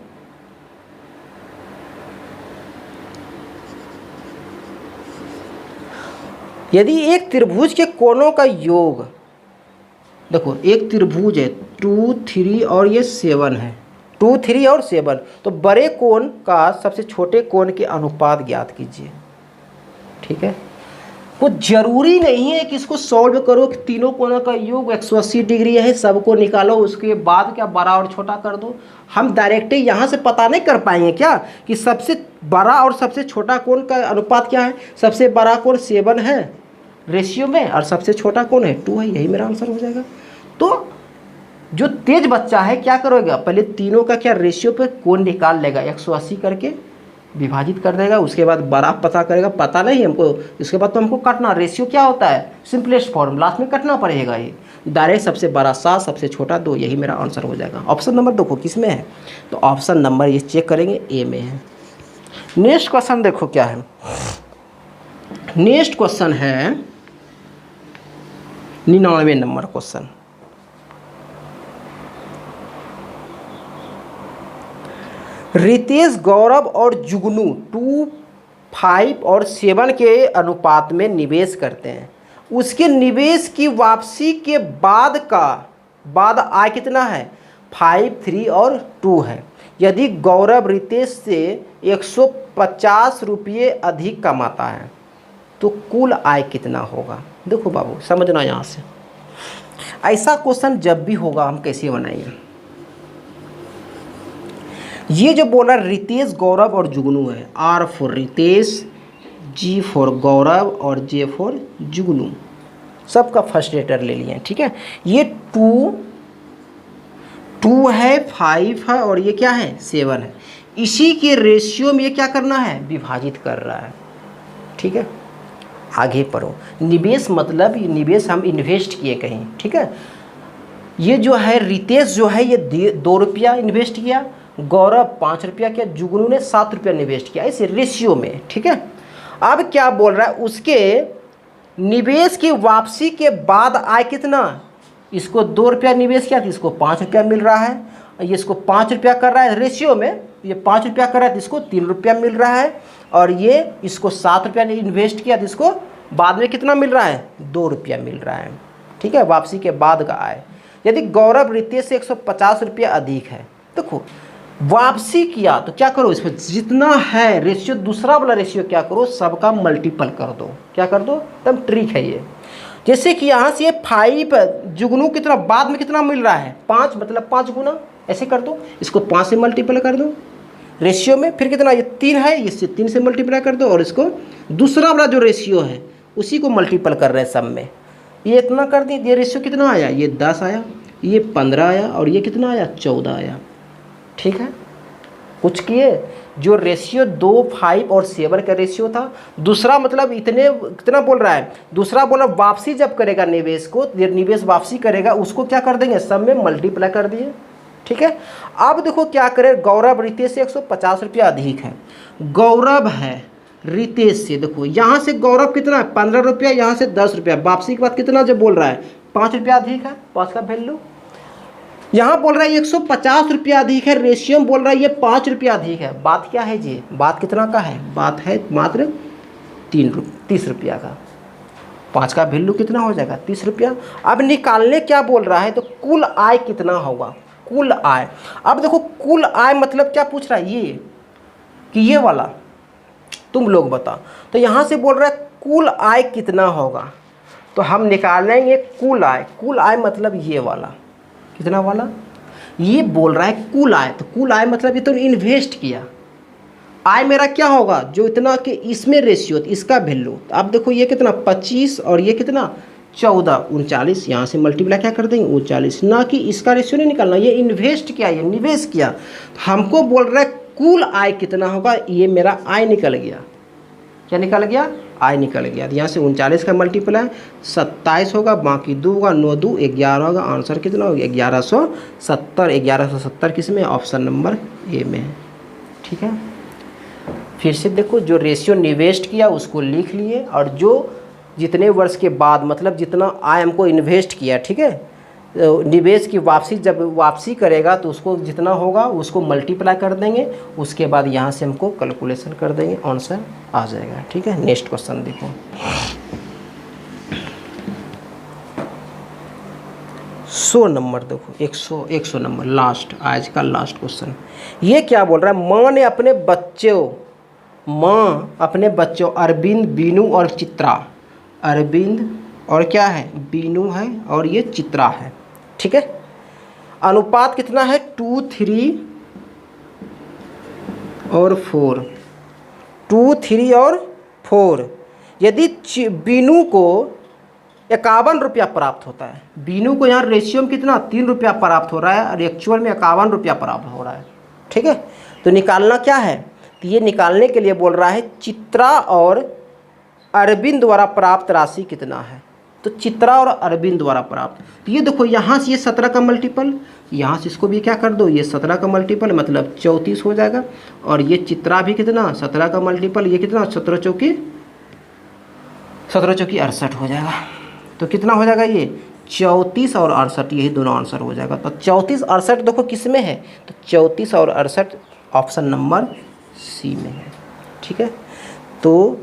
यदि एक त्रिभुज के कोणों का योग, देखो एक त्रिभुज है 2 3 और ये 7 है, 2 3 और 7, तो बड़े कोण का सबसे छोटे कोण के अनुपात ज्ञात कीजिए। ठीक है, कुछ जरूरी नहीं है कि इसको सॉल्व करो कि तीनों कोणों का योग 180 डिग्री है, सबको निकालो उसके बाद क्या बड़ा और छोटा कर दो। हम डायरेक्ट यहाँ से पता नहीं कर पाएंगे क्या कि सबसे बड़ा और सबसे छोटा कोण का अनुपात क्या है। सबसे बड़ा कोण 7 है रेशियो में और सबसे छोटा कोण है 2 है, यही मेरा आंसर हो जाएगा। तो जो तेज बच्चा है क्या करोगे, पहले तीनों का क्या रेशियो पे कोण निकाल लेगा, 180 करके विभाजित कर देगा, उसके बाद बड़ा पता करेगा, पता नहीं हमको, इसके बाद तो हमको काटना, रेशियो क्या होता है सिंपलेस्ट फॉर्म, लास्ट में काटना पड़ेगा। ये डायरेक्ट सबसे बड़ा 7 सबसे छोटा 2, यही मेरा आंसर हो जाएगा। ऑप्शन नंबर देखो किस में है, तो ऑप्शन नंबर ये चेक करेंगे ए में है। नेक्स्ट क्वेश्चन देखो क्या है, नेक्स्ट क्वेश्चन है 99 नंबर क्वेश्चन, रितेश गौरव और जुगनू 2 5 और 7 के अनुपात में निवेश करते हैं, उसके निवेश की वापसी के बाद आय कितना है 5 3 और 2 है। यदि गौरव रितेश से 150 रुपये अधिक कमाता है तो कुल आय कितना होगा। देखो बाबू समझना, यहाँ से ऐसा क्वेश्चन जब भी होगा हम कैसे बनाएंगे। ये जो बोला रितेश गौरव और जुगनू है, R for Ritesh, G for Gaurav और जे फॉर जुगनू, सबका फर्स्ट लेटर ले लिए। ठीक है, ये 2 है 5 है और ये क्या है 7 है, इसी के रेशियो में ये क्या करना है विभाजित कर रहा है। ठीक है, आगे पढ़ो। निवेश मतलब निवेश हम इन्वेस्ट किए कहीं। ठीक है, ये जो है रितेश जो है ये 2 रुपया इन्वेस्ट किया, गौरव 5 रुपया किया, जुगनू ने 7 रुपया इन्वेस्ट किया, इस रेशियो में। ठीक है, अब क्या बोल रहा है, उसके निवेश की वापसी के बाद आय कितना, इसको 2 रुपया निवेश किया तो इसको 5 रुपया मिल रहा है, ये इसको 5 रुपया कर रहा है रेशियो में, ये 5 रुपया कर रहा है तो इसको 3 रुपया मिल रहा है, और ये इसको 7 रुपया ने इन्वेस्ट किया तो इसको बाद में कितना मिल रहा है 2 रुपया मिल रहा है। ठीक है, वापसी के बाद का आय। यदि गौरव रितेश से 150 रुपया अधिक है, देखो वापसी किया तो क्या करो, इसमें जितना है रेशियो, दूसरा वाला रेशियो क्या करो सबका मल्टीपल कर दो। क्या कर दो, एकदम ट्रिक है ये। जैसे कि यहाँ से 5 जुगनू कितना बाद में कितना मिल रहा है 5, मतलब 5 गुना, ऐसे कर दो, इसको 5 से मल्टीपल कर दो रेशियो में, फिर कितना ये 3 है, इससे 3 से मल्टीप्लाई कर दो, और इसको दूसरा वाला जो रेशियो है उसी को मल्टीपल कर रहे हैं सब में। ये इतना कर दी, ये रेशियो कितना आया, ये 10 आया, ये 15 आया, और ये कितना आया 14 आया। ठीक है, कुछ किए। जो रेशियो 2, 5 और 7 का रेशियो था। दूसरा मतलब कितना बोल रहा है, दूसरा बोला वापसी जब करेगा निवेश को, निवेश वापसी करेगा उसको क्या कर देंगे, सब में मल्टीप्लाई कर दिए। ठीक है। अब देखो क्या करे, गौरव रितेश से 150 रुपया अधिक है। गौरव है रितेश से, देखो यहाँ से गौरव कितना है 15 रुपया, यहाँ से 10 रुपया, वापसी के बाद कितना जब बोल रहा है 5 रुपया अधिक है, 5 का वैल्यू। यहाँ बोल रहा है 150 रुपया अधिक है, रेशियो में बोल रहा है ये 5 रुपया अधिक है। बात क्या है जी, बात कितना का है, बात है मात्र 30 रुपया का। 5 का वैल्यू कितना हो जाएगा 30 रुपया। अब निकालने क्या बोल रहा है, तो कुल आय कितना होगा, कुल आय। अब देखो कुल आय मतलब क्या पूछ रहा है, ये कि ये वाला तुम लोग बताओ। तो यहाँ से बोल रहा है कुल आय कितना होगा, तो हम निकालेंगे कुल आय। कुल आय मतलब ये वाला, कितना वाला, ये बोल रहा है कुल आय। तो कुल आय मतलब ये तो इन्वेस्ट किया, आय मेरा क्या होगा जो इतना कि इसमें रेशियो इसका वैल्यू। तो अब देखो ये कितना 25 और ये कितना 14, 39, यहाँ से मल्टीप्लाई क्या कर देंगे 39, ना कि इसका रेशियो नहीं निकालना, ये इन्वेस्ट किया, ये निवेश किया। तो हमको बोल रहा है कुल आय कितना होगा, ये मेरा आय निकल गया। क्या निकल गया, आय निकल गया। तो यहाँ से 39 का मल्टीप्लाई 27 होगा, बाकी 2 होगा, 9 2 11 होगा। आंसर कितना होगा 1170। 1170 किस में, ऑप्शन नंबर ए में है। ठीक है। फिर से देखो, जो रेशियो निवेस्ट किया उसको लिख लिए, और जो जितने वर्ष के बाद मतलब जितना आय हमको इन्वेस्ट किया, ठीक है, निवेश की वापसी जब वापसी करेगा तो उसको जितना होगा उसको मल्टीप्लाई कर देंगे। उसके बाद यहाँ से हमको कैलकुलेशन कर देंगे, आंसर आ जाएगा। ठीक है। नेक्स्ट क्वेश्चन देखो, 100 नंबर देखो, 100 नंबर लास्ट, आज का लास्ट क्वेश्चन। ये क्या बोल रहा है, माँ ने अपने बच्चों अरविंद, बीनू और चित्रा, अरविंद और क्या है बीनू है और ये चित्रा है। ठीक है। अनुपात कितना है 2, 3 और 4, 2, 3 और 4। यदि बीनू को 51 रुपया प्राप्त होता है, बीनू को यहाँ रेशियो में कितना 3 रुपया प्राप्त हो रहा है और एक्चुअल में 51 रुपया प्राप्त हो रहा है। ठीक है। तो निकालना क्या है, तो ये निकालने के लिए बोल रहा है चित्रा और अरविंद द्वारा प्राप्त राशि कितना है। तो चित्रा और अरविंद द्वारा प्राप्त, तो ये देखो यहाँ से ये 17 का मल्टीपल, यहाँ से इसको भी क्या कर दो, ये 17 का मल्टीपल मतलब 34 हो जाएगा। और ये चित्रा भी कितना 17 का मल्टीपल, ये कितना 17 चौकी 68 हो जाएगा। तो कितना हो जाएगा ये 34 और 68, यही दोनों आंसर हो जाएगा। तो 34 68 देखो किस में है, तो 34 और 68 ऑप्शन नंबर सी में है। ठीक है। तो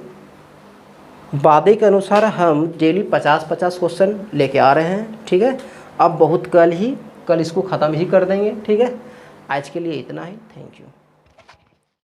वादे के अनुसार हम डेली 50-50 क्वेश्चन लेके आ रहे हैं। ठीक है। अब बहुत कल इसको ख़त्म ही कर देंगे। ठीक है। आज के लिए इतना ही, थैंक यू।